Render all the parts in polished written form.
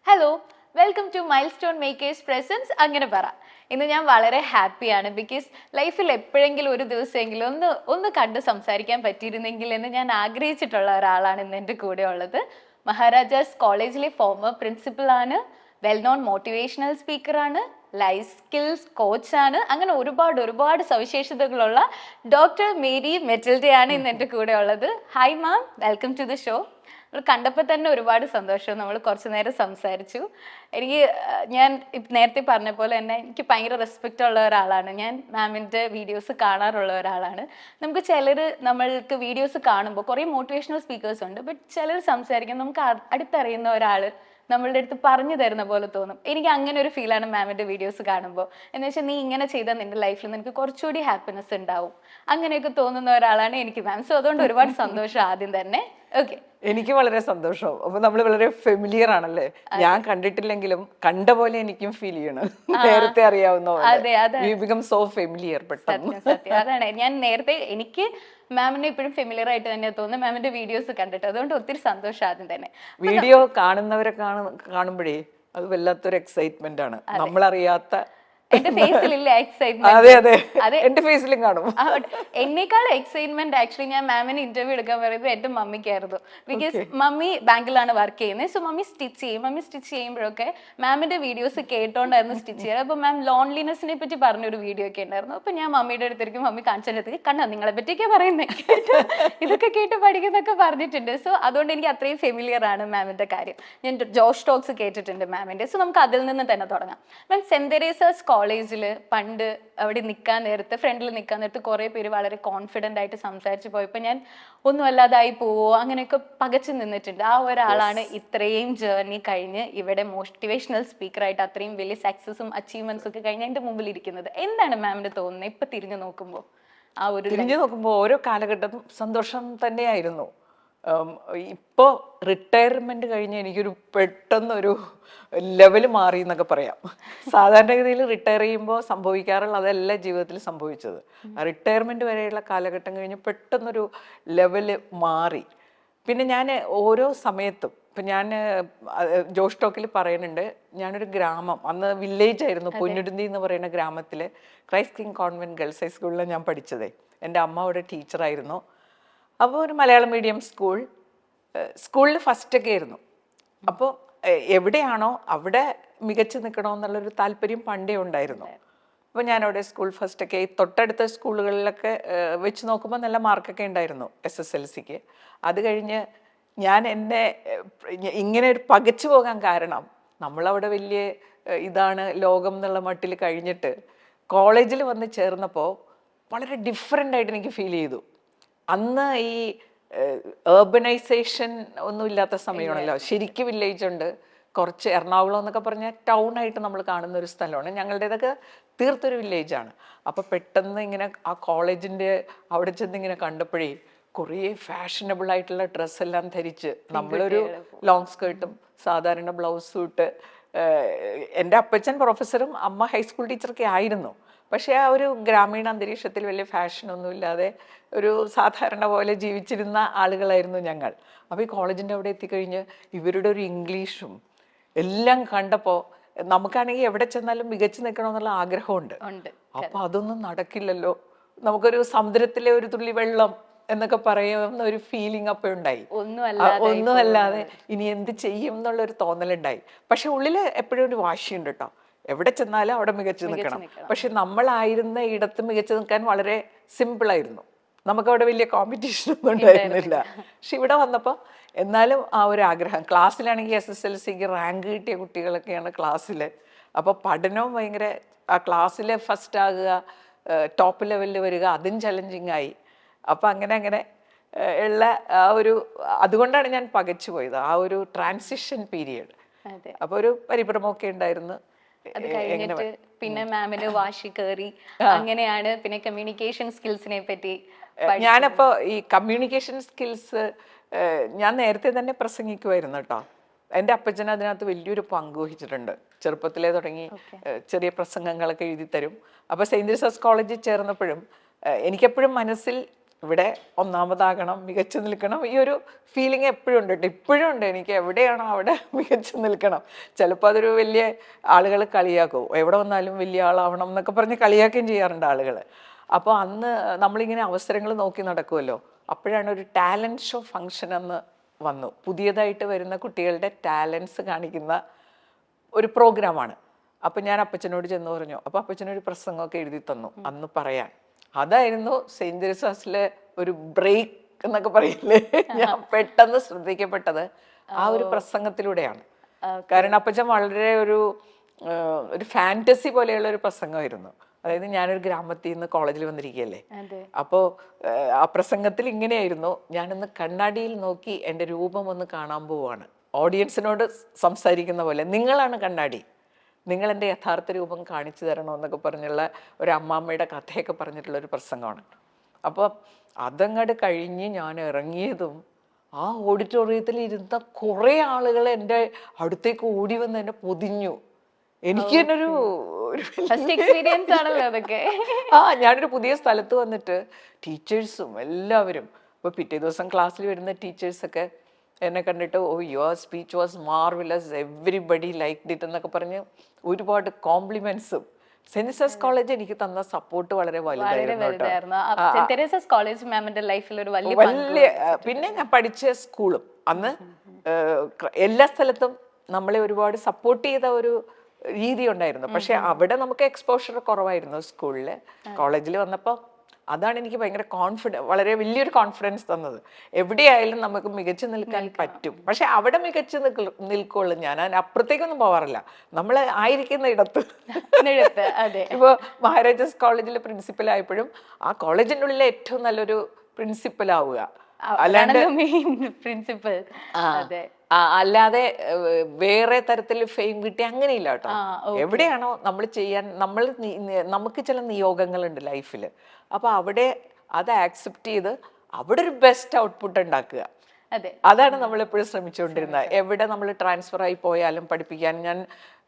Hello, welcome to milestone makers presents. അങ്ങനെ പറ. ഇന്ന് ഞാൻ വളരെ ഹാപ്പിയാണ്. ബിക്കോസ് ലൈഫിൽ എപ്പോഴെങ്കിലും ഒരു ദിവസമെങ്കിലും ഒന്ന് കണ്ട് സംസാരിക്കാൻ പറ്റിയിരുന്നെങ്കിൽ എന്ന് ഞാൻ ആഗ്രഹിച്ചിട്ടുള്ള ഒരാളാണ് ഇന്ന് എൻ്റെ കൂടെ ഉള്ളത്. മഹാരാജാസ് കോളേജിലെ ഫോമർ പ്രിൻസിപ്പളാണ്, വെൽ നോൺ മോട്ടിവേഷണൽ സ്പീക്കറാണ്, ലൈഫ് സ്കിൽസ് കോച്ചാണ്. അങ്ങനെ ഒരുപാട് സവിശേഷതകളുള്ള ഡോക്ടർ മേരി മെറ്റിൽഡയാണ് ഇന്ന് എൻ്റെ കൂടെ ഉള്ളത്. Hi ma'am, welcome to the show. നമ്മൾ കണ്ടപ്പോൾ തന്നെ ഒരുപാട് സന്തോഷം. നമ്മൾ കുറച്ച് നേരം സംസാരിച്ചു. ഞാൻ നേരത്തെ പറഞ്ഞ പോലെ തന്നെ എനിക്ക് ഭയങ്കര റെസ്പെക്റ്റ് ഉള്ള ഒരാളാണ്. ഞാൻ മാമിൻ്റെ വീഡിയോസ് കാണാറുള്ള ഒരാളാണ്. നമുക്ക് നമ്മൾക്ക് വീഡിയോസ് കാണുമ്പോൾ കുറേ മോട്ടിവേഷണൽ സ്പീക്കേഴ്സ് ഉണ്ട്, ബട്ട് ചിലർ സംസാരിക്കാൻ നമുക്ക് അടുത്തറിയുന്ന ഒരാൾ നമ്മളുടെ അടുത്ത് പറഞ്ഞു തരുന്ന പോലെ തോന്നും. എനിക്ക് അങ്ങനെ ഒരു ഫീലാണ് മാമിൻ്റെ വീഡിയോസ് കാണുമ്പോൾ. എന്ന് വെച്ചാൽ നീ ഇങ്ങനെ ചെയ്താൽ നിന്റെ ലൈഫിൽ നിനക്ക് കുറച്ചുകൂടി ഹാപ്പിനെസ് ഉണ്ടാവും, അങ്ങനെയൊക്കെ തോന്നുന്ന ഒരാളാണ് എനിക്ക് മാം. സോ അതുകൊണ്ട് ഒരുപാട് സന്തോഷം ആദ്യം തന്നെ. ഓക്കെ, എനിക്ക് വളരെ സന്തോഷം. അപ്പൊ നമ്മൾ വളരെ ഫെമിലിയർ ആണല്ലേ. ഞാൻ കണ്ടിട്ടില്ലെങ്കിലും കണ്ട പോലെ എനിക്കും ഫീൽ ചെയ്യണം. നേരത്തെ അറിയാവുന്ന സോ ഫെമിലിയർ പെട്ടെന്ന്. സത്യം അതാണ്. ഞാൻ നേരത്തെ എനിക്ക് മാമിനെ ഇപ്പോഴും ഫെമിലിയർ ആയിട്ട് തന്നെയാണ് തോന്നുന്നത്, മാമിന്റെ വീഡിയോസ് കണ്ടിട്ട്. അതുകൊണ്ട് ഒത്തിരി സന്തോഷം ആദ്യം തന്നെ. വീഡിയോ കാണുന്നവരെ കാണുമ്പോഴേ അത് വല്ലാത്തൊരു എക്സൈറ്റ്മെന്റ് ആണ്. നമ്മളറിയാത്ത എന്റെ ഫേസിലില്ല എക്സൈറ്റ്മെന്റ്. അതെ, എന്റെ ഫേസിലും കാണും. എന്നേക്കാൾ എക്സൈറ്റ്മെന്റ് ആക്ച്വലി ഞാൻ മാമിന് ഇന്റർവ്യൂ എടുക്കാൻ പറയുന്നത് എന്റെ മമ്മിക്കായിരുന്നു. ബിക്കോസ് മമ്മി ബാങ്കിലാണ് വർക്ക് ചെയ്യുന്നത്. സോ മമ്മി സ്റ്റിച്ച് ചെയ്യും. മമ്മി സ്റ്റിച്ച് ചെയ്യുമ്പോഴൊക്കെ മാമിന്റെ വീഡിയോസ് കേട്ടോണ്ടായിരുന്നു സ്റ്റിച്ച് ചെയ്യുക. അപ്പൊ മാം ലോൺലിനെസിനെ പറ്റി പറഞ്ഞൊരു വീഡിയോ ഒക്കെ ഉണ്ടായിരുന്നു. അപ്പൊ ഞാൻ മമ്മിയുടെ അടുത്തേക്ക് മമ്മി കാണിച്ചെടുത്തേക്ക് കണ്ടോ നിങ്ങളെ പറ്റിയൊക്കെ പറയുന്നത്, ഇതൊക്കെ കേട്ട് പഠിക്കുന്നൊക്കെ പറഞ്ഞിട്ടുണ്ട്. സോ അതുകൊണ്ട് എനിക്ക് അത്രയും ഫെമിലിയർ ആണ് മാമിന്റെ കാര്യം. ഞാൻ ജോഷ് ടോക്സ് കേട്ടിട്ടുണ്ട് മാമിന്റെ. സോ നമുക്ക് അതിൽ നിന്ന് തന്നെ തുടങ്ങാം. മാം, സെന്റ് തെരേസാസ് കോളേജിൽ പണ്ട് അവിടെ ഫ്രണ്ടിൽ നിൽക്കാൻ നേരത്ത് കുറേ പേര് വളരെ കോൺഫിഡൻ്റ് ആയിട്ട് സംസാരിച്ച് പോയപ്പോൾ ഞാൻ ഒന്നും അല്ലാതായി പോവോ അങ്ങനെയൊക്കെ പകച്ചു നിന്നിട്ടുണ്ട്. ആ ഒരാളാണ് ഇത്രയും ജേർണി കഴിഞ്ഞ് ഇവിടെ മോട്ടിവേഷണൽ സ്പീക്കറായിട്ട് അത്രയും വലിയ സക്സസും അച്ചീവ്മെന്റ്സും ഒക്കെ കഴിഞ്ഞ് എൻ്റെ മുമ്പിൽ ഇരിക്കുന്നത്. എന്താണ് മാമിന് തോന്നുന്നത് ഇപ്പൊ തിരിഞ്ഞു നോക്കുമ്പോൾ? ഓരോ കാലഘട്ടം സന്തോഷം തന്നെയായിരുന്നു. ഇപ്പോൾ റിട്ടയർമെന്റ് കഴിഞ്ഞ് എനിക്കൊരു പെട്ടെന്നൊരു ലെവൽ മാറി എന്നൊക്കെ പറയാം. സാധാരണഗതിയിൽ റിട്ടയർ ചെയ്യുമ്പോൾ സംഭവിക്കാറുള്ള അതല്ല ജീവിതത്തിൽ സംഭവിച്ചത്. റിട്ടയർമെന്റ് വരെയുള്ള കാലഘട്ടം കഴിഞ്ഞ് പെട്ടെന്നൊരു ലെവല് മാറി. പിന്നെ ഞാൻ ഓരോ സമയത്തും ഇപ്പം ഞാൻ ജോഷ് ടോക്കിൽ പറയുന്നുണ്ട്, ഞാനൊരു ഗ്രാമം, അന്ന് വില്ലേജ് ആയിരുന്നു, പൊന്നുരുന്തി എന്ന് പറയുന്ന ഗ്രാമത്തിൽ ക്രൈസ്റ്റ് കിങ് കോൺവെന്റ് ഗേൾസ് ഹൈസ്കൂളിലാണ് ഞാൻ പഠിച്ചത്. എൻ്റെ അമ്മ അവിടെ ടീച്ചറായിരുന്നു. അപ്പോൾ ഒരു മലയാളം മീഡിയം സ്കൂളിൽ ഫസ്റ്റൊക്കെ ആയിരുന്നു. അപ്പോൾ എവിടെയാണോ അവിടെ മികച്ചു നിൽക്കണമെന്നുള്ളൊരു താല്പര്യം പണ്ടേ ഉണ്ടായിരുന്നു. അപ്പോൾ ഞാനവിടെ സ്കൂൾ ഫസ്റ്റൊക്കെ തൊട്ടടുത്ത സ്കൂളുകളിലൊക്കെ വെച്ച് നോക്കുമ്പോൾ നല്ല മാർക്കൊക്കെ ഉണ്ടായിരുന്നു SSLCക്ക്. അത് കഴിഞ്ഞ് ഞാൻ ഇങ്ങനെ ഒരു പകച്ചു പോകാൻ കാരണം നമ്മളവിടെ വലിയ ഇതാണ് ലോകം എന്നുള്ള മട്ടിൽ കഴിഞ്ഞിട്ട് കോളേജിൽ വന്ന് ചേർന്നപ്പോൾ വളരെ ഡിഫറെൻ്റ് ആയിട്ട് എനിക്ക് ഫീൽ ചെയ്തു. അന്ന് ഈ ഏർബനൈസേഷൻ ഒന്നും ഇല്ലാത്ത സമയമാണല്ലോ. ശരിക്കും വില്ലേജ് ഉണ്ട്, കുറച്ച് എറണാകുളം എന്നൊക്കെ പറഞ്ഞാൽ ടൗൺ ആയിട്ട് നമ്മൾ കാണുന്ന ഒരു സ്ഥലമാണ്. ഞങ്ങളുടേതൊക്കെ തീർത്തൊരു വില്ലേജാണ്. അപ്പോൾ പെട്ടെന്ന് ഇങ്ങനെ ആ കോളേജിൻ്റെ അവിടെ ചെന്ന് ഇങ്ങനെ കണ്ടപ്പോഴേ കുറേ ഫാഷനബിൾ ആയിട്ടുള്ള ഡ്രസ്സെല്ലാം ധരിച്ച്, നമ്മളൊരു ലോങ് സ്കേർട്ടും സാധാരണ ബ്ലൗസും ഇട്ട്. എൻ്റെ അപ്പച്ചൻ പ്രൊഫസറും അമ്മ ഹൈസ്കൂൾ ടീച്ചറൊക്കെ ആയിരുന്നു. പക്ഷേ ആ ഒരു ഗ്രാമീണ അന്തരീക്ഷത്തിൽ വലിയ ഫാഷനൊന്നും ഇല്ലാതെ ഒരു സാധാരണ പോലെ ജീവിച്ചിരുന്ന ആളുകളായിരുന്നു ഞങ്ങൾ. അപ്പോൾ ഈ കോളേജിൻ്റെ അവിടെ എത്തിക്കഴിഞ്ഞ് ഇവരുടെ ഒരു ഇംഗ്ലീഷും എല്ലാം കണ്ടപ്പോൾ നമുക്കാണെങ്കിൽ എവിടെ ചെന്നാലും മികച്ചു നിൽക്കണമെന്നുള്ള ആഗ്രഹമുണ്ട്. അപ്പോൾ അതൊന്നും നടക്കില്ലല്ലോ, നമുക്കൊരു സമുദ്രത്തിലെ ഒരു തുള്ളി വെള്ളം എന്നൊക്കെ പറയുന്ന ഒരു ഫീലിംഗ് അപ്പോൾ ഉണ്ടായി. ഒന്നുമല്ലാതെ ഇനി എന്ത് ചെയ്യും എന്നുള്ളൊരു തോന്നലുണ്ടായി. പക്ഷെ ഉള്ളിൽ എപ്പോഴും ഒരു വാശിയുണ്ട് കേട്ടോ, എവിടെ ചെന്നാലും അവിടെ മികച്ചു നിൽക്കണം. പക്ഷെ നമ്മളായിരുന്ന ഇടത്ത് മികച്ചു നിൽക്കാൻ വളരെ സിമ്പിളായിരുന്നു. നമുക്കവിടെ വലിയ കോമ്പറ്റീഷൻ ഒന്നും ഉണ്ടായിരുന്നില്ല. പക്ഷെ ഇവിടെ വന്നപ്പോൾ എന്നാലും ആ ഒരു ആഗ്രഹം. ക്ലാസ്സിലാണെങ്കിൽ SSLCക്ക് റാങ്ക് കിട്ടിയ കുട്ടികളൊക്കെയാണ് ക്ലാസ്സിൽ. അപ്പോൾ പഠനവും ഭയങ്കര, ആ ക്ലാസ്സിൽ ഫസ്റ്റ് ആകുക, ടോപ്പ് ലെവലിൽ വരിക, അതും ചലഞ്ചിങ് ആയി. അപ്പം അങ്ങനെ ഉള്ള ആ ഒരു, അതുകൊണ്ടാണ് ഞാൻ പകച്ചു പോയത് ആ ഒരു ട്രാൻസിഷൻ പീരിയഡ്. അപ്പോൾ ഒരു പരിഭ്രമമൊക്കെ ഉണ്ടായിരുന്നു. അത് കഴിഞ്ഞിട്ട് പിന്നെ മാമിന് വാശി കയറി, അങ്ങനെയാണ് പിന്നെ കമ്മ്യൂണിക്കേഷൻ സ്കിൽസിനെ പറ്റി. ഞാനപ്പോൾ ഈ കമ്മ്യൂണിക്കേഷൻ സ്കിൽസ് ഞാൻ നേരത്തെ തന്നെ പ്രസംഗിക്കുമായിരുന്നു കേട്ടോ. എൻ്റെ അപ്പച്ചൻ അതിനകത്ത് വലിയൊരു പങ്ക് വഹിച്ചിട്ടുണ്ട്. ചെറുപ്പത്തിലേ തുടങ്ങി ചെറിയ പ്രസംഗങ്ങളൊക്കെ എഴുതി തരും. അപ്പോൾ സെയിൻറ് തെരേസാസ് കോളേജിൽ ചേർന്നപ്പോഴും എനിക്കെപ്പോഴും മനസ്സിൽ ഇവിടെ ഒന്നാമതാകണം, മികച്ചു നിൽക്കണം, ഈ ഒരു ഫീലിംഗ് എപ്പോഴും ഉണ്ട് കേട്ടോ. ഇപ്പോഴും ഉണ്ട് എനിക്ക്. എവിടെയാണോ അവിടെ മികച്ചു നിൽക്കണം. ചിലപ്പോൾ അതൊരു വലിയ ആളുകൾ കളിയാക്കും, എവിടെ വന്നാലും വലിയ ആളാവണം എന്നൊക്കെ പറഞ്ഞ് കളിയാക്കുകയും ചെയ്യാറുണ്ട് ആളുകൾ. അപ്പോൾ അന്ന് നമ്മളിങ്ങനെ അവസരങ്ങൾ നോക്കി നടക്കുമല്ലോ, അപ്പോഴാണ് ഒരു ടാലൻറ്റ് ഷോ ഫങ്ഷൻ എന്ന് വന്നു. പുതിയതായിട്ട് വരുന്ന കുട്ടികളുടെ ടാലൻസ് കാണിക്കുന്ന ഒരു പ്രോഗ്രാമാണ്. അപ്പം ഞാൻ അപ്പച്ചനോട് ചെന്ന് പറഞ്ഞു. അപ്പോൾ അപ്പച്ചനൊരു പ്രസംഗമൊക്കെ എഴുതി തന്നു അന്ന് പറയാൻ. അതായിരുന്നു സെയിൻറ്റ് തെരേസാസിലെ ഒരു ബ്രേക്ക് എന്നൊക്കെ പറയില്ലേ, ഞാൻ പെട്ടെന്ന് ശ്രദ്ധിക്കപ്പെട്ടത് ആ ഒരു പ്രസംഗത്തിലൂടെയാണ്. കാരണം അപ്പച്ചൻ വളരെ ഒരു ഫാൻറ്റസി പോലെയുള്ള ഒരു പ്രസംഗമായിരുന്നു. അതായത് ഞാനൊരു ഗ്രാമത്തിൽ നിന്ന് കോളേജിൽ വന്നിരിക്കുകയല്ലേ, അപ്പോൾ ആ പ്രസംഗത്തിൽ ഇങ്ങനെയായിരുന്നു, ഞാനൊന്ന് കണ്ണാടിയിൽ നോക്കി എൻ്റെ രൂപം ഒന്ന് കാണാൻ പോവാണ്. ഓഡിയൻസിനോട് സംസാരിക്കുന്ന പോലെ, നിങ്ങളാണ് കണ്ണാടി, നിങ്ങൾ എൻ്റെ യഥാർത്ഥ രൂപം കാണിച്ചു തരണമെന്നൊക്കെ പറഞ്ഞുള്ള ഒരു അമ്മാമ്മയുടെ കഥയൊക്കെ പറഞ്ഞിട്ടുള്ളൊരു പ്രസംഗമാണ്. അപ്പോൾ അതങ്ങോട്ട് കഴിഞ്ഞ് ഞാൻ ഇറങ്ങിയതും ആ ഓഡിറ്റോറിയത്തിൽ ഇരുന്ന കുറേ ആളുകൾ എൻ്റെ അടുത്തേക്ക് ഓടി വന്ന് എന്നെ പൊതിഞ്ഞു. എനിക്ക് തന്നെ ഒരു എക്സ്പീരിയൻസ് ആണല്ലോ അതൊക്കെ. ഞാനൊരു പുതിയ സ്ഥലത്ത് വന്നിട്ട് ടീച്ചേഴ്സും എല്ലാവരും, ഇപ്പോൾ പിറ്റേ ദിവസം ക്ലാസ്സിൽ വരുന്ന ടീച്ചേഴ്സൊക്കെ എന്നെ കണ്ടിട്ട് oh your speech was marvellous, everybody like it എന്നൊക്കെ പറഞ്ഞ് ഒരുപാട് കോംപ്ലിമെന്റ്സും. സെന്റ് തെരേസാസ് കോളേജ് എനിക്ക് തന്ന സപ്പോർട്ട് വളരെ വലുതായിരുന്നു. പിന്നെ ഞാൻ പഠിച്ച സ്കൂളും അന്ന് എല്ലാ സ്ഥലത്തും നമ്മളെ ഒരുപാട് സപ്പോർട്ട് ചെയ്ത ഒരു രീതി ഉണ്ടായിരുന്നു. പക്ഷെ അവിടെ നമുക്ക് എക്സ്പോഷർ കുറവായിരുന്നു സ്കൂളിൽ. കോളേജിൽ വന്നപ്പോൾ അതാണ് എനിക്ക് ഭയങ്കര വളരെ വലിയൊരു കോൺഫിഡൻസ് തന്നത്. എവിടെയായാലും നമുക്ക് മികച്ചു നിൽക്കാൻ പറ്റും. പക്ഷെ അവിടെ മികച്ചു നിൽക്കുള്ളൂ, ഞാൻ അപ്പുറത്തേക്കൊന്നും പോവാറില്ല, നമ്മൾ ആയിരിക്കുന്ന ഇടത്ത്. ഇപ്പോൾ മഹാരാജാസ് കോളേജിൽ പ്രിൻസിപ്പൽ ആയപ്പോഴും ആ കോളേജിൻ്റെ ഉള്ളിലെ ഏറ്റവും നല്ലൊരു പ്രിൻസിപ്പൽ ആവുക, അല്ലാണ്ട് അല്ലാതെ വേറെ തരത്തിൽ ഫെയിം കിട്ടി അങ്ങനെയില്ല കേട്ടോ. എവിടെയാണോ നമ്മൾ ചെയ്യാൻ നമുക്ക് ചില നിയോഗങ്ങളുണ്ട് ലൈഫിൽ, അപ്പൊ അവിടെ അത് ആക്സെപ്റ്റ് ചെയ്ത് അവിടെ ഒരു ബെസ്റ്റ് ഔട്ട്പുട്ട് ഉണ്ടാക്കുക. അതാണ് നമ്മൾ എപ്പോഴും ശ്രമിച്ചുകൊണ്ടിരുന്നത്. എവിടെ നമ്മൾ ട്രാൻസ്ഫർ ആയി പോയാലും പഠിപ്പിക്കാൻ. ഞാൻ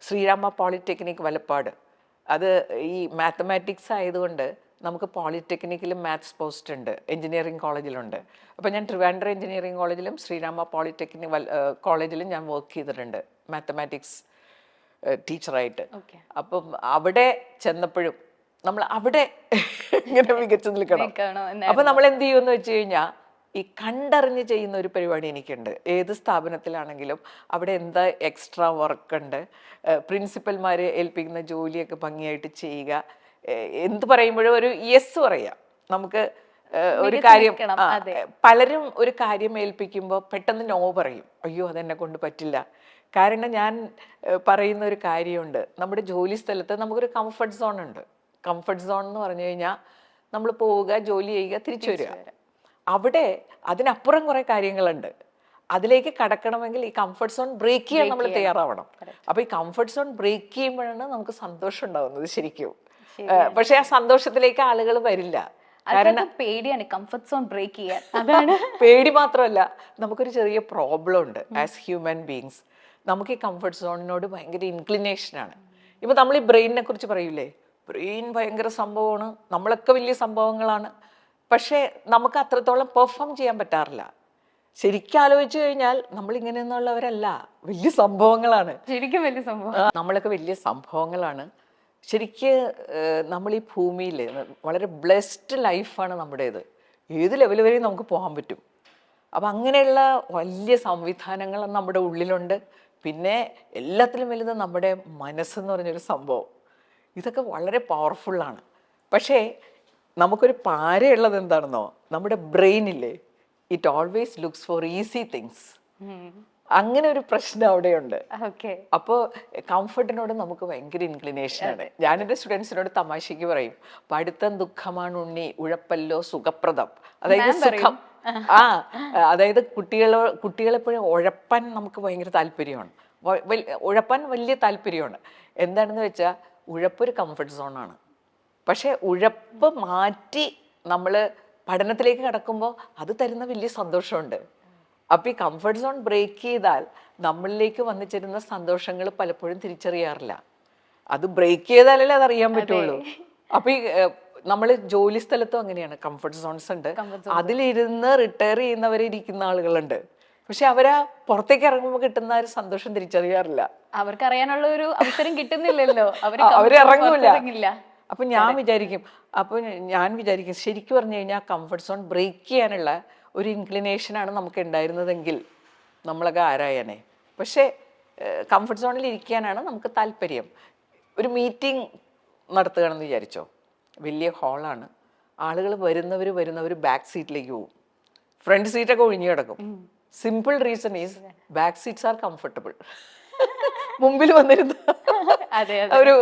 ശ്രീരാമ പോളിടെക്നിക് വലപ്പാട്, അത് ഈ മാത്തമാറ്റിക്സ് ആയതുകൊണ്ട് നമുക്ക് പോളിടെക്നിക്കിലും മാത്സ് പോസ്റ്റ് ഉണ്ട്, എഞ്ചിനീയറിംഗ് കോളേജിലുണ്ട്. അപ്പം ഞാൻ ട്രിവാൻഡ്രം എഞ്ചിനീയറിംഗ് കോളേജിലും ശ്രീരാമ പോളിടെക്നിക് കോളേജിലും ഞാൻ വർക്ക് ചെയ്തിട്ടുണ്ട് മാത്തമാറ്റിക്സ് ടീച്ചറായിട്ട്. അപ്പം അവിടെ ചെന്നപ്പോഴും നമ്മൾ അവിടെ ഇങ്ങനെ മികച്ചു നിൽക്കണം. അപ്പം നമ്മൾ എന്ത് ചെയ്യുമെന്ന് വെച്ച് കഴിഞ്ഞാൽ ഈ കണ്ടറിഞ്ഞ് ചെയ്യുന്ന ഒരു പരിപാടി എനിക്കുണ്ട്. ഏത് സ്ഥാപനത്തിലാണെങ്കിലും അവിടെ എന്താ എക്സ്ട്രാ വർക്ക് ഉണ്ട്, പ്രിൻസിപ്പൽമാരെ ഏൽപ്പിക്കുന്ന ജോലിയൊക്കെ ഭംഗിയായിട്ട് ചെയ്യുക. എന്ത് പറയുമ്പോഴും ഒരു യെസ് പറയാം. നമുക്ക് ഒരു കാര്യം, പലരും ഒരു കാര്യം ഏൽപ്പിക്കുമ്പോൾ പെട്ടെന്ന് നോ പറയും, അയ്യോ അതെന്നെ കൊണ്ട് പറ്റില്ല. കാരണം ഞാൻ പറയുന്ന ഒരു കാര്യമുണ്ട്, നമ്മുടെ ജോലി സ്ഥലത്ത് നമുക്കൊരു കംഫർട്ട് സോൺ ഉണ്ട്. കംഫർട്ട് സോൺ എന്ന് പറഞ്ഞു കഴിഞ്ഞാൽ നമ്മൾ പോവുക, ജോലി ചെയ്യുക, തിരിച്ചു വരിക. അവിടെ അതിനപ്പുറം കുറെ കാര്യങ്ങളുണ്ട്. അതിലേക്ക് കടക്കണമെങ്കിൽ ഈ കംഫർട്ട് സോൺ ബ്രേക്ക് ചെയ്യാൻ നമ്മൾ തയ്യാറാവണം. അപ്പൊ ഈ കംഫർട്ട് സോൺ ബ്രേക്ക് ചെയ്യുമ്പോഴാണ് നമുക്ക് സന്തോഷം ഉണ്ടാവുന്നത് ശരിക്കും. പക്ഷെ ആ സന്തോഷത്തിലേക്ക് ആളുകൾ വരില്ല. കാരണം പേടിയാണ് കംഫർട്ട് സോൺ ബ്രേക്ക് ചെയ്യാൻ. അതാണ് പേടി മാത്രമല്ല, നമുക്കൊരു ചെറിയ പ്രോബ്ലം ഉണ്ട് ആസ് ഹ്യൂമൻ ബീങ്സ്. നമുക്ക് ഈ കംഫർട്ട് സോണിനോട് ഭയങ്കര ഇൻക്ലിനേഷനാണ്. ഇപ്പൊ നമ്മൾ ഈ ബ്രെയിനിനെ കുറിച്ച് പറയൂലേ, ബ്രെയിൻ ഭയങ്കര സംഭവമാണ്, നമ്മളൊക്കെ വലിയ സംഭവങ്ങളാണ്. പക്ഷെ നമുക്ക് അത്രത്തോളം പെർഫോം ചെയ്യാൻ പറ്റാറില്ല. ശരിക്കും ആലോചിച്ചു കഴിഞ്ഞാൽ നമ്മൾ ഇങ്ങനെയൊന്നുള്ളവരല്ല, വലിയ സംഭവങ്ങളാണ്. ശരിക്കും വലിയ സംഭവം, നമ്മളൊക്കെ വലിയ സംഭവങ്ങളാണ്. ശരിക്ക് നമ്മൾ ഈ ഭൂമിയിൽ വളരെ ബ്ലെസ്ഡ് ലൈഫാണ് നമ്മുടേത്. ഏത് ലെവൽ വരെയും നമുക്ക് പോകാൻ പറ്റും. അപ്പം അങ്ങനെയുള്ള വലിയ സംവിധാനങ്ങൾ നമ്മുടെ ഉള്ളിലുണ്ട്. പിന്നെ എല്ലാത്തിലും വലുത് നമ്മുടെ മനസ്സെന്ന് പറഞ്ഞൊരു സംഭവം. ഇതൊക്കെ വളരെ പവർഫുള്ളാണ്. പക്ഷേ നമുക്കൊരു പാരയുള്ളത് എന്താണെന്നോ, നമ്മുടെ ബ്രെയിനില്ലേ, it always looks for easy things. അങ്ങനെ ഒരു പ്രശ്നം അവിടെയുണ്ട്. അപ്പോൾ കംഫർട്ടിനോട് നമുക്ക് ഭയങ്കര ഇൻക്ലിനേഷനാണ്. ഞാൻ എൻ്റെ സ്റ്റുഡൻസിനോട് തമാശയ്ക്ക് പറയും, പഠിത്തം ദുഃഖമാണ് ഉണ്ണി, ഉഴപ്പല്ലോ സുഖപ്രദം. അതായത് സുഖം, അതായത് കുട്ടികളെപ്പോഴും ഉഴപ്പാൻ നമുക്ക് ഭയങ്കര താല്പര്യമാണ്, ഉഴപ്പാൻ വലിയ താല്പര്യമാണ്. എന്താണെന്ന് വെച്ചാൽ ഉഴപ്പൊരു കംഫർട്ട് സോണാണ്. പക്ഷെ ഉഴപ്പ് മാറ്റി നമ്മൾ പഠനത്തിലേക്ക് കടക്കുമ്പോൾ അത് തരുന്ന വലിയ സന്തോഷമുണ്ട്. അപ്പം ഈ കംഫർട്ട് സോൺ ബ്രേക്ക് ചെയ്താൽ നമ്മളിലേക്ക് വന്നു ചേരുന്ന സന്തോഷങ്ങൾ പലപ്പോഴും തിരിച്ചറിയാറില്ല. അത് ബ്രേക്ക് ചെയ്താലല്ലേ അതറിയാൻ പറ്റുള്ളൂ. അപ്പം ഈ നമ്മൾ ജോലി സ്ഥലത്തും അങ്ങനെയാണ്, കംഫർട്ട് സോൺസ് ഉണ്ട്. Comfort അതിലിരുന്ന് റിട്ടയർ ചെയ്യുന്നവരെ ഇരിക്കുന്ന ആളുകളുണ്ട്. പക്ഷെ അവരാ പുറത്തേക്ക് ഇറങ്ങുമ്പോൾ കിട്ടുന്ന ഒരു സന്തോഷം തിരിച്ചറിയാറില്ല. അവർക്ക് അറിയാനുള്ള ഒരു അവസരം കിട്ടുന്നില്ലല്ലോ. അവര് ഇറങ്ങൂല. പുറത്തിറങ്ങില്ല. അപ്പൊ ഞാൻ വിചാരിക്കും ശരിക്കും പറഞ്ഞു കഴിഞ്ഞാൽ കംഫർട്ട് സോൺ ബ്രേക്ക് ചെയ്യാനുള്ള ഒരു ഇൻക്ലിനേഷനാണ് നമുക്ക് ഉണ്ടായിരുന്നതെങ്കിൽ നമ്മളൊക്കെ ആരായനെ. പക്ഷേ കംഫർട്ട് സോണിൽ ഇരിക്കാനാണ് നമുക്ക് താല്പര്യം. ഒരു മീറ്റിംഗ് നടത്തുകയാണെന്ന് വിചാരിച്ചോ, വലിയ ഹാളാണ്, ആളുകൾ വരുന്നവർ ബാക്ക് സീറ്റിലേക്ക് പോകും, ഫ്രണ്ട് സീറ്റൊക്കെ ഒഴിഞ്ഞു കിടക്കും. Simple reason is back seats are comfortable. മുമ്പിൽ വന്നിരുന്ന അതെ ഒരു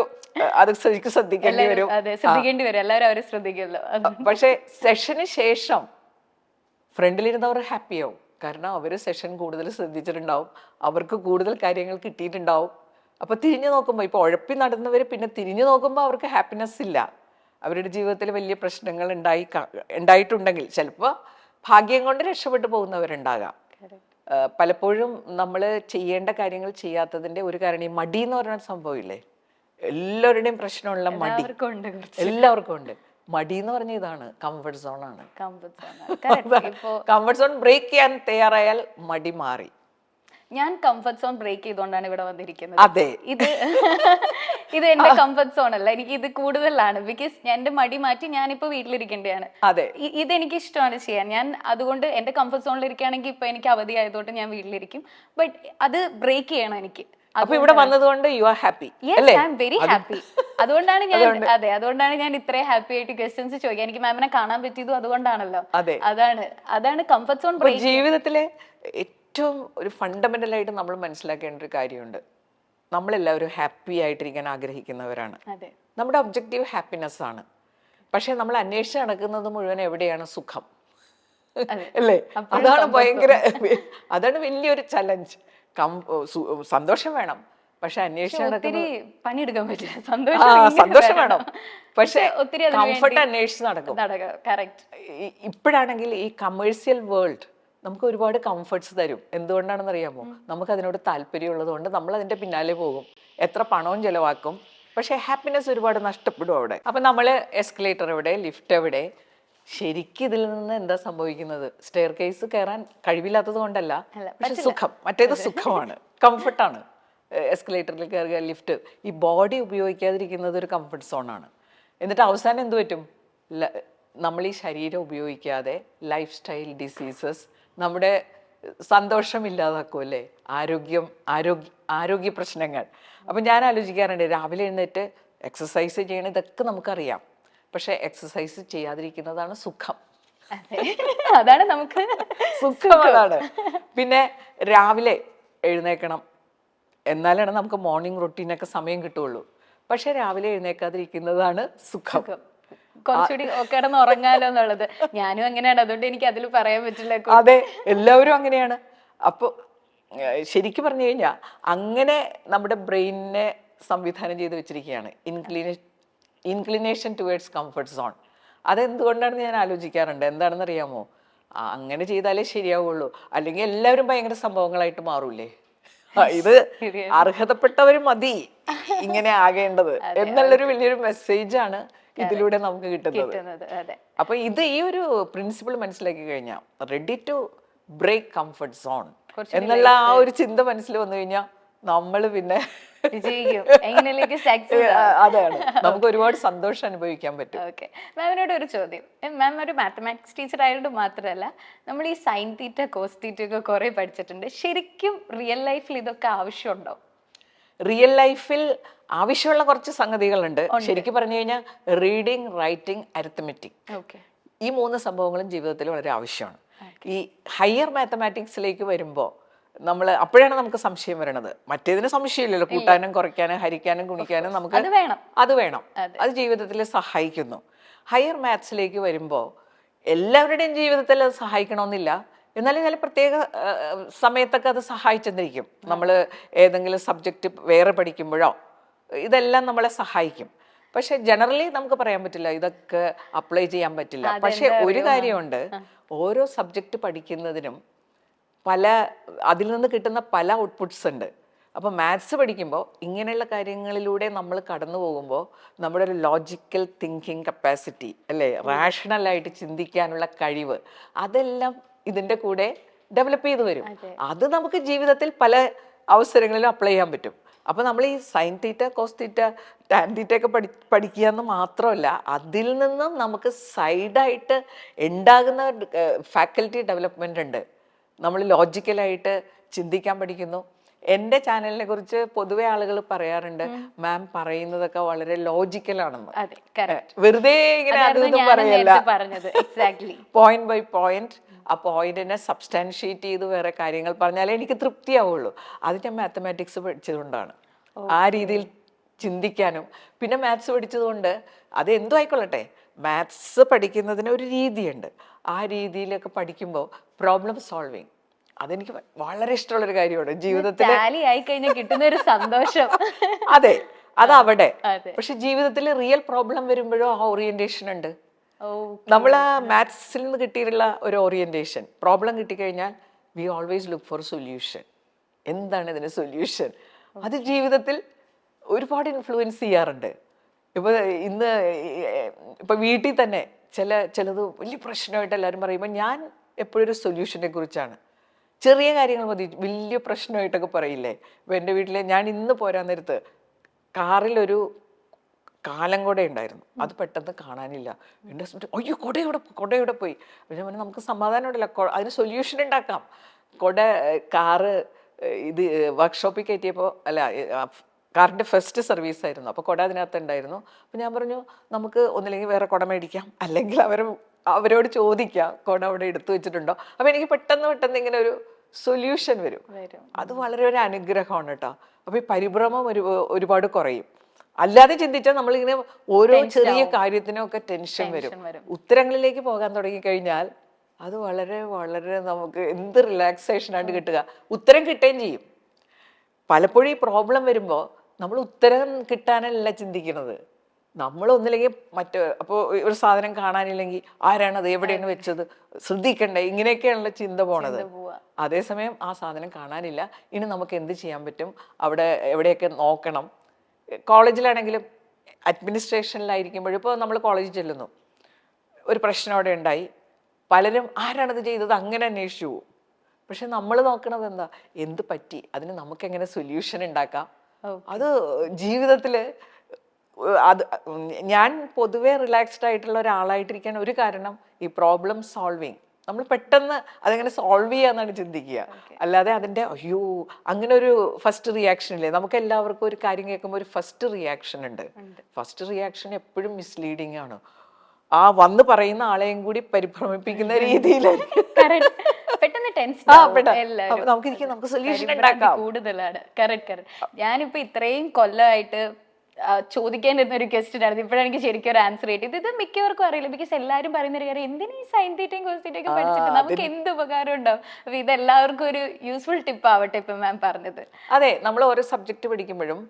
അത് ശരിക്കും ശ്രദ്ധിക്കേണ്ടി വരും. ശ്രദ്ധിക്കേണ്ടി വരും, എല്ലാവരും അവരെ ശ്രദ്ധിക്കുമല്ലോ. പക്ഷെ സെഷന് ശേഷം ഫ്രണ്ടിലിരുന്നവർ ഹാപ്പിയാവും. കാരണം അവർ സെഷൻ കൂടുതൽ ശ്രദ്ധിച്ചിട്ടുണ്ടാവും, അവർക്ക് കൂടുതൽ കാര്യങ്ങൾ കിട്ടിയിട്ടുണ്ടാവും. അപ്പൊ തിരിഞ്ഞു നോക്കുമ്പോൾ, ഇപ്പൊ ഉഴപ്പി നടന്നവർ പിന്നെ തിരിഞ്ഞു നോക്കുമ്പോൾ അവർക്ക് ഹാപ്പിനെസ് ഇല്ല. അവരുടെ ജീവിതത്തിൽ വലിയ പ്രശ്നങ്ങൾ ഉണ്ടായിട്ടുണ്ടെങ്കിൽ ചിലപ്പോൾ ഭാഗ്യം കൊണ്ട് രക്ഷപ്പെട്ടു പോകുന്നവരുണ്ടാകാം. പലപ്പോഴും നമ്മൾ ചെയ്യേണ്ട കാര്യങ്ങൾ ചെയ്യാത്തതിന്റെ ഒരു കാരണം ഈ മടി എന്ന് പറയുന്ന സംഭവമില്ലേ, എല്ലാവരുടെയും പ്രശ്നമുള്ള മടി എല്ലാവർക്കും ഉണ്ട്. മടി എന്ന് പറഞ്ഞ ഇതാണ് കംഫർട്ട് സോൺ ആണ്. കംഫർട്ട് സോൺ ബ്രേക്ക് ചെയ്യാൻ തയ്യാറായാൽ മടി മാറി. ഞാൻ കംഫർട്ട് സോൺ ബ്രേക്ക് ചെയ്തുകൊണ്ടാണ് ഇവിടെ വന്നിരിക്കുന്നത്. അതെ, ഇത് എന്റെ കംഫർട്ട് സോൺ അല്ല, എനിക്ക് ഇത് കൂടുതലാണ്. ബിക്കോസ് എന്റെ മടി മാറ്റി ഞാനിപ്പോ വീട്ടിലിരിക്കേണ്ടതാണ്. അതെ, ഇതെനിക്ക് ഇഷ്ടമാണ് ചെയ്യാൻ. ഞാൻ അതുകൊണ്ട് എന്റെ കംഫർട്ട് സോണിൽ ഇരിക്കുകയാണെങ്കിൽ ഇപ്പൊ എനിക്ക് അവധി ആയതുകൊണ്ട് ഞാൻ വീട്ടിലിരിക്കും. ബട്ട് അത് ബ്രേക്ക് ചെയ്യണം എനിക്ക്. അപ്പൊ ഇവിടെ വന്നതുകൊണ്ട് you are happy. Yes, I am very happy. അതുകൊണ്ടാണ് ഞാൻ ഇത്രയും ഹാപ്പി ആയിട്ട് ക്വസ്റ്റ്യൻസ് ചോദിക്കാൻ. എനിക്ക് മാമിനെ കാണാൻ പറ്റിയതും അതുകൊണ്ടാണല്ലോ. അതാണ് കംഫർട്ട് സോൺ ബ്രേക്ക്. ജീവിതത്തിലെ ഏറ്റവും ഒരു ഫണ്ടമെന്റൽ ആയിട്ട് നമ്മൾ മനസ്സിലാക്കേണ്ട ഒരു കാര്യമുണ്ട്. നമ്മളെല്ലാവരും ഹാപ്പി ആയിട്ടിരിക്കാൻ ആഗ്രഹിക്കുന്നവരാണ്. നമ്മുടെ ഒബ്ജക്റ്റീവ് ഹാപ്പിനെസ് ആണ്. പക്ഷെ നമ്മൾ അന്വേഷിച്ച് നടക്കുന്നത് മുഴുവൻ എവിടെയാണ്? സുഖം, അല്ലേ? അതാണ് വലിയൊരു ചലഞ്ച്. സന്തോഷം വേണം, പക്ഷെ അന്വേഷിച്ച് പണിയെടുക്കാൻ പറ്റില്ല. സന്തോഷം വേണം, പക്ഷെ കംഫർട്ട് അന്വേഷിച്ച് നടക്കും. ഇപ്പോഴാണെങ്കിൽ ഈ കമേഴ്സ്യൽ വേൾഡ് നമുക്ക് ഒരുപാട് കംഫർട്ട്സ് തരും. എന്തുകൊണ്ടാണെന്ന് അറിയാമോ? നമുക്ക് അതിനോട് താല്പര്യമുള്ളത് കൊണ്ട് നമ്മൾ അതിന്റെ പിന്നാലെ പോകും, എത്ര പണവും ചെലവാക്കും, പക്ഷെ ഹാപ്പിനെസ് ഒരുപാട് നഷ്ടപ്പെടും അവിടെ. അപ്പൊ നമ്മള് എസ്കലേറ്റർ എവിടെ, ലിഫ്റ്റ് എവിടെ? ശരിക്കും ഇതിൽ നിന്ന് എന്താ സംഭവിക്കുന്നത്? സ്റ്റെയർ കേസ് കയറാൻ കഴിവില്ലാത്തത് കൊണ്ടല്ല, പക്ഷെ സുഖം, മറ്റേത് സുഖമാണ്, കംഫർട്ടാണ്. എസ്കലേറ്ററിൽ കയറുക, ലിഫ്റ്റ്, ഈ ബോഡി ഉപയോഗിക്കാതിരിക്കുന്നത് ഒരു കംഫർട്ട് സോണാണ്. എന്നിട്ട് അവസാനം എന്ത് പറ്റും? നമ്മൾ ഈ ശരീരം ഉപയോഗിക്കാതെ ലൈഫ് സ്റ്റൈൽ ഡിസീസസ് നമ്മുടെ സന്തോഷം ഇല്ലാതാക്കും, അല്ലേ? ആരോഗ്യ പ്രശ്നങ്ങൾ. അപ്പം ഞാൻ ആലോചിക്കാറുണ്ട്, രാവിലെ എഴുന്നേറ്റ് എക്സസൈസ് ചെയ്യണം, ഇതൊക്കെ നമുക്കറിയാം, പക്ഷെ എക്സസൈസ് ചെയ്യാതിരിക്കുന്നതാണ് സുഖം. അതാണ് നമുക്ക് സുഖം, അതാണ്. പിന്നെ രാവിലെ എഴുന്നേക്കണം, എന്നാലാണ് നമുക്ക് മോർണിംഗ് റൊട്ടീനൊക്കെ സമയം കിട്ടുള്ളൂ. പക്ഷെ രാവിലെ എഴുന്നേക്കാതിരിക്കുന്നതാണ് സുഖം. കുറച്ചുകൂടി കിടന്ന് ഉറങ്ങാലോ എന്നുള്ളത്. ഞാനും അങ്ങനെയാണ്, അതുകൊണ്ട് എനിക്ക് അതിൽ പറയാൻ പറ്റില്ല. അതെ, എല്ലാവരും അങ്ങനെയാണ്. അപ്പോൾ ശരിക്കും പറഞ്ഞു കഴിഞ്ഞാൽ അങ്ങനെ നമ്മുടെ ബ്രെയിനിനെ സംവിധാനം ചെയ്ത് വെച്ചിരിക്കുകയാണ്, ഇൻക്ലിനേഷൻ ടുവേർഡ്സ് കംഫർട്ട് സോൺ. അതെന്തുകൊണ്ടാണെന്ന് ഞാൻ ആലോചിക്കാറുണ്ട്. എന്താണെന്ന് അറിയാമോ? അങ്ങനെ ചെയ്താലേ ശരിയാവുള്ളൂ, അല്ലെങ്കിൽ എല്ലാവരും ഭയങ്കര സംഭവങ്ങളായിട്ട് മാറൂലേ. ഇത് അർഹതപ്പെട്ടവർ മതി ഇങ്ങനെ ആകേണ്ടത് എന്നുള്ളൊരു വലിയൊരു മെസ്സേജാണ് ഇതിലൂടെ നമുക്ക് കിട്ടുന്നത്. അപ്പൊ ഇത് ഈ ഒരു പ്രിൻസിപ്പിൾ മനസ്സിലാക്കി കഴിഞ്ഞാൽ, ready to break comfort zone എന്നുള്ള ആ ഒരു ചിന്ത മനസ്സിൽ വന്നു കഴിഞ്ഞാൽ നമ്മൾ പിന്നെ അതാണ്, നമുക്ക് ഒരുപാട് സന്തോഷം അനുഭവിക്കാൻ പറ്റും. ഓക്കെ, മാമിനോട് ഒരു ചോദ്യം. മാം ഒരു മാത്തമാറ്റിക്സ് ടീച്ചർ ആയതുകൊണ്ട് മാത്രമല്ല, നമ്മൾ ഈ സൈൻ തീറ്റ കോസ് തീറ്റ ഒക്കെ കുറെ പഠിച്ചിട്ടുണ്ട്. ശരിക്കും റിയൽ ലൈഫിൽ ഇതൊക്കെ ആവശ്യമുണ്ടോ? റിയൽ ലൈഫിൽ ആവശ്യമുള്ള കുറച്ച് സംഗതികളുണ്ട്. ശരിക്കും പറഞ്ഞു കഴിഞ്ഞാൽ റീഡിങ്, റൈറ്റിംഗ്, അരിത്തമെറ്റിക്, ഈ 3 സംഭവങ്ങളും ജീവിതത്തിൽ വളരെ ആവശ്യമാണ്. ഈ ഹയർ മാത്തമാറ്റിക്സിലേക്ക് വരുമ്പോൾ അപ്പോഴാണ് നമുക്ക് സംശയം വരണത്. മറ്റേതിന് സംശയമില്ലല്ലോ, കൂട്ടാനും കുറയ്ക്കാനും ഹരിക്കാനും ഗുണിക്കാനും നമുക്ക് അത് വേണം, അത് ജീവിതത്തിൽ സഹായിക്കുന്നു. ഹയർ മാത്സിലേക്ക് വരുമ്പോൾ എല്ലാവരുടെയും ജീവിതത്തിൽ അത് സഹായിക്കണമെന്നില്ല, എന്നാലും ചില പ്രത്യേക സമയത്തൊക്കെ അത് സഹായിച്ചെന്നിരിക്കും. നമ്മൾ ഏതെങ്കിലും സബ്ജക്റ്റ് വേറെ പഠിക്കുമ്പോഴോ ഇതെല്ലാം നമ്മളെ സഹായിക്കും. പക്ഷെ ജനറലി നമുക്ക് പറയാൻ പറ്റില്ല, ഇതൊക്കെ അപ്ലൈ ചെയ്യാൻ പറ്റില്ല. പക്ഷെ ഒരു കാര്യമുണ്ട്, ഓരോ സബ്ജക്റ്റ് പഠിക്കുന്നതിനും അതിൽ നിന്ന് കിട്ടുന്ന പല ഔട്ട്പുട്ട്സ് ഉണ്ട്. അപ്പോൾ മാത്സ് പഠിക്കുമ്പോൾ ഇങ്ങനെയുള്ള കാര്യങ്ങളിലൂടെ നമ്മൾ കടന്നു പോകുമ്പോൾ നമ്മുടെ ഒരു ലോജിക്കൽ തിങ്കിങ് കപ്പാസിറ്റി അല്ലേ, റാഷണലായിട്ട് ചിന്തിക്കാനുള്ള കഴിവ്, അതെല്ലാം ഇതിൻ്റെ കൂടെ ഡെവലപ്പ് ചെയ്ത് വരും. അത് നമുക്ക് ജീവിതത്തിൽ പല അവസരങ്ങളിലും അപ്ലൈ ചെയ്യാൻ പറ്റും. അപ്പോൾ നമ്മൾ ഈ sine theta, cos theta, tan theta ഒക്കെ പഠിക്കുക എന്ന് മാത്രമല്ല, അതിൽ നിന്നും നമുക്ക് സൈഡായിട്ട് ഉണ്ടാകുന്ന ഫാക്കൽറ്റി ഡെവലപ്മെൻ്റ് ഉണ്ട്. നമ്മൾ ലോജിക്കലായിട്ട് ചിന്തിക്കാൻ പഠിക്കുന്നു. എൻ്റെ ചാനലിനെ കുറിച്ച് പൊതുവെ ആളുകൾ പറയാറുണ്ട്, മാം പറയുന്നതൊക്കെ വളരെ ലോജിക്കലാണെന്ന്. വെറുതെ ഇങ്ങനെ അതൊന്നും പറയല്ല, പോയിന്റ് ബൈ പോയിന്റ് ആ പോയിന്റിനെ സബ്സ്റ്റാൻഷിയേറ്റ് ചെയ്ത് വേറെ കാര്യങ്ങൾ പറഞ്ഞാലേ എനിക്ക് തൃപ്തിയാവുള്ളൂ. അത് ഞാൻ മാത്തമാറ്റിക്സ് പഠിച്ചതുകൊണ്ടാണ്. ആ രീതിയിൽ ചിന്തിക്കാനും പിന്നെ മാത്സ് പഠിച്ചതുകൊണ്ട് അത് എന്തും ആയിക്കൊള്ളട്ടെ, മാത്സ് പഠിക്കുന്നതിന് ഒരു രീതിയുണ്ട്. ആ രീതിയിലൊക്കെ പഠിക്കുമ്പോൾ പ്രോബ്ലം സോൾവിങ് അതെനിക്ക് വളരെ ഇഷ്ടമുള്ളൊരു കാര്യമാണ് ജീവിതത്തിൽ. കിട്ടുന്ന ഒരു സന്തോഷം. അതെ, അതവിടെ. പക്ഷെ ജീവിതത്തിൽ റിയൽ പ്രോബ്ലം വരുമ്പോഴും ആ ഓറിയന്റേഷൻ ഉണ്ട്. നമ്മൾ ആ മാത്സിൽ നിന്ന് കിട്ടിയിട്ടുള്ള ഒരു ഓറിയന്റേഷൻ, പ്രോബ്ലം കിട്ടിക്കഴിഞ്ഞാൽ we always look for solution. എന്താണ് ഇതിന് സൊല്യൂഷൻ? അത് ജീവിതത്തിൽ ഒരുപാട് ഇൻഫ്ലുവൻസ് ചെയ്യാറുണ്ട്. ഇപ്പൊ വീട്ടിൽ തന്നെ ചിലത് വലിയ പ്രശ്നമായിട്ട് എല്ലാവരും പറയുമ്പോൾ ഞാൻ എപ്പോഴും ഒരു സൊല്യൂഷനെ കുറിച്ചാണ്. ചെറിയ കാര്യങ്ങൾ മതി, വലിയ പ്രശ്നമായിട്ടൊക്കെ പറയില്ലേ. ഇപ്പൊ എൻ്റെ വീട്ടിൽ ഞാൻ ഇന്ന് പോരാൻ നേരത്ത് കാറിലൊരു കാലം കൊട ഉണ്ടായിരുന്നു, അത് പെട്ടെന്ന് കാണാനില്ല. എൻ്റെ ഹസ്ബൻഡ് അയ്യോ കൊടയുടെ പോയി. ഞാൻ പറഞ്ഞു നമുക്ക് സമാധാനം ഉണ്ടല്ലോ, അതിന് സൊല്യൂഷൻ ഉണ്ടാക്കാം. കാറ് ഇത് വർക്ക്ഷോപ്പിൽ കയറ്റിയപ്പോൾ കാറിൻ്റെ ഫസ്റ്റ് സർവീസ് ആയിരുന്നു, അപ്പോൾ കുട അതിനകത്ത് ഉണ്ടായിരുന്നു. അപ്പോൾ ഞാൻ പറഞ്ഞു നമുക്ക് ഒന്നില്ലെങ്കിൽ വേറെ കുട മേടിക്കാം, അല്ലെങ്കിൽ അവരോട് ചോദിക്കാം കുട അവിടെ എടുത്തു വെച്ചിട്ടുണ്ടോ. അപ്പോൾ എനിക്ക് പെട്ടെന്ന് ഇങ്ങനെ ഒരു സൊല്യൂഷൻ വരും. അത് വളരെ ഒരു അനുഗ്രഹമാണ് കേട്ടോ. അപ്പോൾ ഈ പരിഭ്രമം ഒരുപാട് കുറയും. അല്ലാതെ ചിന്തിച്ചാൽ നമ്മളിങ്ങനെ ഓരോ ചെറിയ കാര്യത്തിനൊക്കെ ടെൻഷൻ വരും. ഉത്തരങ്ങളിലേക്ക് പോകാൻ തുടങ്ങിക്കഴിഞ്ഞാൽ അത് വളരെ വളരെ നമുക്ക് എന്ത് റിലാക്സേഷനായിട്ട് കിട്ടുക. ഉത്തരം കിട്ടുകയും ചെയ്യും. പലപ്പോഴും ഈ പ്രോബ്ലം വരുമ്പോൾ നമ്മൾ ഉത്തരം കിട്ടാനല്ല ചിന്തിക്കുന്നത്, നമ്മൾ ഒന്നില്ലെങ്കിൽ അപ്പോൾ ഒരു സാധനം കാണാനില്ലെങ്കിൽ ആരാണത്, എവിടെയാണ് വെച്ചത്, ശ്രദ്ധിക്കണ്ടേ, ഇങ്ങനെയൊക്കെയാണല്ലോ ചിന്ത പോണത്. അതേസമയം ആ സാധനം കാണാനില്ല, ഇനി നമുക്ക് എന്ത് ചെയ്യാൻ പറ്റും, അവിടെ എവിടെയൊക്കെ നോക്കണം. കോളേജിലാണെങ്കിലും അഡ്മിനിസ്ട്രേഷനിലായിരിക്കുമ്പോഴും ഇപ്പോൾ നമ്മൾ കോളേജിൽ ചെല്ലുന്നു, ഒരു പ്രശ്നം അവിടെ ഉണ്ടായി, പലരും ആരാണത് ചെയ്തത് അങ്ങനെ അന്വേഷിച്ചു പോകും. പക്ഷെ നമ്മൾ നോക്കണത് എന്താ, എന്ത് പറ്റി, അതിന് നമുക്ക് എങ്ങനെ സൊല്യൂഷൻ ഉണ്ടാക്കാം. അത് ജീവിതത്തിൽ ഞാൻ പൊതുവെ റിലാക്സ്ഡ് ആയിട്ടുള്ള ഒരാളായിട്ടിരിക്കാൻ ഒരു കാരണം ഈ പ്രോബ്ലം സോൾവിങ്. നമ്മൾ പെട്ടെന്ന് അതെങ്ങനെ സോൾവ് ചെയ്യാന്നാണ് ചിന്തിക്കുക, അല്ലാതെ അതിൻ്റെ അയ്യോ അങ്ങനെ ഒരു ഫസ്റ്റ് റിയാക്ഷൻ ഇല്ലേ. നമുക്ക് എല്ലാവർക്കും ഒരു കാര്യം കേൾക്കുമ്പോൾ ഒരു ഫസ്റ്റ് റിയാക്ഷൻ ഉണ്ട്. ഫസ്റ്റ് റിയാക്ഷൻ എപ്പോഴും മിസ്ലീഡിങ് ആണ്. ആ വന്ന് പറയുന്ന ആളെയും കൂടി പരിഭ്രമിപ്പിക്കുന്ന രീതിയിൽ നമുക്ക് സൊല്യൂഷൻ ഉണ്ടാക്കാം. കൂടുതലാണ്. ഞാനിപ്പോ ഇത്രയും കൊല്ലമായിട്ട് ചോദിക്കേണ്ടിരുന്ന ഒരു ക്വസ്റ്റ്യൻ ആയിരുന്നു, ഇപ്പോഴാണ് എനിക്ക് ശരിക്കും ഒരു ആൻസർ കിട്ടിയത്. ഇത് മിക്കവർക്കും അറിയില്ല, ബിക്കോസ് എല്ലാവരും പറയുന്ന ഒരു കാര്യം എന്തിനാ ഈ സൈൻ തീറ്റയും കോസ് തീറ്റയും ഒക്കെ പഠിച്ചിട്ട് നമുക്ക് എന്ത് ഉപകാരം ഉണ്ടാവും. അപ്പൊ ഇതെല്ലാവർക്കും ഒരു യൂസ്ഫുൾ ടിപ്പ് ആവട്ടെ ഇപ്പൊ മാം പറഞ്ഞത്. അതെ, നമ്മൾ ഓരോ സബ്ജക്ട് പഠിക്കുമ്പോഴും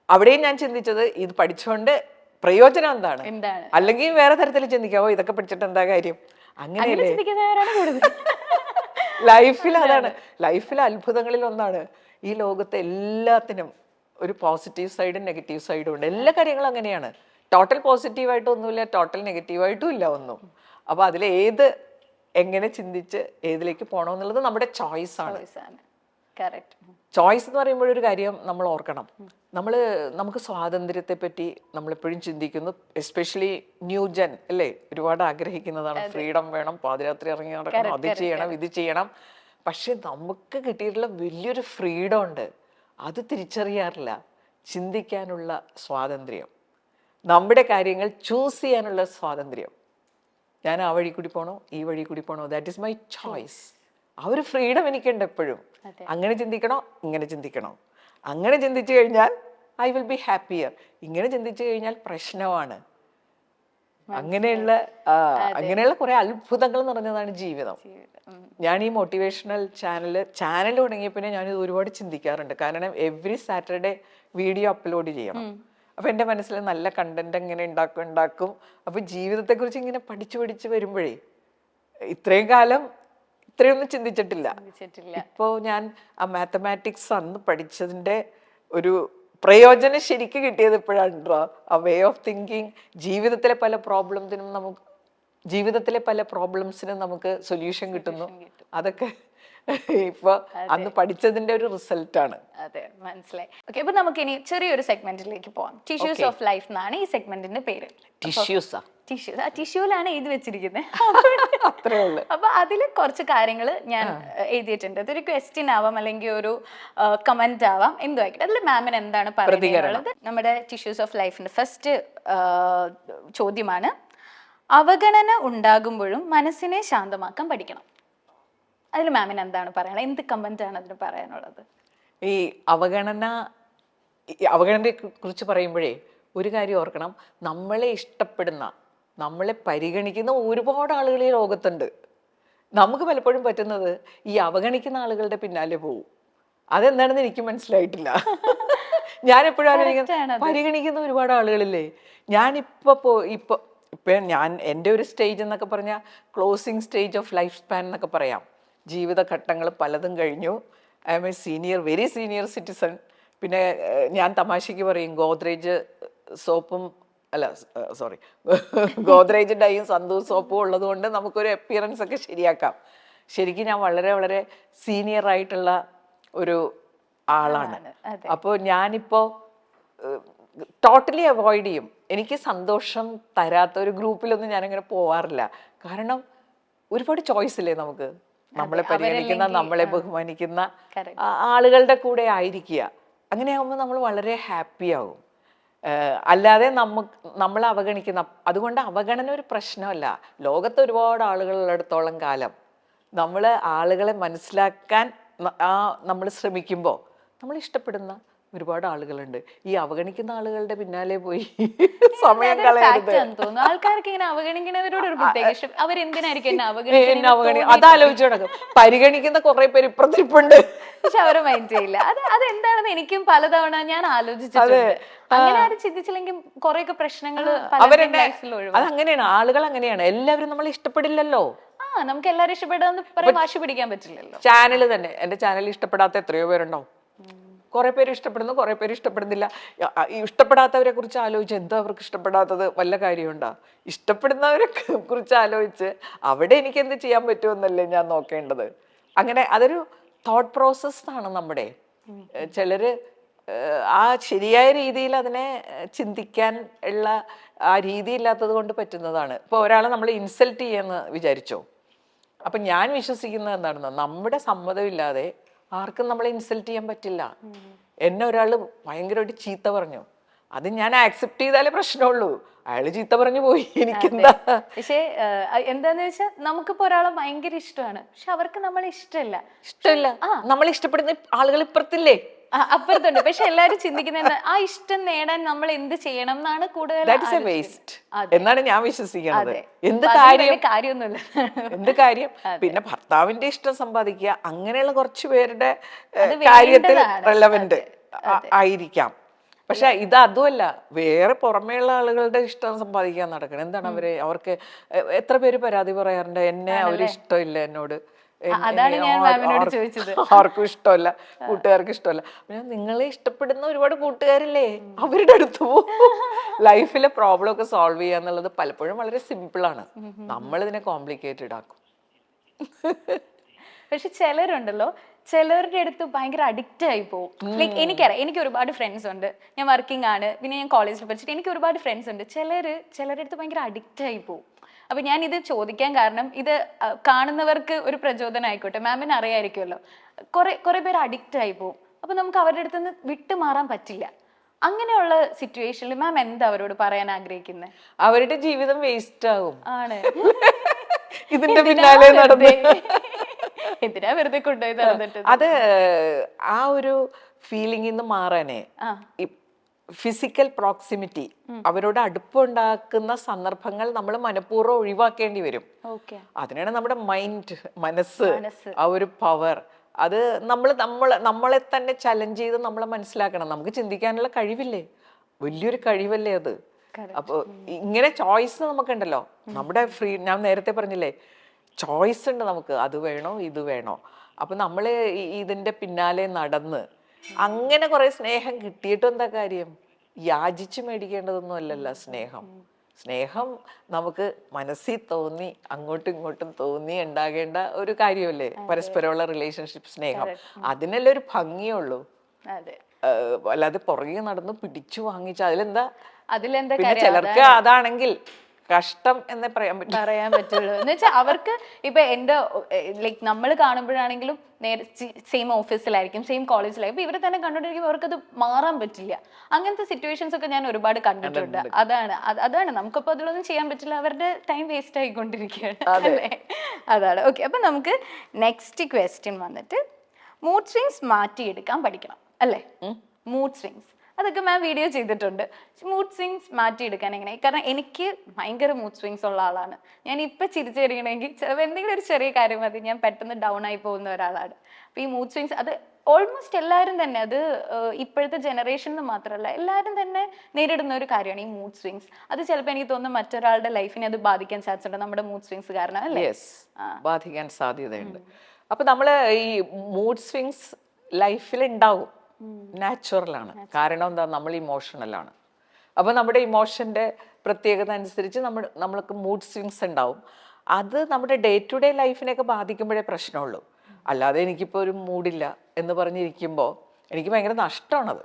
അവിടെയും ഞാൻ ചിന്തിച്ചത് ഇത് പഠിച്ചുകൊണ്ട് പ്രയോജനം എന്താണ്, അല്ലെങ്കിൽ വേറെ തരത്തിൽ ചിന്തിക്കാവോ ഇതൊക്കെ പഠിച്ചിട്ട് എന്താ കാര്യം, അങ്ങനെയല്ലേ. ലൈഫിൽ അതാണ്, ലൈഫിലെ അത്ഭുതങ്ങളിൽ ഒന്നാണ്. ഈ ലോകത്തെ എല്ലാത്തിനും ഒരു പോസിറ്റീവ് സൈഡും നെഗറ്റീവ് സൈഡും ഉണ്ട്. എല്ലാ കാര്യങ്ങളും അങ്ങനെയാണ്. ടോട്ടൽ പോസിറ്റീവായിട്ടും ഒന്നുമില്ല, ടോട്ടൽ നെഗറ്റീവായിട്ടും ഇല്ല ഒന്നും. അപ്പൊ അതിൽ എങ്ങനെ ചിന്തിച്ച് ഏതിലേക്ക് പോകണമെന്നുള്ളത് നമ്മുടെ ചോയ്സ് ആണ്. ചോയ്സ് എന്ന് പറയുമ്പോൾ ഒരു കാര്യം നമ്മൾ ഓർക്കണം, നമുക്ക് സ്വാതന്ത്ര്യത്തെ പറ്റി നമ്മളെപ്പോഴും ചിന്തിക്കുന്നു. എസ്പെഷ്യലി ന്യൂജൻ അല്ലേ, ഒരുപാട് ആഗ്രഹിക്കുന്നതാണ് ഫ്രീഡം വേണം, പാതിരാത്രി ഇറങ്ങി നടക്കണം, അത് ചെയ്യണം, ഇത് ചെയ്യണം. പക്ഷെ നമുക്ക് കിട്ടിയിട്ടുള്ള വലിയൊരു ഫ്രീഡം ഉണ്ട്, അത് തിരിച്ചറിയാറില്ല. ചിന്തിക്കാനുള്ള സ്വാതന്ത്ര്യം, നമ്മുടെ കാര്യങ്ങൾ ചൂസ് ചെയ്യാനുള്ള സ്വാതന്ത്ര്യം. ഞാൻ ആ വഴി കൂടി പോകണോ, ഈ വഴി കൂടി പോകണോ, ദാറ്റ് ഈസ് മൈ ചോയ്സ്. ആ ഒരു ഫ്രീഡം എനിക്കുണ്ട് എപ്പോഴും. അങ്ങനെ ചിന്തിക്കണോ, ഇങ്ങനെ ചിന്തിക്കണോ. അങ്ങനെ ചിന്തിച്ചു കഴിഞ്ഞാൽ ഐ വിൽ ബി ഹാപ്പിയർ. ഇങ്ങനെ ചിന്തിച്ചു കഴിഞ്ഞാൽ പ്രശ്നമാണ്. അങ്ങനെയുള്ള കുറെ അത്ഭുതങ്ങൾ നിറഞ്ഞതാണ് ജീവിതം. ഞാൻ ഈ മോട്ടിവേഷണൽ ചാനൽ തുടങ്ങിയ പിന്നെ ഞാനിത് ഒരുപാട് ചിന്തിക്കാറുണ്ട്. കാരണം എവറി സാറ്റർഡേ വീഡിയോ അപ്ലോഡ് ചെയ്യണം. അപ്പൊ എൻ്റെ മനസ്സിൽ നല്ല കണ്ടന്റ് എങ്ങനെ ഉണ്ടാക്കും. അപ്പൊ ജീവിതത്തെക്കുറിച്ച് ഇങ്ങനെ പഠിച്ചു വരുമ്പോഴേ ഇത്രയും കാലം ഇത്രയൊന്നും ചിന്തിച്ചിട്ടില്ല. ചിന്തിച്ചിട്ടില്ല. ഇപ്പോൾ ഞാൻ ആ മാത്തമാറ്റിക്സ് അന്ന് പഠിച്ചതിൻ്റെ ഒരു പ്രയോജനം ശരിക്കും കിട്ടിയത് ഇപ്പോഴാണ്. ആ വേ ഓഫ് തിങ്കിങ് ജീവിതത്തിലെ പല പ്രോബ്ലംസിനും നമുക്ക് സൊല്യൂഷൻ കിട്ടുന്നു. അതൊക്കെ ഇപ്പൊ അന്ന് പഠിച്ചതിന്റെ ഒരു റിസൾട്ടാണ്. അതെ, മനസ്സിലായി. ഓക്കെ, അപ്പൊ നമുക്ക് ഇനി ചെറിയൊരു സെഗ്മെന്റിലേക്ക് പോവാം. ടിഷ്യൂസ് ഓഫ് ലൈഫ് എന്നാണ് ഈ സെഗ്മെന്റിന്റെ പേര്. ടിഷ്യൂസാ? ടിഷ്യൂസ്, ആ ടിഷ്യൂലാണ് എഴുതി വെച്ചിരിക്കുന്നത്. അത്രേ ഉള്ളു. അപ്പൊ അതിൽ കുറച്ച് കാര്യങ്ങൾ ഞാൻ എഴുതിയിട്ടുണ്ട്. അതൊരു ക്വസ്റ്റ്യൻ ആവാം, അല്ലെങ്കിൽ ഒരു കമന്റ് ആവാം, എന്തോ ആയിക്കട്ടെ. അതിൽ മാമിന് എന്താണ് പറയുന്നത്? നമ്മുടെ ടിഷ്യൂസ് ഓഫ് ലൈഫിന്റെ ഫസ്റ്റ് ചോദ്യമാണ്, അവഗണന ഉണ്ടാകുമ്പോഴും മനസ്സിനെ ശാന്തമാക്കാൻ പഠിക്കണം. അതിൽ മാമിന് എന്താണ് പറയാനുള്ളത്? എന്ത് കമന്റ് ആണ് അതിന് പറയാനുള്ളത്? ഈ അവഗണനയെ കുറിച്ച് പറയുമ്പോഴേ ഒരു കാര്യം ഓർക്കണം, നമ്മളെ ഇഷ്ടപ്പെടുന്ന, നമ്മളെ പരിഗണിക്കുന്ന ഒരുപാട് ആളുകൾ ഈ ലോകത്തുണ്ട്. നമുക്ക് പലപ്പോഴും പറ്റുന്നത് ഈ അവഗണിക്കുന്ന ആളുകളുടെ പിന്നാലെ പോവും. അതെന്താണെന്ന് എനിക്ക് മനസ്സിലായിട്ടില്ല. ഞാൻ എപ്പോഴും ആലോചിക്കുന്നത്, പരിഗണിക്കുന്ന ഒരുപാട് ആളുകളില്ലേ. ഇപ്പൊ ഞാൻ എൻ്റെ ഒരു സ്റ്റേജ് എന്നൊക്കെ പറഞ്ഞാൽ closing stage of life span എന്നൊക്കെ പറയാം. ജീവിതഘട്ടങ്ങൾ പലതും കഴിഞ്ഞു. I M A very senior citizen. പിന്നെ ഞാൻ തമാശയ്ക്ക് പറയും, ഗോദ്രേജ് ഡൈയും സന്തൂർ സോപ്പും ഉള്ളത് കൊണ്ട് നമുക്കൊരു അപ്പിയറൻസ് ഒക്കെ ശരിയാക്കാം. ശരിക്കും ഞാൻ വളരെ വളരെ സീനിയർ ആയിട്ടുള്ള ഒരു ആളാണ്. അപ്പോൾ ഞാനിപ്പോൾ ടോട്ടലി അവോയ്ഡ് ചെയ്യും. എനിക്ക് സന്തോഷം തരാത്ത ഒരു ഗ്രൂപ്പിലൊന്നും ഞാനങ്ങനെ പോവാറില്ല. കാരണം ഒരുപാട് ചോയ്സ് ഇല്ലേ നമുക്ക്. നമ്മളെ പരിഗണിക്കുന്ന, നമ്മളെ ബഹുമാനിക്കുന്ന ആളുകളുടെ കൂടെ ആയിരിക്കുക. അങ്ങനെയാകുമ്പോൾ നമ്മൾ വളരെ ഹാപ്പി ആവും. അല്ലാതെ നമ്മളെ അവഗണിക്കുന്ന, അതുകൊണ്ട് അവഗണന ഒരു പ്രശ്നമല്ല. ലോകത്ത് ഒരുപാട് ആളുകളുള്ളിടത്തോളം കാലം നമ്മൾ ആളുകളെ മനസ്സിലാക്കാൻ നമ്മൾ ശ്രമിക്കുമ്പോൾ നമ്മൾ ഇഷ്ടപ്പെടുന്ന ഒരുപാട് ആളുകളുണ്ട്. ഈ അവഗണിക്കുന്ന ആളുകളുടെ പിന്നാലെ പോയി സമയം കളയരുത്. ആൾക്കാർക്ക് ഇങ്ങനെ അവഗണിക്കുന്നവരോട് ഒരു പ്രത്യേക ഇഷ്ടം. അവരെന്തിനായിരിക്കും അതാലോചിച്ച് കിടക്കും. പരിഗണിക്കുന്ന കുറെ പേര് ഇപ്പുറത്തിരിപ്പുണ്ട്, പക്ഷെ അവരെ മൈൻഡ് ചെയ്യില്ല. അതെന്താണെന്ന് എനിക്കും പലതവണ ഞാൻ ആലോചിച്ചിട്ടുണ്ട്. അങ്ങനെ ആരും ചിന്തിച്ചില്ലെങ്കിൽ കുറെയൊക്കെ പ്രശ്നങ്ങൾ അതങ്ങനെയാണ്. ആളുകൾ അങ്ങനെയാണ്. എല്ലാവരും നമ്മൾ ഇഷ്ടപ്പെടില്ലല്ലോ. നമുക്ക് എല്ലാവരും ഇഷ്ടപ്പെടാന്ന് പറയാൻ വാശി പിടിക്കാൻ പറ്റില്ലല്ലോ. ചാനൽ തന്നെ, എന്റെ ചാനൽ ഇഷ്ടപ്പെടാത്ത എത്രയോ പേരുണ്ടാവും. കുറെ പേര് ഇഷ്ടപ്പെടുന്നു, കുറെ പേര് ഇഷ്ടപ്പെടുന്നില്ല. ഇഷ്ടപ്പെടാത്തവരെ കുറിച്ച് ആലോചിച്ച് എന്താ അവർക്ക് ഇഷ്ടപ്പെടാത്തത്, വല്ല കാര്യമുണ്ടോ? ഇഷ്ടപ്പെടുന്നവരെ കുറിച്ച് ആലോചിച്ച് അവിടെ എനിക്ക് എന്ത് ചെയ്യാൻ പറ്റുമെന്നല്ലേ ഞാൻ നോക്കേണ്ടത്. അങ്ങനെ അതൊരു തോട്ട് പ്രോസസ്സാണ് നമ്മുടെ. ചിലര് ആ ശരിയായ രീതിയിൽ അതിനെ ചിന്തിക്കാൻ ഉള്ള ആ രീതി ഇല്ലാത്തത് കൊണ്ട് പറ്റുന്നതാണ്. ഇപ്പോൾ ഒരാളെ നമ്മൾ ഇൻസൾട്ട് ചെയ്യാന്ന് വിചാരിച്ചോ, അപ്പം ഞാൻ വിശ്വസിക്കുന്നത് എന്താണെന്ന്, നമ്മുടെ സമ്മതമില്ലാതെ ആർക്കും നമ്മളെ ഇൻസൾട്ട് ചെയ്യാൻ പറ്റില്ല. എന്നെ ഒരാൾ ഭയങ്കരമായിട്ട് ചീത്ത പറഞ്ഞു, അത് ഞാൻ ആക്സെപ്റ്റ് ചെയ്താലേ പ്രശ്നമുള്ളൂ. അയാള് ചീത്ത പറഞ്ഞു പോയി, എനിക്കെന്താ. പക്ഷേ എന്താന്ന് വെച്ചാൽ നമുക്കിപ്പോ ഒരാളെ ഭയങ്കര ഇഷ്ടമാണ്, പക്ഷെ അവർക്ക് നമ്മളെ ഇഷ്ടമല്ല. നമ്മൾ ഇഷ്ടപ്പെടുന്ന ആളുകൾ ഇപ്പുറത്തില്ലേ, അപ്പുറത്തുണ്ട്. പക്ഷെ എല്ലാരും ചിന്തിക്കുന്നത് ആ ഇഷ്ടം നേടാൻ നമ്മൾ എന്ത് ചെയ്യണം എന്നാണ് കൂടുതൽ. എന്നാണ് ഞാൻ വിശ്വസിക്കുന്നത്. എന്ത് കാര്യമൊന്നുമില്ല, എന്ത് കാര്യം. പിന്നെ ഭർത്താവിന്റെ ഇഷ്ടം സമ്പാദിക്കുക, അങ്ങനെയുള്ള കുറച്ചു പേരുടെ കാര്യത്തിൽ റെലവന്റ് ആയിരിക്കാം. പക്ഷെ അതുമല്ല, വേറെ പുറമേയുള്ള ആളുകളുടെ ഇഷ്ടം സമ്പാദിക്കാൻ നടക്കണം. എന്താണ് അവർക്ക് എത്ര പേര് പരാതി പറയാറുണ്ട്, എന്നെ അവര് ഇഷ്ടമില്ല, എന്നോട് ആർക്കും ഇഷ്ടമല്ല, കൂട്ടുകാർക്ക് ഇഷ്ടമല്ല. നിങ്ങളെ ഇഷ്ടപ്പെടുന്ന ഒരുപാട് കൂട്ടുകാരില്ലേ, അവരുടെ അടുത്ത് പോകും. ലൈഫിലെ പ്രോബ്ലം ഒക്കെ സോൾവ് ചെയ്യുക എന്നുള്ളത് പലപ്പോഴും വളരെ സിമ്പിളാണ്. നമ്മളിതിനെ കോംപ്ലിക്കേറ്റഡ് ആക്കും. പക്ഷെ ചിലരുണ്ടല്ലോ, ചിലരുടെ അടുത്ത് ഭയങ്കര അഡിക്റ്റ് ആയി പോകും. ലൈക്ക് എനിക്കറിയാം, എനിക്ക് ഒരുപാട് ഫ്രണ്ട്സ് ഉണ്ട്. ഞാൻ വർക്കിംഗ് ആണ്, പിന്നെ ഞാൻ കോളേജിൽ പഠിച്ചിട്ട് എനിക്ക് ഒരുപാട് ഫ്രണ്ട്സ് ഉണ്ട്. ചിലരുടെ അടുത്ത് ഭയങ്കര അഡിക്റ്റ് ആയി പോകും. അപ്പൊ ഞാൻ ഇത് ചോദിക്കാൻ കാരണം, ഇത് കാണുന്നവർക്ക് ഒരു പ്രചോദനം ആയിക്കോട്ടെ. മാമിന് അറിയായിരിക്കുമല്ലോ, കുറെ പേര് അഡിക്റ്റ് ആയി പോകും. അപ്പൊ നമുക്ക് അവരുടെ അടുത്ത് നിന്ന് വിട്ടുമാറാൻ പറ്റില്ല. അങ്ങനെയുള്ള സിറ്റുവേഷനിൽ മാം എന്താ അവരോട് പറയാൻ ആഗ്രഹിക്കുന്നത്? അവരുടെ ജീവിതം വേസ്റ്റ് ആകും ആണ് ഇതിന്റെ പിന്നാലെ നടന്ന്. എന്തിനാ വെറുതെ കൊണ്ടുപോയി നടന്നിട്ട്? അത് ആ ഒരു ഫീലിംഗിൽ നിന്ന് മാറാനേ ഫിസിക്കൽ പ്രോക്സിമിറ്റി, അവരോട് അടുപ്പുണ്ടാക്കുന്ന സന്ദർഭങ്ങൾ നമ്മൾ മനഃപൂർവ്വം ഒഴിവാക്കേണ്ടി വരും. അതിനാണ് നമ്മുടെ മനസ്സ്, ആ ഒരു പവർ. അത് നമ്മളെ തന്നെ ചലഞ്ച് ചെയ്ത് നമ്മളെ മനസ്സിലാക്കണം. നമുക്ക് ചിന്തിക്കാനുള്ള കഴിവില്ലേ, വലിയൊരു കഴിവല്ലേ അത്. അപ്പോൾ ഇങ്ങനെ ചോയ്സ് നമുക്കുണ്ടല്ലോ. നമ്മുടെ ഞാൻ നേരത്തെ പറഞ്ഞില്ലേ, ചോയ്സ് ഉണ്ട് നമുക്ക്, അത് വേണോ ഇത് വേണോ. അപ്പം നമ്മൾ ഇതിൻ്റെ പിന്നാലെ നടന്ന് അങ്ങനെ കുറേ സ്നേഹം കിട്ടിയിട്ടും എന്താ കാര്യം? യാചിച്ച് മേടിക്കേണ്ടതൊന്നും അല്ലല്ലോ സ്നേഹം. സ്നേഹം നമുക്ക് മനസ്സിൽ തോന്നി അങ്ങോട്ടും ഇങ്ങോട്ടും തോന്നി ഉണ്ടാകേണ്ട ഒരു കാര്യമല്ലേ പരസ്പരമുള്ള റിലേഷൻഷിപ്പ്, സ്നേഹം. അതിനല്ലേ ഒരു ഭംഗിയുള്ളൂ. അല്ലാതെ പുറകെ നടന്ന് പിടിച്ചു വാങ്ങിച്ച അതിലെന്താ. പിന്നെ ചിലർക്ക് അതാണെങ്കിൽ കഷ്ടം എന്നേ പറയാൻ പറ്റുള്ളൂ. എന്ന് വെച്ചാൽ അവർക്ക് ഇപ്പൊ എന്റെ ലൈക്ക് നമ്മൾ കാണുമ്പോഴാണെങ്കിലും നേരെ സെയിം ഓഫീസിലായിരിക്കും, സെയിം കോളേജിലായിരിക്കും. ഇപ്പൊ ഇവരെ തന്നെ കണ്ടോണ്ടിരിക്കുമ്പോൾ അവർക്കത് മാറാൻ പറ്റില്ല. അങ്ങനത്തെ സിറ്റുവേഷൻസ് ഒക്കെ ഞാൻ ഒരുപാട് കണ്ടിട്ടുണ്ട്. അതാണ് നമുക്കിപ്പോ അതിലൊന്നും ചെയ്യാൻ പറ്റില്ല. അവരുടെ ടൈം വേസ്റ്റ് ആയിക്കൊണ്ടിരിക്കുകയാണ് അല്ലേ. അതാണ്. ഓക്കെ, അപ്പൊ നമുക്ക് നെക്സ്റ്റ് ക്വസ്റ്റ്യൻ വന്നിട്ട് മൂഡ് സ്വിങ്സ് മാറ്റിയെടുക്കാൻ പഠിക്കണം അല്ലേ? മൂഡ് സ്വിങ്സ് അതൊക്കെ മാം വീഡിയോ ചെയ്തിട്ടുണ്ട്. മൂഡ് സ്വിങ്സ് മാറ്റിയെടുക്കാൻ എങ്ങനെ? കാരണം എനിക്ക് ഭയങ്കര മൂഡ് സ്വിങ്സ് ഉള്ള ആളാണ് ഞാൻ. ഇപ്പൊ ചിരിച്ചിരിക്കണമെങ്കിൽ ചിലപ്പോൾ എന്തെങ്കിലും ഒരു ചെറിയ കാര്യം മതി ഞാൻ പെട്ടെന്ന് ഡൗൺ ആയി പോകുന്ന ഒരാളാണ്. അപ്പൊ ഈ മൂഡ് സ്വിങ്സ് അത് ഓൾമോസ്റ്റ് എല്ലാവരും തന്നെ, അത് ഇപ്പോഴത്തെ ജനറേഷനിൽ മാത്രമല്ല എല്ലാവരും തന്നെ നേരിടുന്ന ഒരു കാര്യമാണ് ഈ മൂഡ് സ്വിങ്സ്. അത് ചിലപ്പോൾ എനിക്ക് തോന്നുന്നു മറ്റൊരാളുടെ ലൈഫിനെ അത് ബാധിക്കാൻ സാധ്യതയുണ്ട് നമ്മുടെ മൂഡ് സ്വിങ്സ് കാരണം അല്ലേ? ബാധിക്കാൻ സാധ്യതയുണ്ട്. അപ്പൊ നമ്മള് ഈ മൂഡ് സ്വിങ്സ് ലൈഫിൽ ഉണ്ടാവും, നാച്ചുറലാണ്. കാരണം എന്താ, നമ്മൾ ഇമോഷണലാണ്. അപ്പോൾ നമ്മുടെ ഇമോഷൻ്റെ പ്രത്യേകത അനുസരിച്ച് നമ്മൾക്ക് മൂഡ് സ്വിങ്സ് ഉണ്ടാവും. അത് നമ്മുടെ ഡേ ടു ഡേ ലൈഫിനെയൊക്കെ ബാധിക്കുമ്പോഴേ പ്രശ്നമുള്ളൂ. അല്ലാതെ എനിക്കിപ്പോൾ ഒരു മൂഡില്ല എന്ന് പറഞ്ഞിരിക്കുമ്പോൾ എനിക്ക് ഭയങ്കര നഷ്ടമാണത്.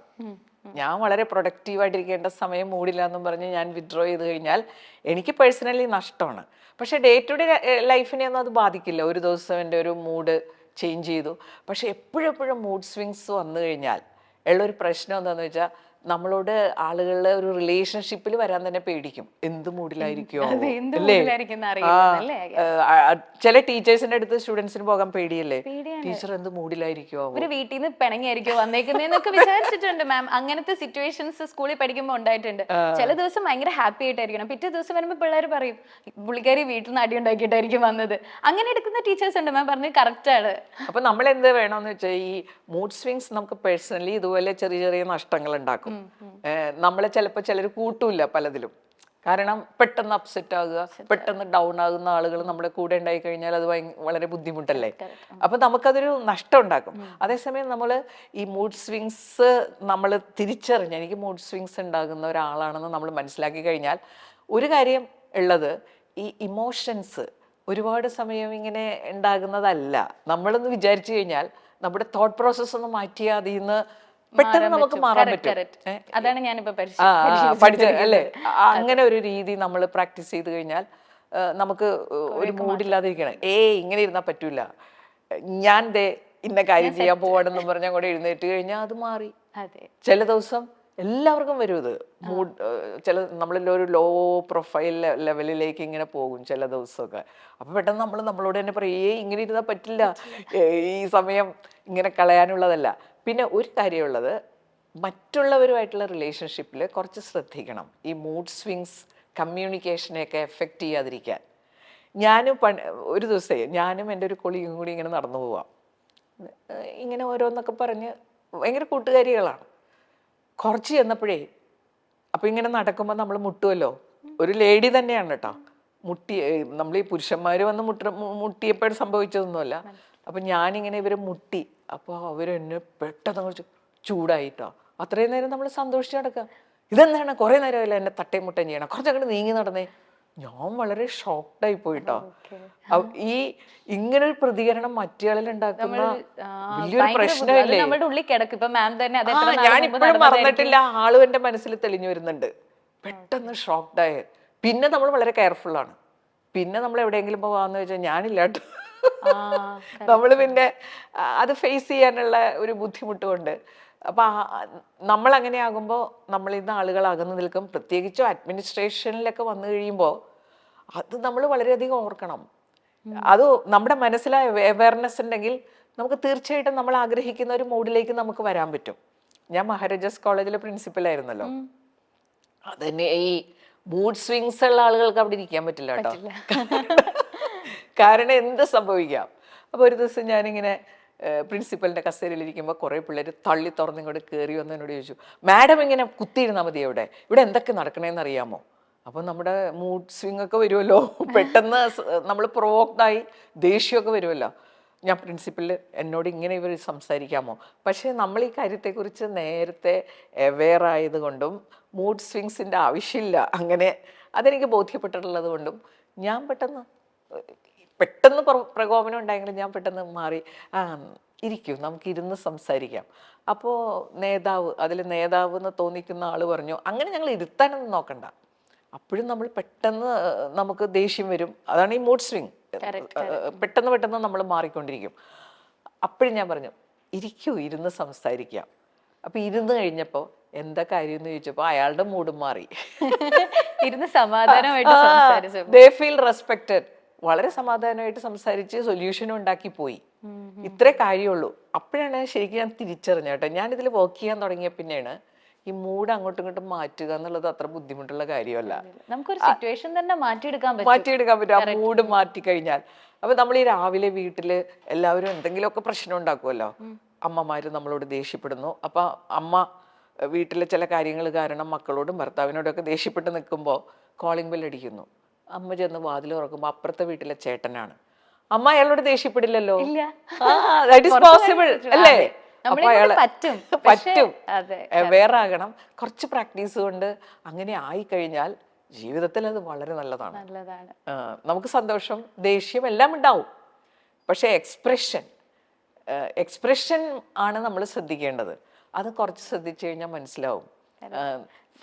ഞാൻ വളരെ പ്രൊഡക്റ്റീവായിട്ടിരിക്കേണ്ട സമയം മൂഡില്ല എന്നും പറഞ്ഞ് ഞാൻ വിത്ഡ്രോ ചെയ്ത് കഴിഞ്ഞാൽ എനിക്ക് പേഴ്സണലി നഷ്ടമാണ്. പക്ഷേ ഡേ ടു ഡേ ലൈഫിനെ ഒന്നും അത് ബാധിക്കില്ല. ഒരു ദിവസം എൻ്റെ ഒരു മൂഡ് ചേഞ്ച് ചെയ്തു. പക്ഷെ എപ്പോഴെപ്പോഴും മൂഡ് സ്വിങ്സ് വന്നു കഴിഞ്ഞാൽ ഉള്ളൊരു പ്രശ്നം എന്താണെന്ന് വെച്ചാൽ നമ്മളോട് ആളുകളുടെ ഒരു റിലേഷൻഷിപ്പിൽ വരാൻ തന്നെ പേടിക്കും. എന്ത് മൂഡിലായിരിക്കുമോ അല്ലേ? ചില ടീച്ചേഴ്സിന്റെ അടുത്ത് സ്റ്റുഡൻസിന് പോകാൻ പേടിയല്ലേ? ടീച്ചർ എന്ത് മൂഡിലായിരിക്കുമോ, ഒരു വീട്ടിൽ നിന്ന് പിണങ്ങിയായിരിക്കും വന്നേക്കുന്നതെന്നൊക്കെ വിചാരിച്ചിട്ടുണ്ട് മാം. അങ്ങനത്തെ സിറ്റുവേഷൻസ് സ്കൂളിൽ പഠിക്കുമ്പോൾ ഉണ്ടായിട്ടുണ്ട്. ചില ദിവസം ഭയങ്കര ഹാപ്പി ആയിട്ടായിരിക്കണം, പിറ്റേ ദിവസം വരുമ്പോൾ പിള്ളേർ പറയും പുള്ളിക്കാരി വീട്ടിൽ നിന്ന് അടി ഉണ്ടാക്കിയിട്ടായിരിക്കും വന്നത്. അങ്ങനെ എടുക്കുന്ന ടീച്ചേഴ്സ് ഉണ്ട് മാം, പറഞ്ഞത് കറക്റ്റ് ആണ്. അപ്പൊ നമ്മൾ എന്ത് വേണമെന്ന് വെച്ചാൽ ഈ മൂഡ് സ്വിങ്സ് നമുക്ക് പേഴ്സണലി ഇതുപോലെ ചെറിയ ചെറിയ നഷ്ടങ്ങൾ ഉണ്ടാക്കും. നമ്മളെ ചിലപ്പോൾ ചിലർ കൂട്ടൂല പലതിലും. കാരണം പെട്ടെന്ന് അപ്സെറ്റ് ആകുക, പെട്ടെന്ന് ഡൗൺ ആകുന്ന ആളുകൾ നമ്മുടെ കൂടെ ഉണ്ടായി കഴിഞ്ഞാൽ അത് വളരെ ബുദ്ധിമുട്ടല്ലേ? അപ്പൊ നമുക്കതൊരു നഷ്ടം ഉണ്ടാക്കും. അതേസമയം നമ്മൾ ഈ മൂഡ് സ്വിങ്സ് നമ്മൾ തിരിച്ചറിഞ്ഞ് എനിക്ക് മൂഡ് സ്വിങ്സ് ഉണ്ടാകുന്ന ഒരാളാണെന്ന് നമ്മൾ മനസ്സിലാക്കി കഴിഞ്ഞാൽ ഒരു കാര്യം ഉള്ളത്, ഈ ഇമോഷൻസ് ഒരുപാട് സമയം ഇങ്ങനെ ഉണ്ടാകുന്നതല്ല. നമ്മളൊന്ന് വിചാരിച്ചു കഴിഞ്ഞാൽ നമ്മുടെ തോട്ട് പ്രോസസ്സ് ഒന്ന് മാറ്റിയാൽ അതിൽ നിന്ന് പെട്ടെന്ന് നമുക്ക് മാറാൻ പറ്റും. അതാണ് ഞാനിപ്പോ പഠിച്ച അല്ലേ? അങ്ങനെ ഒരു രീതി നമ്മൾ പ്രാക്ടീസ് ചെയ്ത് കഴിഞ്ഞാൽ നമുക്ക് ഒരു മൂഡില്ലാതിരിക്കണം. ഇങ്ങനെ ഇരുന്നാൽ പറ്റൂല, ഞാൻ ഇന്ന കാര്യം ചെയ്യാൻ പോവാണെന്ന് പറഞ്ഞാൽ കൂടെ എഴുന്നേറ്റ് കഴിഞ്ഞാൽ അത് മാറി. ചില ദിവസം എല്ലാവർക്കും വരും ഇത് മൂഡ്. നമ്മളെല്ലാം ഒരു ലോ പ്രൊഫൈൽ ലെവലിലേക്ക് ഇങ്ങനെ പോകും ചില ദിവസമൊക്കെ. അപ്പൊ പെട്ടെന്ന് നമ്മളോട് തന്നെ പറയും ഇങ്ങനെ ഇരുന്നാൽ പറ്റില്ല, ഈ സമയം ഇങ്ങനെ കളയാനുള്ളതല്ല. പിന്നെ ഒരു കാര്യമുള്ളത്, മറ്റുള്ളവരുമായിട്ടുള്ള റിലേഷൻഷിപ്പിൽ കുറച്ച് ശ്രദ്ധിക്കണം ഈ മൂഡ് സ്വിങ്സ് കമ്മ്യൂണിക്കേഷനെയൊക്കെ എഫക്റ്റ് ചെയ്യാതിരിക്കാൻ. ഒരു ദിവസമേ ഞാനും എൻ്റെ ഒരു കൊളീഗും കൂടി ഇങ്ങനെ നടന്നു പോവാം. ഇങ്ങനെ ഓരോന്നൊക്കെ പറഞ്ഞ് ഭയങ്കര കൂട്ടുകാരികളാണ്. കുറച്ച് ചെന്നപ്പോഴേ അപ്പം ഇങ്ങനെ നടക്കുമ്പോൾ നമ്മൾ മുട്ടുമല്ലോ. ഒരു ലേഡി തന്നെയാണ് കേട്ടോ നമ്മൾ ഈ പുരുഷന്മാർ വന്ന് മുട്ടിയപ്പോഴും സംഭവിച്ചതൊന്നുമല്ല. അപ്പം ഞാനിങ്ങനെ ഇവരെ മുട്ടി. അപ്പോൾ അവരെന്നെ പെട്ടെന്ന് കുറച്ച് ചൂടായിട്ടോ. അത്രയും നേരം നമ്മൾ സന്തോഷിച്ച് നടക്കാം. ഇതെന്താണ് കുറേ നേരമല്ല എന്നെ തട്ടയും മുട്ടയും ചെയ്യണം, കുറച്ചങ്ങോട്ട് നീങ്ങി നടന്നേ. ഞാൻ വളരെ ഷോക്ക്ഡായി പോയിട്ടോ. ഈ ഇങ്ങനൊരു പ്രതികരണം മറ്റയാളിൽ ഉണ്ടാക്കുന്ന വലിയൊരു പ്രശ്നമില്ലേ? ഞാനിപ്പോഴും മറന്നിട്ടില്ല, ആളും എൻ്റെ മനസ്സിൽ തെളിഞ്ഞു വരുന്നുണ്ട്. പെട്ടെന്ന് ഷോക്ക്ഡായ പിന്നെ നമ്മൾ വളരെ കെയർഫുള്ളാണ്. പിന്നെ നമ്മൾ എവിടെയെങ്കിലും പോവാന്ന് വെച്ചാൽ ഞാനില്ല കേട്ടോ. നമ്മൾ പിന്നെ അത് ഫേസ് ചെയ്യാനുള്ള ഒരു ബുദ്ധിമുട്ട് കൊണ്ട്. അപ്പൊ നമ്മൾ അങ്ങനെ ആകുമ്പോൾ നമ്മൾ ഇന്ന് ആളുകൾ അകന്നു നിൽക്കും. പ്രത്യേകിച്ചും അഡ്മിനിസ്ട്രേഷനിലൊക്കെ വന്നു കഴിയുമ്പോൾ അത് നമ്മൾ വളരെയധികം ഓർക്കണം. അത് നമ്മുടെ മനസ്സിലായ അവയർനെസ് ഉണ്ടെങ്കിൽ നമുക്ക് തീർച്ചയായിട്ടും നമ്മൾ ആഗ്രഹിക്കുന്ന ഒരു മൂഡിലേക്ക് നമുക്ക് വരാൻ പറ്റും. ഞാൻ മഹാരാജാസ് കോളേജിലെ പ്രിൻസിപ്പൽ ആയിരുന്നല്ലോ. അതന്നെ ഈ മൂഡ് സ്വിങ്സ് ഉള്ള ആളുകൾക്ക് അവിടെ ഇരിക്കാൻ പറ്റില്ല കേട്ടോ. കാരണം എന്ത് സംഭവിക്കാം. അപ്പോൾ ഒരു ദിവസം ഞാനിങ്ങനെ പ്രിൻസിപ്പലിൻ്റെ കസേരയിലിരിക്കുമ്പോൾ കുറേ പിള്ളേർ തള്ളി തുറന്നിങ്ങോട്ട് കയറി വന്ന് എന്നോട് ചോദിച്ചു, മാഡം ഇങ്ങനെ കുത്തിയിരുന്നാൽ മതി, ഇവിടെ എന്തൊക്കെ നടക്കണേന്ന് അറിയാമോ? അപ്പോൾ നമ്മുടെ മൂഡ് സ്വിങ് ഒക്കെ വരുമല്ലോ, പെട്ടെന്ന് നമ്മൾ പ്രൊവോക്ഡായി ദേഷ്യമൊക്കെ വരുമല്ലോ. ഞാൻ പ്രിൻസിപ്പൽ എന്നോട് ഇങ്ങനെ ഇവർ സംസാരിക്കാമോ? പക്ഷേ നമ്മൾ ഈ കാര്യത്തെക്കുറിച്ച് നേരത്തെ അവെയർ ആയതുകൊണ്ടും മൂഡ് സ്വിങ്സിൻ്റെ ആവശ്യമില്ല അങ്ങനെ അതെനിക്ക് ബോധ്യപ്പെട്ടിട്ടുള്ളത് കൊണ്ടും ഞാൻ പെട്ടെന്ന് പ്രകോപനം ഉണ്ടായെങ്കിലും ഞാൻ പെട്ടെന്ന് മാറി, ഇരിക്കൂ നമുക്ക് ഇരുന്ന് സംസാരിക്കാം. അപ്പോൾ അതിൽ നേതാവ് എന്ന് തോന്നിക്കുന്ന ആൾ പറഞ്ഞു, അങ്ങനെ ഞങ്ങൾ ഇരുത്താനൊന്നും നോക്കണ്ട. അപ്പോഴും നമ്മൾ പെട്ടെന്ന് നമുക്ക് ദേഷ്യം വരും. അതാണ് ഈ മൂഡ് സ്വിങ്. പെട്ടെന്ന് നമ്മൾ മാറിക്കൊണ്ടിരിക്കും. അപ്പോഴും ഞാൻ പറഞ്ഞു, ഇരിക്കൂ ഇരുന്ന് സംസാരിക്കാം. അപ്പൊ ഇരുന്ന് കഴിഞ്ഞപ്പോൾ എന്താ കാര്യം എന്ന് ചോദിച്ചപ്പോൾ അയാളുടെ മൂഡ് മാറി. ഇരുന്ന് സമാധാനമായിട്ട് സംസാരിച്ചു. They feel respected. വളരെ സമാധാനമായിട്ട് സംസാരിച്ച് സൊല്യൂഷനും ഉണ്ടാക്കി പോയി. ഇത്രേ കാര്യമുള്ളൂ. അപ്പോഴാണ് ശരിക്കും ഞാൻ തിരിച്ചറിഞ്ഞ കേട്ടോ. ഞാനിതിൽ വർക്ക് ചെയ്യാൻ തുടങ്ങിയ പിന്നെയാണ് ഈ മൂഡ് അങ്ങോട്ടും ഇങ്ങോട്ടും മാറ്റുക എന്നുള്ളത് അത്ര ബുദ്ധിമുട്ടുള്ള കാര്യമല്ല. നമുക്കൊരു സിറ്റുവേഷൻ തന്നെ മാറ്റിയെടുക്കാൻ പറ്റും ആ മൂഡ് മാറ്റി കഴിഞ്ഞാൽ. അപ്പൊ നമ്മൾ ഈ രാവിലെ വീട്ടില് എല്ലാവരും എന്തെങ്കിലുമൊക്കെ പ്രശ്നം ഉണ്ടാക്കുമല്ലോ. അമ്മമാര് നമ്മളോട് ദേഷ്യപ്പെടുന്നു. അപ്പൊ അമ്മ വീട്ടിലെ ചില കാര്യങ്ങൾ കാരണം മക്കളോടും ഭർത്താവിനോടൊക്കെ ദേഷ്യപ്പെട്ട് നിൽക്കുമ്പോൾ കോളിംഗ് ബെൽ അടിക്കുന്നു. അമ്മ ചെന്ന് വാതിൽ തുറക്കുമ്പോൾ അപ്പുറത്തെ വീട്ടിലെ ചേട്ടനാണ്. അമ്മ അയാളോട് ദേഷ്യപ്പെടില്ലല്ലോ. ദാറ്റ് ഈസ് പോസിബിൾ അല്ലേ? അപ്പൊ അയാള് പറ്റും. അവെയർ ആകണം. കുറച്ച് പ്രാക്ടീസ് കൊണ്ട് അങ്ങനെ ആയിക്കഴിഞ്ഞാൽ ജീവിതത്തിൽ അത് വളരെ നല്ലതാണ്. നമുക്ക് സന്തോഷം, ദേഷ്യം എല്ലാം ഉണ്ടാവും. പക്ഷെ എക്സ്പ്രഷൻ ആണ് നമ്മൾ ശ്രദ്ധിക്കേണ്ടത്. അത് കുറച്ച് ശ്രദ്ധിച്ചു കഴിഞ്ഞാൽ മനസ്സിലാവും.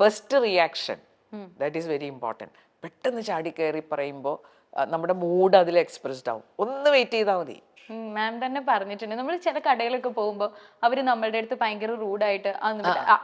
First reaction that is very important. പെട്ടെന്ന് ചാടി കയറി പറയുമ്പോൾ നമ്മുടെ മൂഡ് അതിൽ എക്സ്പ്രസ്ഡ് ആവും. ഒന്ന് വെയിറ്റ് ചെയ്താൽ മതി. മാം തന്നെ പറഞ്ഞിട്ടുണ്ട്, നമ്മൾ ചില കടയിലൊക്കെ പോകുമ്പോൾ അവർ നമ്മളുടെ അടുത്ത് ഭയങ്കര റൂഡായിട്ട്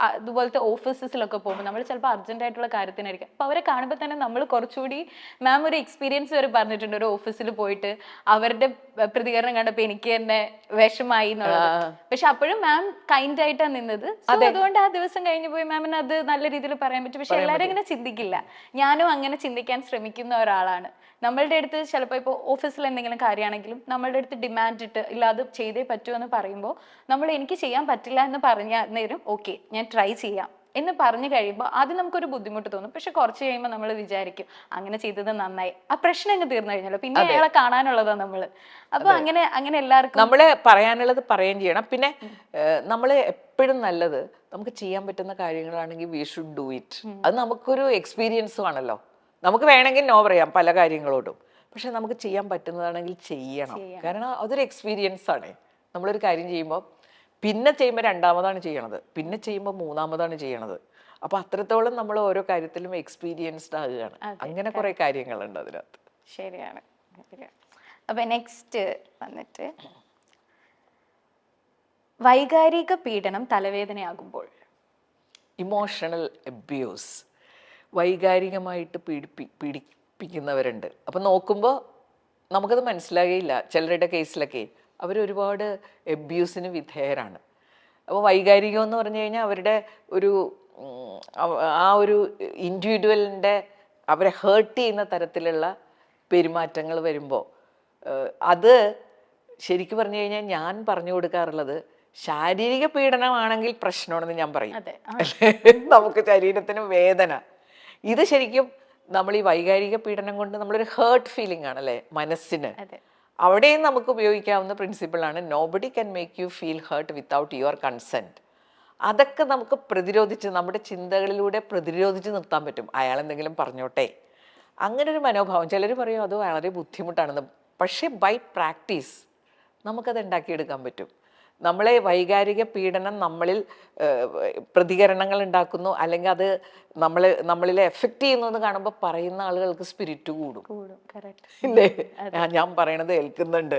അതുപോലത്തെ ഓഫീസസിലൊക്കെ പോകുമ്പോൾ നമ്മൾ ചിലപ്പോൾ അർജന്റ് ആയിട്ടുള്ള കാര്യത്തിനായിരിക്കും. അപ്പൊ അവരെ കാണുമ്പോൾ തന്നെ നമ്മൾ കുറച്ചുകൂടി, മാം ഒരു എക്സ്പീരിയൻസ് വരെ പറഞ്ഞിട്ടുണ്ട്, ഒരു ഓഫീസിൽ പോയിട്ട് അവരുടെ പ്രതികരണം കണ്ടപ്പോൾ എനിക്ക് തന്നെ വിഷമായി എന്നുള്ളത്. പക്ഷെ അപ്പോഴും മാം കൈൻഡ് ആയിട്ടാണ് നിന്നത്. അതുകൊണ്ട് ആ ദിവസം കഴിഞ്ഞു പോയി മാമിന് അത് നല്ല രീതിയിൽ പറയാൻ പറ്റും. പക്ഷെ എല്ലാവരും അങ്ങനെ ചിന്തിക്കില്ല. ഞാനും അങ്ങനെ ചിന്തിക്കാൻ ശ്രമിക്കുന്ന ഒരാളാണ്. നമ്മളുടെ അടുത്ത് ചിലപ്പോൾ ഇപ്പോൾ ഓഫീസിൽ എന്തെങ്കിലും കാര്യമാണെങ്കിലും നമ്മളുടെ അടുത്ത് ഡിമാൻഡ് ഇട്ട് ഇല്ല അത് ചെയ്തേ പറ്റൂ എന്ന് പറയുമ്പോൾ നമ്മൾ എനിക്ക് ചെയ്യാൻ പറ്റില്ല എന്ന് പറഞ്ഞ നേരം ഓക്കെ ഞാൻ ട്രൈ ചെയ്യാം എന്ന് പറഞ്ഞു കഴിയുമ്പോൾ ആദ്യം നമുക്കൊരു ബുദ്ധിമുട്ട് തോന്നും. പക്ഷെ കുറച്ച് കഴിയുമ്പോൾ നമ്മൾ വിചാരിക്കും അങ്ങനെ ചെയ്തത് നന്നായി, ആ പ്രശ്നം അങ്ങ് തീർന്നു കഴിഞ്ഞല്ലോ, പിന്നെ അയാളെ കാണാനുള്ളതാണ് നമ്മള്. അപ്പൊ അങ്ങനെ എല്ലാവർക്കും നമ്മള് പറയാനുള്ളത് പറയുകയും ചെയ്യണം. പിന്നെ നമ്മള് എപ്പോഴും നല്ലത് നമുക്ക് ചെയ്യാൻ പറ്റുന്ന കാര്യങ്ങളാണെങ്കിൽ വി ഷുഡ് ഡു ഇറ്റ്. അത് നമുക്കൊരു എക്സ്പീരിയൻസും ആണല്ലോ. നമുക്ക് വേണമെങ്കിൽ നോ പറയാം പല കാര്യങ്ങളോടും, പക്ഷെ നമുക്ക് ചെയ്യാൻ പറ്റുന്നതാണെങ്കിൽ ചെയ്യണം. കാരണം അതൊരു എക്സ്പീരിയൻസ് ആണ്. നമ്മളൊരു കാര്യം ചെയ്യുമ്പോൾ പിന്നെ ചെയ്യുമ്പോൾ രണ്ടാമതാണ് ചെയ്യണത്, പിന്നെ ചെയ്യുമ്പോൾ മൂന്നാമതാണ് ചെയ്യണത്. അപ്പൊ അത്രത്തോളം നമ്മൾ ഓരോ കാര്യത്തിലും എക്സ്പീരിയൻസ്ഡ് ആകുകയാണ്. അങ്ങനെ കുറെ കാര്യങ്ങളുണ്ട് അതിനകത്ത്. ശരിയാണ്. അപ്പൊ നെക്സ്റ്റ് വന്നിട്ട് വൈകാരിക പീഡനം തലവേദനയാകുമ്പോൾ. Emotional abuse. വൈകാരികമായിട്ട് പീഡിപ്പിക്കുന്നവരുണ്ട്. അപ്പം നോക്കുമ്പോൾ നമുക്കത് മനസ്സിലാകുകയില്ല. ചിലരുടെ കേസിലൊക്കെ അവരൊരുപാട് അബ്യൂസിന് വിധേയരാണ്. അപ്പോൾ വൈകാരികം എന്ന് പറഞ്ഞു കഴിഞ്ഞാൽ അവരുടെ ആ ഒരു ഇൻഡിവിജ്വലിൻ്റെ അവരെ ഹേർട്ട് ചെയ്യുന്ന തരത്തിലുള്ള പെരുമാറ്റങ്ങൾ വരുമ്പോൾ അത് ശരിക്കും പറഞ്ഞു കഴിഞ്ഞാൽ ഞാൻ പറഞ്ഞു കൊടുക്കാറുള്ളത് ശാരീരിക പീഡനമാണെങ്കിൽ പ്രശ്നമാണെന്ന് ഞാൻ പറയും. നമുക്ക് ശരീരത്തിന് വേദന. ഇത് ശരിക്കും നമ്മൾ ഈ വൈകാരിക പീഡനം കൊണ്ട് നമ്മളൊരു ഹേർട്ട് ഫീലിംഗ് ആണല്ലേ മനസ്സിന്. അവിടെയും നമുക്ക് ഉപയോഗിക്കാവുന്ന പ്രിൻസിപ്പിളാണ് nobody can make you feel hurt without your consent. അതൊക്കെ നമുക്ക് പ്രതിരോധിച്ച് നമ്മുടെ ചിന്തകളിലൂടെ പ്രതിരോധിച്ച് നിർത്താൻ പറ്റും. അയാൾ എന്തെങ്കിലും പറഞ്ഞോട്ടെ, അങ്ങനെ ഒരു മനോഭാവം. ചിലർ പറയും അത് വളരെ ബുദ്ധിമുട്ടാണെന്ന്. പക്ഷേ ബൈ പ്രാക്ടീസ് നമുക്കത് ഉണ്ടാക്കിയെടുക്കാൻ പറ്റും. നമ്മളെ വൈകാരിക പീഡനം നമ്മളിൽ പ്രതികരണങ്ങൾ ഉണ്ടാക്കുന്നു, അല്ലെങ്കിൽ അത് നമ്മളിൽ എഫക്റ്റ് ചെയ്യുന്നു എന്ന് കാണുമ്പോൾ പറയുന്ന ആളുകൾക്ക് സ്പിരിറ്റ് കൂടും. ഇല്ലേ? ഞാൻ പറയണത് ഏൽക്കുന്നുണ്ട്.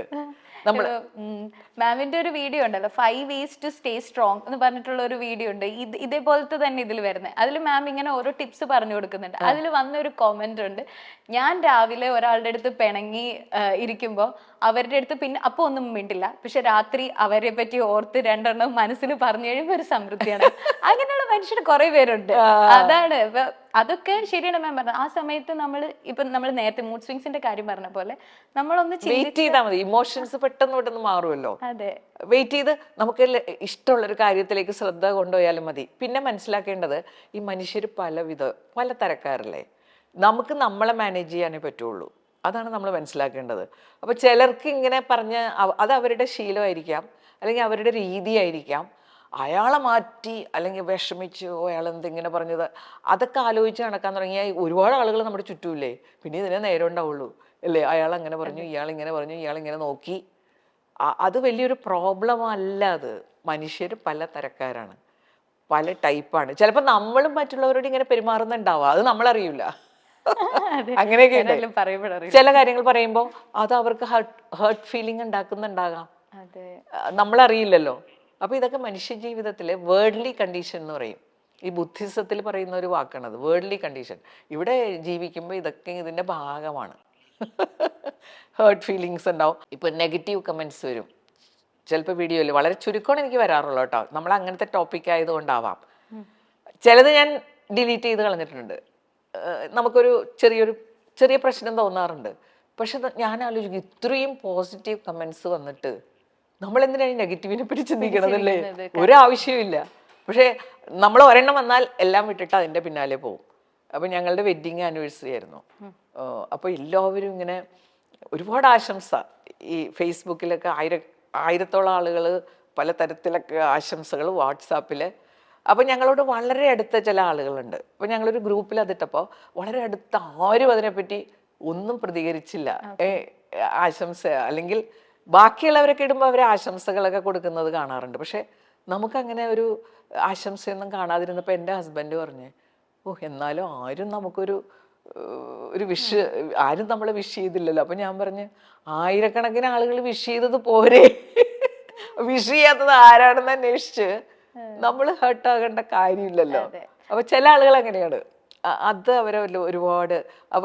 മാമിന്റെ ഒരു വീഡിയോ ഉണ്ടല്ലോ 5 ways to stay strong എന്ന് പറഞ്ഞിട്ടുള്ള ഒരു വീഡിയോ ഉണ്ട്. ഇതേപോലത്തെ തന്നെ ഇതിൽ വരുന്നത്. അതിൽ മാം ഇങ്ങനെ ഓരോ ടിപ്സ് പറഞ്ഞു കൊടുക്കുന്നുണ്ട്. അതിൽ വന്നൊരു കോമന്റ് ഉണ്ട്, ഞാൻ രാവിലെ ഒരാളുടെ അടുത്ത് പിണങ്ങി ഇരിക്കുമ്പോൾ അവരുടെ അടുത്ത് പിന്നെ അപ്പൊ ഒന്നും മിണ്ടില്ല, പക്ഷെ രാത്രി അവരെ പറ്റി ഓർത്ത് രണ്ടെണ്ണം മനസ്സിൽ പറഞ്ഞു കഴിയുമ്പോൾ ഒരു സമൃദ്ധിയാണ്. അങ്ങനെയുള്ള മനുഷ്യർ കുറെ പേരുണ്ട്. അതാണ് അതൊക്കെ ശരിയാണ് മാം പറഞ്ഞത്. ആ സമയത്ത് നമ്മൾ നേരത്തെ മൂഡ് സ്വിങ്സിന്റെ കാര്യം പറഞ്ഞ പോലെ നമ്മളൊന്ന് വെയിറ്റ് ചെയ്താൽ മതി. ഇമോഷൻസ് പെട്ടെന്ന് മാറുമല്ലോ. അതെ, വെയിറ്റ് ചെയ്ത് നമുക്ക് ഇഷ്ടമുള്ളൊരു കാര്യത്തിലേക്ക് ശ്രദ്ധ കൊണ്ടുപോയാലും മതി. പിന്നെ മനസ്സിലാക്കേണ്ടത് ഈ മനുഷ്യർ പല തരക്കാരല്ലേ. നമുക്ക് നമ്മളെ മാനേജ് ചെയ്യാനേ പറ്റുള്ളൂ. അതാണ് നമ്മൾ മനസ്സിലാക്കേണ്ടത്. അപ്പോൾ ചിലർക്ക് ഇങ്ങനെ പറഞ്ഞ് അത് അവരുടെ ശീലമായിരിക്കാം, അല്ലെങ്കിൽ അവരുടെ രീതിയായിരിക്കാം. അയാളെ മാറ്റി അല്ലെങ്കിൽ വിഷമിച്ച് അയാൾ എന്തിങ്ങനെ പറഞ്ഞത് അതൊക്കെ ആലോചിച്ച് നടക്കാൻ തുടങ്ങിയാൽ ഒരുപാട് ആളുകൾ നമ്മുടെ ചുറ്റുമില്ലേ, പിന്നെ ഇതിനെ നേരം ഉണ്ടാവുള്ളൂ അല്ലേ. അയാൾ അങ്ങനെ പറഞ്ഞു, ഇയാൾ ഇങ്ങനെ പറഞ്ഞു, ഇയാൾ ഇങ്ങനെ നോക്കി. അത് വലിയൊരു പ്രോബ്ലം അല്ല. അത് മനുഷ്യർ പല തരക്കാരാണ്, പല ടൈപ്പാണ്. ചിലപ്പോൾ നമ്മളും മറ്റുള്ളവരോട് ഇങ്ങനെ പെരുമാറുന്നുണ്ടാവുക, അത് നമ്മളറിയില്ല. അങ്ങനെയൊക്കെ ഉണ്ട്. ചില കാര്യങ്ങൾ പറയുമ്പോൾ അത് അവർക്ക് ഹേർട്ട് ഫീലിംഗ് ഉണ്ടാക്കുന്നുണ്ടാകാം, നമ്മളറിയില്ലല്ലോ. അപ്പൊ ഇതൊക്കെ മനുഷ്യ ജീവിതത്തിലെ വേർഡ്ലി കണ്ടീഷൻ എന്ന് പറയും. ഈ ബുദ്ധിസത്തിൽ പറയുന്ന ഒരു വാക്കാണത്, വേർഡ്ലി കണ്ടീഷൻ. ഇവിടെ ജീവിക്കുമ്പോൾ ഇതൊക്കെ ഇതിന്റെ ഭാഗമാണ്. ഹേർട്ട് ഫീലിങ്സ് ഉണ്ടാവും. ഇപ്പൊ നെഗറ്റീവ് കമന്റ്സ് വരും ചിലപ്പോൾ വീഡിയോയിൽ. വളരെ ചുരുക്കമാണ് എനിക്ക് വരാറുള്ളൂ കേട്ടോ, നമ്മൾ അങ്ങനത്തെ ടോപ്പിക് ആയതുകൊണ്ടാവാം. ചിലത് ഞാൻ ഡിലീറ്റ് ചെയ്ത് കളഞ്ഞിട്ടുണ്ട്. നമുക്കൊരു ചെറിയ പ്രശ്നം തോന്നാറുണ്ട്. പക്ഷെ ഞാൻ ആലോചിക്കും, ഇത്രയും പോസിറ്റീവ് കമന്റ്സ് വന്നിട്ട് നമ്മൾ എന്തിനാണ് നെഗറ്റീവിനെ പറ്റി ചിന്തിക്കണതല്ലേ, ഒരാവശ്യമില്ല. പക്ഷെ നമ്മൾ ഒരെണ്ണം വന്നാൽ എല്ലാം വിട്ടിട്ട് അതിൻ്റെ പിന്നാലെ പോകും. അപ്പം ഞങ്ങളുടെ വെഡ്ഡിങ് ആനിവേഴ്സറി ആയിരുന്നു. അപ്പോൾ എല്ലാവരും ഇങ്ങനെ ഒരുപാട് ആശംസ, ഈ ഫേസ്ബുക്കിലൊക്കെ ആയിരത്തോളം ആളുകൾ പലതരത്തിലൊക്കെ ആശംസകൾ വാട്സാപ്പിൽ. അപ്പം ഞങ്ങളോട് വളരെ അടുത്ത ചില ആളുകളുണ്ട്. അപ്പം ഞങ്ങളൊരു ഗ്രൂപ്പിൽ അതിട്ടപ്പോൾ വളരെ അടുത്ത ആരും അതിനെപ്പറ്റി ഒന്നും പ്രതികരിച്ചില്ല. ആശംസ അല്ലെങ്കിൽ ബാക്കിയുള്ളവരൊക്കെ ഇടുമ്പോൾ അവർ ആശംസകളൊക്കെ കൊടുക്കുന്നത് കാണാറുണ്ട്. പക്ഷെ നമുക്കങ്ങനെ ഒരു ആശംസയൊന്നും കാണാതിരുന്നപ്പോൾ എൻ്റെ ഹസ്ബൻഡ് പറഞ്ഞ്, എന്നാലും ആരും നമുക്കൊരു ആരും നമ്മളെ വിഷ് ചെയ്തില്ലല്ലോ. അപ്പം ഞാൻ പറഞ്ഞ്, ആയിരക്കണക്കിന് ആളുകൾ വിഷ് ചെയ്തത് പോരെ, വിഷ് ചെയ്യാത്തത് ആരാണെന്ന് അന്വേഷിച്ച് നമ്മൾ ഹേർട്ടാകേണ്ട കാര്യമില്ലല്ലോ. അപ്പൊ ചില ആളുകൾ അങ്ങനെയാണ്, അത് അവരെ ഒരുപാട്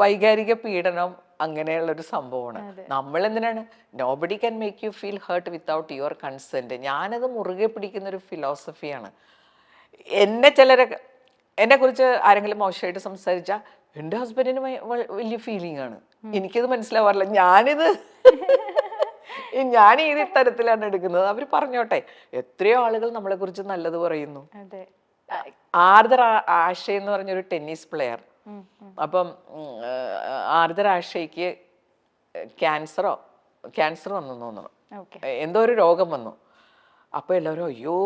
വൈകാരിക പീഡനം അങ്ങനെയുള്ളൊരു സംഭവമാണ്. നമ്മൾ എന്തിനാണ്, nobody can make you feel hurt without your consent. ഞാനത് മുറുകെ പിടിക്കുന്ന ഒരു ഫിലോസഫിയാണ്. എന്നെ കുറിച്ച് ആരെങ്കിലും മോശമായിട്ട് സംസാരിച്ചാൽ എൻ്റെ ഹസ്ബൻഡിന് വലിയ ഫീലിംഗ് ആണ്, എനിക്കത് മനസ്സിലാവാറില്ല. ഞാൻ ഈ തരത്തിലാണ് എടുക്കുന്നത്. അവർ പറഞ്ഞോട്ടെ, എത്രയോ ആളുകൾ നമ്മളെ കുറിച്ച് നല്ലത് പറയുന്നു. ആർദർ ആഷെ എന്ന് പറഞ്ഞൊരു ടെന്നീസ് പ്ലെയർ, അപ്പം ആർദർ ആഷയ്ക്ക് ക്യാൻസർ വന്നു തോന്നുന്നു, എന്തോ ഒരു രോഗം വന്നു. അപ്പോൾ എല്ലാവരും അയ്യോ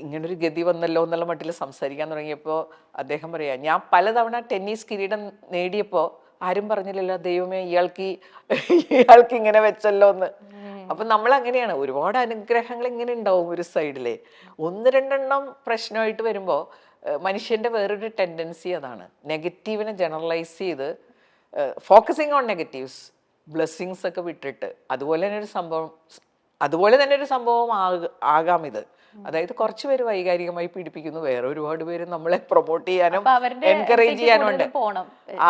ഇങ്ങനൊരു ഗതി വന്നല്ലോ എന്നുള്ള മട്ടിൽ സംസാരിക്കാൻ തുടങ്ങിയപ്പോൾ അദ്ദേഹം പറയാ, ഞാൻ പലതവണ ടെന്നീസ് കിരീടം നേടിയപ്പോൾ ആരും പറഞ്ഞില്ലല്ലോ ദൈവമേ ഇയാൾക്ക് ഇങ്ങനെ വെച്ചല്ലോ എന്ന്. അപ്പൊ നമ്മൾ അങ്ങനെയാണ്, ഒരുപാട് അനുഗ്രഹങ്ങൾ ഇങ്ങനെ ഉണ്ടാവും ഒരു സൈഡിലെ. 1-2 പ്രശ്നമായിട്ട് വരുമ്പോൾ മനുഷ്യന്റെ വേറൊരു ടെൻഡൻസി അതാണ്, നെഗറ്റീവിനെ ജനറലൈസ് ചെയ്ത് ഫോക്കസിങ് ഓൺ നെഗറ്റീവ്സ്, ബ്ലെസ്സിങ്സ് ഒക്കെ വിട്ടിട്ട്. അതുപോലെ തന്നെ ഒരു സംഭവം ആകാം ഇത്. അതായത് കുറച്ച് പേര് വൈകാരികമായി പീഡിപ്പിക്കുന്നു, വേറെ ഒരുപാട് പേര് നമ്മളെ പ്രൊമോട്ട് ചെയ്യാനും എൻകറേജ് ചെയ്യാനും ഉണ്ട്.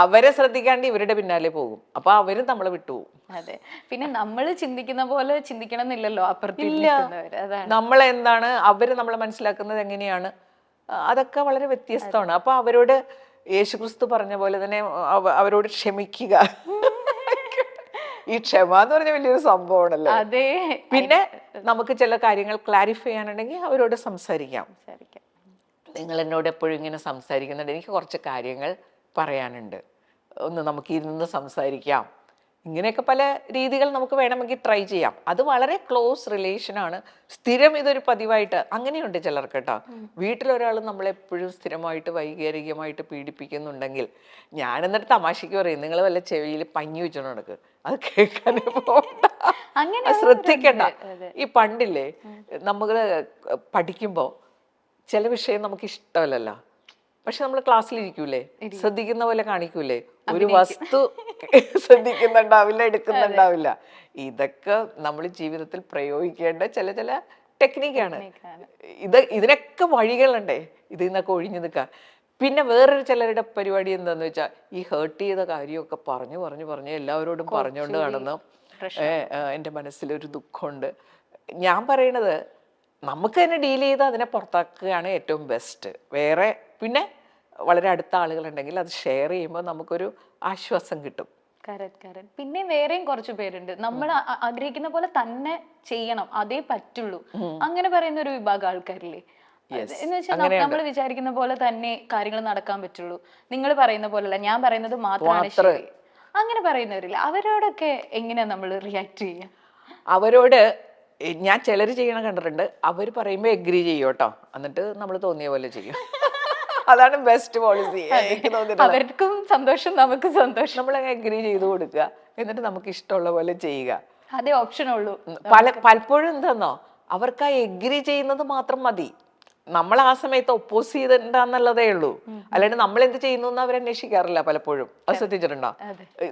അവരെ ശ്രദ്ധിക്കാണ്ട് ഇവരുടെ പിന്നാലെ പോകും, അപ്പൊ അവരും നമ്മളെ വിട്ടുപോകും. അതെ, പിന്നെ നമ്മൾ ചിന്തിക്കുന്ന പോലെ ചിന്തിക്കണം എന്നില്ലല്ലോ ഇല്ല. നമ്മളെന്താണ്, അവര് നമ്മളെ മനസ്സിലാക്കുന്നത് എങ്ങനെയാണ്, അതൊക്കെ വളരെ വ്യത്യസ്തമാണ്. അപ്പൊ അവരോട് യേശുക്രിസ്തു പറഞ്ഞ പോലെ തന്നെ അവരോട് ക്ഷമിക്കുക. ഈ ക്ഷമ എന്ന് പറഞ്ഞ വലിയൊരു സംഭവമാണല്ലോ. പിന്നെ നമുക്ക് ചില കാര്യങ്ങൾ ക്ലാരിഫൈ ചെയ്യാനുണ്ടെങ്കിൽ അവരോട് സംസാരിക്കാം. നിങ്ങൾ എന്നോട് എപ്പോഴും ഇങ്ങനെ സംസാരിക്കുന്നുണ്ട്, എനിക്ക് കുറച്ച് കാര്യങ്ങൾ പറയാനുണ്ട്, ഒന്ന് നമുക്ക് ഇരുന്ന് സംസാരിക്കാം. ഇങ്ങനെയൊക്കെ പല രീതികൾ നമുക്ക് വേണമെങ്കിൽ ട്രൈ ചെയ്യാം. അത് വളരെ ക്ലോസ് റിലേഷനാണ്. സ്ഥിരം ഇതൊരു പതിവായിട്ട് അങ്ങനെയുണ്ട് ചിലർക്ക് കേട്ടോ. വീട്ടിലൊരാൾ നമ്മളെപ്പോഴും സ്ഥിരമായിട്ട് വൈകാരികമായിട്ട് പീഡിപ്പിക്കുന്നുണ്ടെങ്കിൽ, ഞാൻ എന്നിട്ട് തമാശയ്ക്ക് പറയും, നിങ്ങൾ വല്ല ചെവിയിൽ പഞ്ഞി വെച്ചോണ്ട് നടക്ക്, അത് കേൾക്കാനേ പോകണ്ട, ശ്രദ്ധിക്കണ്ട. ഈ പണ്ടില്ലേ നമ്മൾ പഠിക്കുമ്പോൾ ചില വിഷയം നമുക്ക് ഇഷ്ടമല്ലല്ലോ, പക്ഷെ നമ്മൾ ക്ലാസ്സിലിരിക്കൂലേ, ശ്രദ്ധിക്കുന്ന പോലെ കാണിക്കൂലേ, ഒരു വസ്തു ശ്രദ്ധിക്കുന്നുണ്ടാവില്ല, എടുക്കുന്നുണ്ടാവില്ല. ഇതൊക്കെ നമ്മൾ ജീവിതത്തിൽ പ്രയോഗിക്കേണ്ട ചില ടെക്നിക്കാണ്. ഇതിനൊക്കെ വഴികളുണ്ടേ, ഇതിൽ നിന്നൊക്കെ ഒഴിഞ്ഞു നിൽക്കാൻ. പിന്നെ വേറൊരു ചിലരുടെ പരിപാടി എന്താന്ന് വെച്ചാൽ, ഈ ഹേർട്ട് ചെയ്ത കാര്യമൊക്കെ പറഞ്ഞു എല്ലാവരോടും പറഞ്ഞുകൊണ്ട് നടന്നു, എൻ്റെ മനസ്സിലൊരു ദുഃഖമുണ്ട്. ഞാൻ പറയണത്, നമുക്ക് തന്നെ ഡീൽ ചെയ്ത് അതിനെ പുറത്താക്കുകയാണ് ഏറ്റവും ബെസ്റ്റ്. വേറെ പിന്നെ വളരെ അടുത്ത ആളുകളുണ്ടെങ്കിൽ അത് ഷെയർ ചെയ്യുമ്പോൾ നമുക്കൊരു ആശ്വാസം കിട്ടും. പിന്നെ വേറെയും കുറച്ച് പേരുണ്ട്, നമ്മൾ ആഗ്രഹിക്കുന്ന പോലെ തന്നെ ചെയ്യണം, അതേ പറ്റുള്ളൂ, അങ്ങനെ പറയുന്ന ഒരു വിഭാഗം ആൾക്കാരില്ലേ. എന്ന് വെച്ചാൽ നമ്മൾ വിചാരിക്കുന്ന പോലെ തന്നെ കാര്യങ്ങൾ നടക്കാൻ പറ്റുള്ളൂ. നിങ്ങൾ പറയുന്ന പോലല്ല, ഞാൻ പറയുന്നത് മാത്രമാണ് ശരി, അങ്ങനെ പറയുന്നവരില്ല. അവരോടൊക്കെ എങ്ങനെയാ നമ്മൾ റിയാക്ട് ചെയ്യുക? അവരോട് ഞാൻ ചിലർ ചെയ്യണ കണ്ടിട്ടുണ്ട്. അവർ പറയുമ്പോൾ എഗ്രി ചെയ്യും കേട്ടോ, എന്നിട്ട് നമ്മൾ തോന്നിയ പോലെ ചെയ്യും. അതാണ് ബെസ്റ്റ് പോളിസി എനിക്ക് തോന്നിയിട്ടുള്ളത്. അവർക്കും സന്തോഷം നമുക്കും സന്തോഷം. നമ്മളങ്ങ് എഗ്രി ചെയ്ത് കൊടുക്കുക, എന്നിട്ട് നമുക്ക് ഇഷ്ടമുള്ള പോലെ ചെയ്യുക. അതേ ഓപ്ഷൻ ഉള്ളൂ. പലപ്പോഴും എന്താന്നോ, അവർക്ക് ആ എഗ്രി ചെയ്യുന്നത് മാത്രം മതി. നമ്മൾ ആ സമയത്ത് ഒപ്പോസ് ചെയ്തിട്ടുണ്ടെന്നുള്ളതേ ഉള്ളൂ. അല്ലാണ്ട് നമ്മൾ എന്ത് ചെയ്യുന്നു എന്ന് അവരന്വേഷിക്കാറില്ല പലപ്പോഴും. അത് ശ്രദ്ധിച്ചിട്ടുണ്ടോ?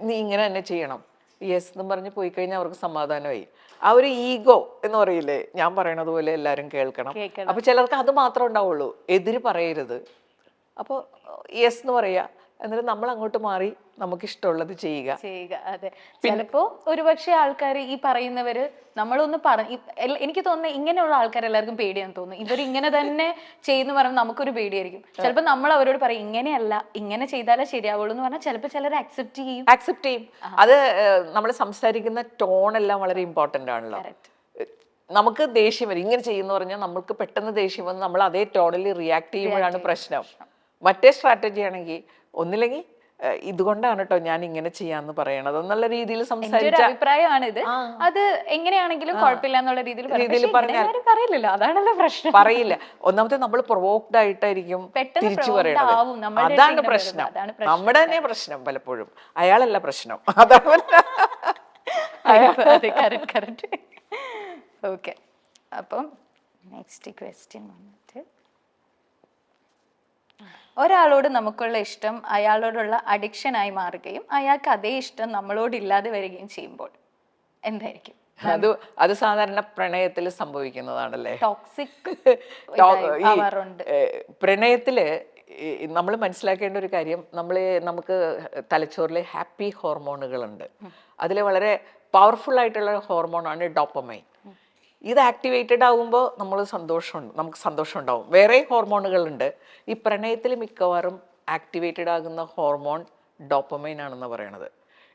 നീ ഇങ്ങനെ തന്നെ ചെയ്യണം, യെസ് എന്ന് പറഞ്ഞ് പോയി കഴിഞ്ഞാൽ അവർക്ക് സമാധാനമായി. ആ ഒരു ഈഗോ എന്ന് പറയില്ലേ, ഞാൻ പറയണത് പോലെ എല്ലാവരും കേൾക്കണം. അപ്പൊ ചിലർക്ക് അത് മാത്രമേ ഉണ്ടാവുള്ളൂ, എതിര് പറയരുത്. അപ്പോൾ യെസ് എന്ന് പറയാ, എന്നിട്ട് നമ്മൾ അങ്ങോട്ട് മാറി നമുക്ക് ഇഷ്ടമുള്ളത് ചെയ്യുക. അതെ. ചിലപ്പോ ഒരുപക്ഷെ ആൾക്കാർ ഈ പറയുന്നവര് നമ്മളൊന്ന് എനിക്ക് തോന്നുന്നത് ഇങ്ങനെയുള്ള ആൾക്കാർ എല്ലാവർക്കും പേടിയാന്ന് തോന്നുന്നു. ഇവർ ഇങ്ങനെ തന്നെ ചെയ്യുന്ന പറയുമ്പോൾ നമുക്കൊരു പേടിയായിരിക്കും. ചിലപ്പോൾ നമ്മൾ അവരോട് പറയും ഇങ്ങനെയല്ല, ഇങ്ങനെ ചെയ്താലേ ശരിയാവുള്ളൂ എന്ന് പറഞ്ഞാൽ ചിലപ്പോൾ ചിലർ അക്സെപ്റ്റ് ചെയ്യും. അത് നമ്മൾ സംസാരിക്കുന്ന ടോൺ എല്ലാം വളരെ ഇമ്പോർട്ടന്റ് ആണല്ലോ. നമുക്ക് ദേഷ്യം വരും ഇങ്ങനെ ചെയ്യുന്ന പറഞ്ഞാൽ, നമുക്ക് പെട്ടെന്ന് ദേഷ്യം വന്ന് നമ്മൾ അതേ ടോണിൽ റിയാക്ട് ചെയ്യുമ്പോഴാണ് പ്രശ്നം. മറ്റേ സ്ട്രാറ്റജി ആണെങ്കിൽ ഒന്നില്ലെങ്കിൽ ഇതുകൊണ്ടാണ് കേട്ടോ ഞാൻ ഇങ്ങനെ ചെയ്യാന്ന് പറയണത് എന്നുള്ള രീതിയിൽ സംസാരിച്ച അഭിപ്രായമാണ് ഇത്. അത് എങ്ങനെയാണെങ്കിലും കുഴപ്പമില്ല എന്നുള്ള രീതിയിൽ പറഞ്ഞാൽ പറയില്ലല്ലോ, അതാണല്ലോ പ്രശ്നം. പറയില്ല. ഒന്നാമത്തെ നമ്മൾ പ്രൊവോക്ഡ് ആയിട്ടായിരിക്കും തിരിച്ചു പറയണത്. അതാണ് പ്രശ്നം. നമ്മുടെ തന്നെ പ്രശ്നം പലപ്പോഴും, അയാളല്ല പ്രശ്നം. അതാണ്. ഓക്കെ, അപ്പം നെക്സ്റ്റ് ക്വസ്റ്റ്യൻ വന്നിട്ട്, ഒരാളോട് നമുക്കുള്ള ഇഷ്ടം അയാളോടുള്ള അഡിക്ഷനായി മാറുകയും അയാൾക്ക് അതേ ഇഷ്ടം നമ്മളോട് ഇല്ലാതെ വരികയും ചെയ്യുമ്പോൾ എന്തായിരിക്കും? അത് സാധാരണ പ്രണയത്തിൽ സംഭവിക്കുന്നതാണല്ലേ. ടോക്സിക് പ്രണയത്തില് നമ്മൾ മനസ്സിലാക്കേണ്ട ഒരു കാര്യം, നമുക്ക് തലച്ചോറിലെ ഹാപ്പി ഹോർമോണുകളുണ്ട്. അതിൽ വളരെ പവർഫുൾ ആയിട്ടുള്ള ഹോർമോണാണ് ഡോപ്പമൈൻ. ഇത് ആക്ടിവേറ്റഡ് ആകുമ്പോൾ നമുക്ക് സന്തോഷം ഉണ്ടാവും. വേറെ ഹോർമോണുകളുണ്ട്. ഈ പ്രണയത്തിൽ മിക്കവാറും ആക്ടിവേറ്റഡ് ആകുന്ന ഹോർമോൺ ഡോപ്പമൈൻ ആണെന്ന് പറയണത്.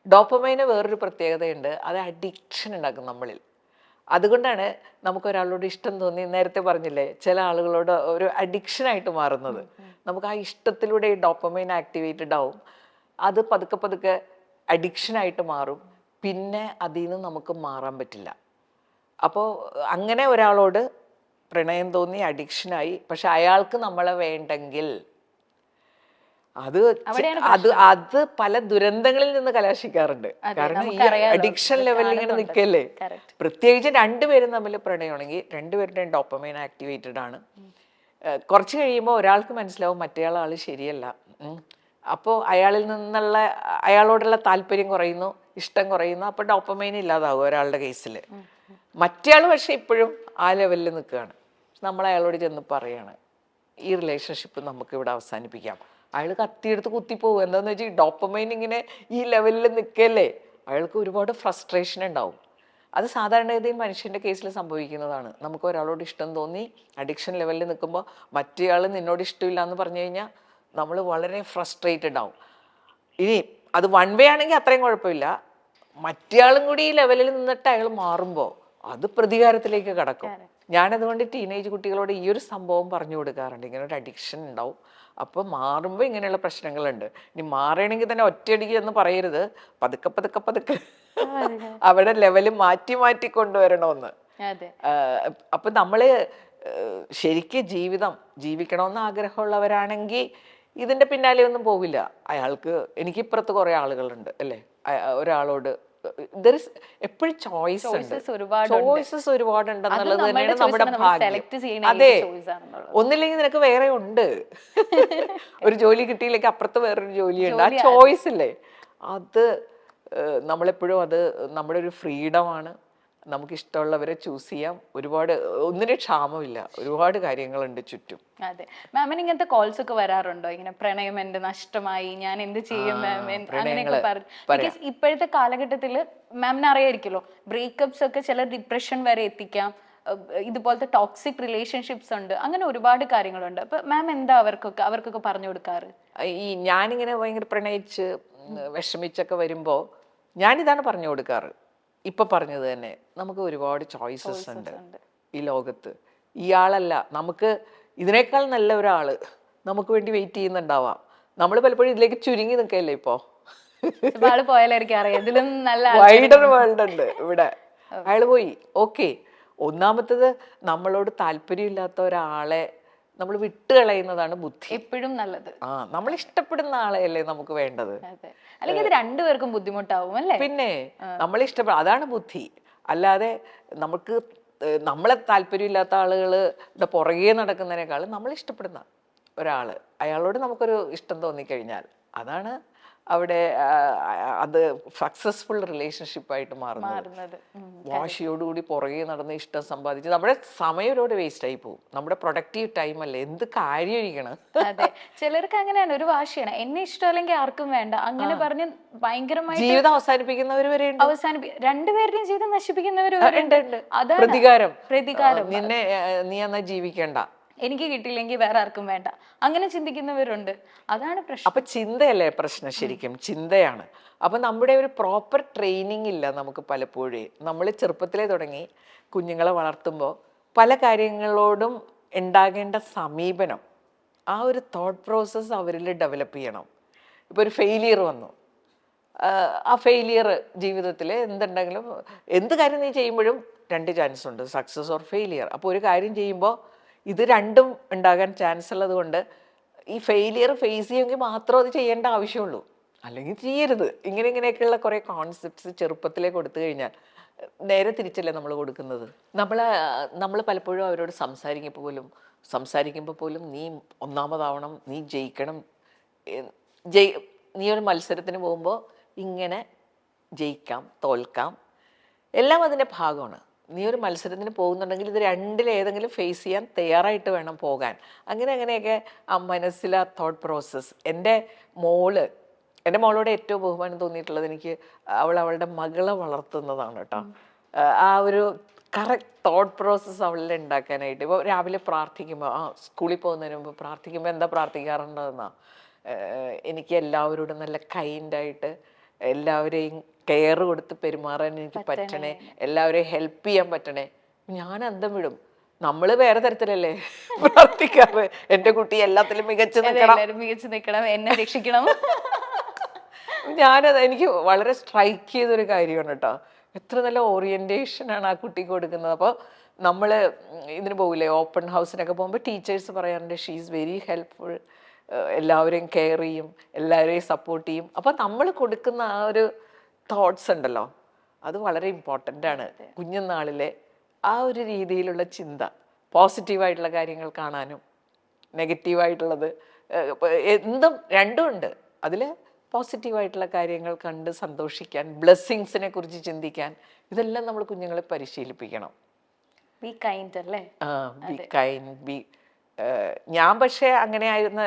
ഡോപ്പമൈന് വേറൊരു പ്രത്യേകതയുണ്ട്, അത് അഡിക്ഷൻ ഉണ്ടാക്കും നമ്മളിൽ. അതുകൊണ്ടാണ് നമുക്കൊരാളോട് ഇഷ്ടം തോന്നി, നേരത്തെ പറഞ്ഞില്ലേ, ചില ആളുകളോട് ഒരു അഡിക്ഷനായിട്ട് മാറുന്നത്. നമുക്ക് ആ ഇഷ്ടത്തിലൂടെ ഈ ഡോപ്പമൈൻ ആക്ടിവേറ്റഡ് ആവും. അത് പതുക്കെ പതുക്കെ അഡിക്ഷനായിട്ട് മാറും. പിന്നെ അതിൽ നിന്ന് നമുക്ക് മാറാൻ പറ്റില്ല. അപ്പോൾ അങ്ങനെ ഒരാളോട് പ്രണയം തോന്നി, അഡിക്ഷനായി, പക്ഷെ അയാൾക്ക് നമ്മളെ വേണ്ടെങ്കിൽ അത് പല ദുരന്തങ്ങളിൽ നിന്ന് കലാശിക്കാറുണ്ട്. കാരണം ഈ അഡിക്ഷൻ ലെവലിൽ ഇങ്ങനെ നിൽക്കല്ലേ. പ്രത്യേകിച്ച് രണ്ടുപേരും തമ്മിൽ പ്രണയമാണെങ്കിൽ രണ്ടുപേരുടെയും ഡോപ്പമൈൻ ആക്ടിവേറ്റഡ് ആണ്. കുറച്ച് കഴിയുമ്പോൾ ഒരാൾക്ക് മനസ്സിലാവും മറ്റേയാൾ ആള് ശരിയല്ല. അപ്പോൾ അയാളോടുള്ള താല്പര്യം കുറയുന്നു, ഇഷ്ടം കുറയുന്നു. അപ്പോൾ ഡോപ്പമൈൻ ഇല്ലാതാവും ഒരാളുടെ കേസിൽ. മറ്റേയാൾ പക്ഷെ ഇപ്പോഴും ആ ലെവലിൽ നിൽക്കുകയാണ്. നമ്മൾ അയാളോട് ചെന്ന് പറയാണ്, ഈ റിലേഷൻഷിപ്പ് നമുക്ക് ഇവിടെ അവസാനിപ്പിക്കാം. അയാൾ കത്തിയെടുത്ത് കുത്തിപ്പോവും. എന്താണെന്ന് വെച്ചാൽ ഈ ഡോപ്പമൈൻ ഇങ്ങനെ ഈ ലെവലിൽ നിൽക്കല്ലേ, അയാൾക്ക് ഒരുപാട് ഫ്രസ്ട്രേഷൻ ഉണ്ടാവും. അത് സാധാരണഗതിയിൽ മനുഷ്യൻ്റെ കേസിൽ സംഭവിക്കുന്നതാണ്. നമുക്ക് ഒരാളോട് ഇഷ്ടം തോന്നി അഡിക്ഷൻ ലെവലിൽ നിൽക്കുമ്പോൾ മറ്റേയാൾ നിന്നോട് ഇഷ്ടമില്ല എന്ന് പറഞ്ഞു കഴിഞ്ഞാൽ നമ്മൾ വളരെ ഫ്രസ്ട്രേറ്റഡ് ആവും. ഇനി അത് വൺ വേ ആണെങ്കിൽ അത്രയും കുഴപ്പമില്ല. മറ്റേയാളും കൂടി ഈ ലെവലിൽ നിന്നിട്ട് അയാൾ മാറുമ്പോൾ അത് പ്രതികാരത്തിലേക്ക് കടക്കും. ഞാനതുകൊണ്ട് ടീനേജ് കുട്ടികളോട് ഈ ഒരു സംഭവം പറഞ്ഞു കൊടുക്കാറുണ്ട്. ഇങ്ങനെ ഒരു അഡിക്ഷൻ ഉണ്ടാവും, അപ്പോൾ മാറുമ്പോൾ ഇങ്ങനെയുള്ള പ്രശ്നങ്ങളുണ്ട്. ഇനി മാറണമെങ്കിൽ തന്നെ ഒറ്റയടിക്ക് എന്ന് പറയരുത്, പതുക്കെ പതുക്കെ പതുക്കെ അവിടെ ലെവല് മാറ്റി മാറ്റി കൊണ്ടുവരണമെന്ന്. അപ്പൊ നമ്മള് ശരിക്കും ജീവിക്കണമെന്ന് ആഗ്രഹമുള്ളവരാണെങ്കിൽ ഇതിന്റെ പിന്നാലെ ഒന്നും പോവില്ല. അയാൾക്ക് എനിക്കിപ്പുറത്ത് കുറെ ആളുകളുണ്ട് അല്ലേ, ഒരാളോട് എപ്പോഴും ചോയ്സസ് ഒരുപാടുണ്ടെന്നുള്ളത് തന്നെയാണ് നമ്മുടെ ഭാഗ്യം. അതെ, ഒന്നില്ലെങ്കിൽ നിനക്ക് വേറെ ഉണ്ട്. ഒരു ജോലി കിട്ടിയില്ലെങ്കിൽ അപ്പുറത്ത് വേറൊരു ജോലിയുണ്ട്. ആ ചോയ്സ് ഇല്ലേ, അത് നമ്മളെപ്പോഴും അത് നമ്മുടെ ഒരു ഫ്രീഡമാണ്. നമുക്ക് ഇഷ്ടമുള്ളവരെ ചൂസ് ചെയ്യാം. ഒന്നിനും ക്ഷാമമില്ല, ഒരുപാട് കാര്യങ്ങളുണ്ട് ചുറ്റും. അതെ, മാമിന് ഇങ്ങനത്തെ കോൾസ് ഒക്കെ വരാറുണ്ടോ? ഇങ്ങനെ പ്രണയം എന്റെ നഷ്ടമായി, ഞാൻ എന്ത് ചെയ്യും മാം, അങ്ങനെയൊക്കെ പറഞ്ഞു. ഇപ്പോഴത്തെ കാലഘട്ടത്തില് മാമിന് അറിയായിരിക്കല്ലോ, ബ്രേക്കപ്സ് ഒക്കെ ചില ഡിപ്രഷൻ വരെ എത്തിക്കാം. ഇതുപോലത്തെ ടോക്സിക് റിലേഷൻഷിപ്സ് ഉണ്ട്, അങ്ങനെ ഒരുപാട് കാര്യങ്ങളുണ്ട്. അപ്പൊ മാം എന്താ അവർക്കൊക്കെ പറഞ്ഞു കൊടുക്കാറ്? ഞാനിങ്ങനെ ഭയങ്കര പ്രണയിച്ച് വിഷമിച്ചൊക്കെ വരുമ്പോ ഞാനിതാണ് പറഞ്ഞു കൊടുക്കാറ്. ഇപ്പൊ പറഞ്ഞത് തന്നെ, നമുക്ക് ഒരുപാട് ചോയ്സസ് ഉണ്ട് ഈ ലോകത്ത്. ഇയാളല്ല, നമുക്ക് ഇതിനേക്കാൾ നല്ല ഒരാള് നമുക്ക് വേണ്ടി വെയിറ്റ് ചെയ്യുന്നുണ്ടാവാം. നമ്മൾ പലപ്പോഴും ഇതിലേക്ക് ചുരുങ്ങി നിൽക്കല്ലേ ഇപ്പോ. ആള് പോയാലായിരിക്കും അറിയാം ഇതിലും നല്ല വൈഡർ വേൾഡ് ഉണ്ട് ഇവിടെ. അയാൾ പോയി, ഓക്കെ. ഒന്നാമത്തത് നമ്മളോട് താല്പര്യമില്ലാത്ത ഒരാളെ നമ്മൾ വിട്ടുകളയുന്നതാണ് ബുദ്ധി. എപ്പോഴും നല്ലത്. നമ്മൾ ഇഷ്ടപ്പെടുന്ന ആളെയല്ലേ നമുക്ക് വേണ്ടത്. അല്ലെങ്കിൽ ഇത് രണ്ടുപേർക്കും ബുദ്ധിമുട്ടാവും അല്ലേ? പിന്നെ നമ്മൾ അതാണ് ബുദ്ധി. അല്ലാതെ നമുക്ക് നമ്മളെ താല്പര്യമില്ലാത്ത ആളുകളുടെ പുറകെ നടക്കുന്നതിനേക്കാൾ നമ്മൾ ഇഷ്ടപ്പെടുന്ന ഒരാള്, അയാളോട് നമുക്കൊരു ഇഷ്ടം തോന്നിക്കഴിഞ്ഞാൽ അതാണ് അവിടെ അത് സക്സസ്ഫുൾ റിലേഷൻഷിപ്പായിട്ട് മാറുന്നത്. വാശിയോടുകൂടി പുറകെ നടന്ന് ഇഷ്ടം സമ്പാദിച്ച് നമ്മുടെ സമയം ഒരുപാട് വേസ്റ്റ് ആയി പോകും. നമ്മുടെ പ്രൊഡക്റ്റീവ് ടൈം അല്ലേ, എന്ത് കാര്യമായിരിക്കണം. അതെ, ചിലർക്ക് അങ്ങനെയാണ്, ഒരു വാശിയാണ്, എന്നെ ഇഷ്ടമല്ലെങ്കിൽ ആർക്കും വേണ്ട അങ്ങനെ പറഞ്ഞ് ഭയങ്കരമായി ജീവിതം അവസാനിപ്പിക്കുന്നവർ വരെ രണ്ടുപേരുടെയും ജീവിതം നശിപ്പിക്കുന്നവർ. അതാണ് പ്രതികാരം. നിന്നെ നീ എന്നാ ജീവിക്കേണ്ട, എനിക്ക് കിട്ടിയില്ലെങ്കിൽ വേറെ ആർക്കും വേണ്ട, അങ്ങനെ ചിന്തിക്കുന്നവരുണ്ട്. അതാണ് പ്രശ്നം. അപ്പൊ ചിന്തയല്ലേ പ്രശ്നം, ശരിക്കും ചിന്തയാണ്. അപ്പൊ നമ്മുടെ ഒരു പ്രോപ്പർ ട്രെയിനിങ് ഇല്ല നമുക്ക് പലപ്പോഴും. നമ്മൾ ചെറുപ്പത്തിലേ തുടങ്ങി കുഞ്ഞുങ്ങളെ വളർത്തുമ്പോൾ പല കാര്യങ്ങളോടും ഉണ്ടാകേണ്ട സമീപനം, ആ ഒരു തോട്ട് പ്രോസസ്സ് അവരിൽ ഡെവലപ്പ് ചെയ്യണം. ഇപ്പോൾ ഒരു ഫെയിലിയർ വന്നു, ആ ഫെയിലിയർ ജീവിതത്തിൽ എന്തുണ്ടെങ്കിലും എന്ത് കാര്യം നീ ചെയ്യുമ്പോഴും 2 ചാൻസ് ഉണ്ട്, സക്സസ് ഓർ ഫെയിലിയർ. അപ്പോൾ ഒരു കാര്യം ചെയ്യുമ്പോൾ ഇത് രണ്ടും ഉണ്ടാകാൻ ചാൻസ് ഉള്ളത് കൊണ്ട് ഈ ഫെയിലിയർ ഫേസ് ചെയ്യുമെങ്കിൽ മാത്രം അത് ചെയ്യേണ്ട ആവശ്യമുള്ളൂ, അല്ലെങ്കിൽ ചെയ്യരുത്. ഇങ്ങനെയൊക്കെയുള്ള കുറേ കോൺസെപ്റ്റ്സ് ചെറുപ്പത്തിലേ കൊടുത്തു കഴിഞ്ഞാൽ നേരെ തിരിച്ചല്ലേ നമ്മൾ കൊടുക്കുന്നത്. നമ്മൾ പലപ്പോഴും അവരോട് സംസാരിക്കുമ്പോൾ പോലും നീ ഒന്നാമതാവണം, നീ ജയിക്കണം, നീ ഒരു മത്സരത്തിന് പോകുമ്പോൾ ഇങ്ങനെ ജയിക്കാം തോൽക്കാം എല്ലാം അതിൻ്റെ ഭാഗമാണ്. നീ ഒരു മത്സരത്തിന് പോകുന്നുണ്ടെങ്കിൽ ഇത് രണ്ടിലേതെങ്കിലും ഫേസ് ചെയ്യാൻ തയ്യാറായിട്ട് വേണം പോകാൻ. അങ്ങനെയൊക്കെ ആ മനസ്സിലെ തോട്ട് പ്രോസസ്സ്. എൻ്റെ മോളോട് ഏറ്റവും ബഹുമാനം തോന്നിയിട്ടുള്ളത് എനിക്ക് അവളുടെ മകളെ വളർത്തുന്നതാണ് കേട്ടോ. ആ ഒരു കറക്റ്റ് തോട്ട് പ്രോസസ്സ് അവളിൽ ഉണ്ടാക്കാനായിട്ട്. ഇപ്പോൾ രാവിലെ പ്രാർത്ഥിക്കുമ്പോൾ, സ്കൂളിൽ പോകുന്നതിന് മുമ്പ് പ്രാർത്ഥിക്കുമ്പോൾ എന്താ പ്രാർത്ഥിക്കാറുണ്ടെന്നാ, എനിക്ക് എല്ലാവരോടും നല്ല കൈൻഡായിട്ട് എല്ലാവരെയും കെയർ കൊടുത്ത് പെരുമാറാൻ എനിക്ക് പറ്റണേ, എല്ലാവരെയും ഹെൽപ്പ് ചെയ്യാൻ പറ്റണേ. ഞാൻ അന്തം വിടും. നമ്മള് വേറെ തരത്തിലല്ലേ പ്രാർത്ഥിക്കാറ്, എന്റെ കുട്ടി എല്ലാത്തിലും മികച്ചു നിൽക്കണം, എന്നെ രക്ഷിക്കണം. എനിക്ക് വളരെ സ്ട്രൈക്ക് ചെയ്തൊരു കാര്യമാണ് കേട്ടോ. എത്ര നല്ല ഓറിയന്റേഷനാണ് ആ കുട്ടിക്ക് കൊടുക്കുന്നത്. അപ്പോൾ നമ്മൾ ഇതിന് പോകില്ലേ, ഓപ്പൺ ഹൗസിനൊക്കെ പോകുമ്പോൾ ടീച്ചേഴ്സ് പറയാറുണ്ട് ഷീ ഈസ് വെരി ഹെൽപ്ഫുൾ, എല്ലാവരെയും കെയർ ചെയ്യും, എല്ലാവരെയും സപ്പോർട്ട് ചെയ്യും. അപ്പം നമ്മൾ കൊടുക്കുന്ന ആ ഒരു തോട്ട്സ് ഉണ്ടല്ലോ, അത് വളരെ ഇമ്പോർട്ടൻ്റ് ആണ്. കുഞ്ഞുനാളിലെ ആ ഒരു രീതിയിലുള്ള ചിന്ത, പോസിറ്റീവായിട്ടുള്ള കാര്യങ്ങൾ കാണാനും നെഗറ്റീവായിട്ടുള്ളത് എന്തും രണ്ടും ഉണ്ട്. അതിൽ പോസിറ്റീവായിട്ടുള്ള കാര്യങ്ങൾ കണ്ട് സന്തോഷിക്കാൻ, ബ്ലെസ്സിങ്സിനെ കുറിച്ച് ചിന്തിക്കാൻ, ഇതെല്ലാം നമ്മൾ കുഞ്ഞുങ്ങളെ പരിശീലിപ്പിക്കണം. ബി കൈൻഡ് അല്ലേ? ബി കൈൻഡ്, ഞാൻ പക്ഷേ അങ്ങനെ ആയിരുന്ന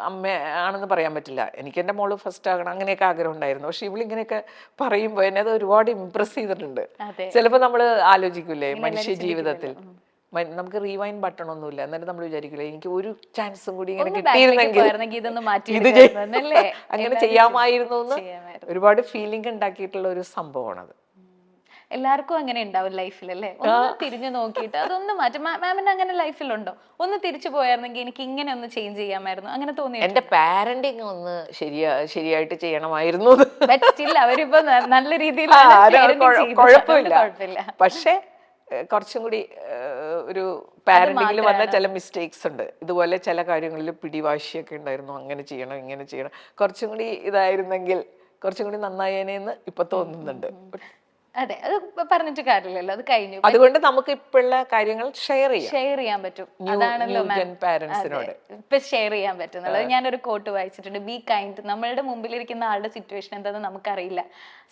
അമ്മ ആണെന്ന് പറയാൻ പറ്റില്ല. എനിക്ക് എൻ്റെ മോള് ഫസ്റ്റ് ആകണം അങ്ങനെയൊക്കെ ആഗ്രഹം ഉണ്ടായിരുന്നു. പക്ഷെ ഇവളിങ്ങനെയൊക്കെ പറയുമ്പോൾ എന്നെ അത് ഒരുപാട് ഇമ്പ്രസ് ചെയ്തിട്ടുണ്ട്. ചിലപ്പോൾ നമ്മൾ ആലോചിക്കൂലേ, മനുഷ്യ ജീവിതത്തിൽ നമുക്ക് റീവൈൻ ബട്ടൺ ഒന്നുമില്ല, എന്നാലും നമ്മൾ വിചാരിക്കില്ലേ എനിക്ക് ഒരു ചാൻസും കൂടി ഇങ്ങനെ കിട്ടിയിരുന്നെങ്കിൽ അങ്ങനെ ചെയ്യാമായിരുന്നു എന്ന് ഒരുപാട് ഫീലിംഗ് ഉണ്ടാക്കിയിട്ടുള്ള ഒരു സംഭവമാണത്. എല്ലാവർക്കും അങ്ങനെ ഉണ്ടാവും ലൈഫിൽ അല്ലേ? ഒന്ന് തിരിഞ്ഞു നോക്കിയിട്ട് അതൊന്ന് മാറ്റും. മാമിന് അങ്ങനെ ലൈഫിലുണ്ടോ, ഒന്ന് തിരിച്ചു പോയായിരുന്നെങ്കിൽ എനിക്ക് ഇങ്ങനെ ഒന്ന് ചേഞ്ച് ചെയ്യാമായിരുന്നു, അങ്ങനെ തോന്നി? എന്റെ പാരന്റിങ് ഒന്ന് ശരിയായിട്ട് ചെയ്യണമായിരുന്നു. അവരിപ്പോ നല്ല രീതിയിൽ കുഴപ്പമില്ല. പക്ഷെ കുറച്ചും കൂടി ഒരു പാരന്റിങ്ങിൽ വന്ന ചില മിസ്റ്റേക്സ് ഉണ്ട്. ഇതുപോലെ ചില കാര്യങ്ങളിൽ പിടിവാശിയൊക്കെ ഉണ്ടായിരുന്നു, അങ്ങനെ ചെയ്യണം ഇങ്ങനെ ചെയ്യണം, കുറച്ചും കൂടി ഇതായിരുന്നെങ്കിൽ കുറച്ചും കൂടി നന്നായേനെന്ന് ഇപ്പൊ തോന്നുന്നുണ്ട്. അതെ, അത് പറഞ്ഞിട്ട് കാര്യമില്ലല്ലോ, അത് കഴിഞ്ഞു. അതുകൊണ്ട് നമുക്ക് ഇപ്പോഴുള്ള കാര്യങ്ങൾ ഷെയർ ചെയ്യാൻ പറ്റും. അതാണല്ലോ പാരന്റ്സിനോട് ഇപ്പൊ ഷെയർ ചെയ്യാൻ പറ്റുന്നുള്ളത്. ഞാനൊരു കോട്ട് വായിച്ചിട്ടുണ്ട്, ബി കൈൻഡ്. നമ്മളുടെ മുമ്പിലിരിക്കുന്ന ആളുടെ സിറ്റുവേഷൻ എന്താണെന്ന് നമുക്കറിയില്ല,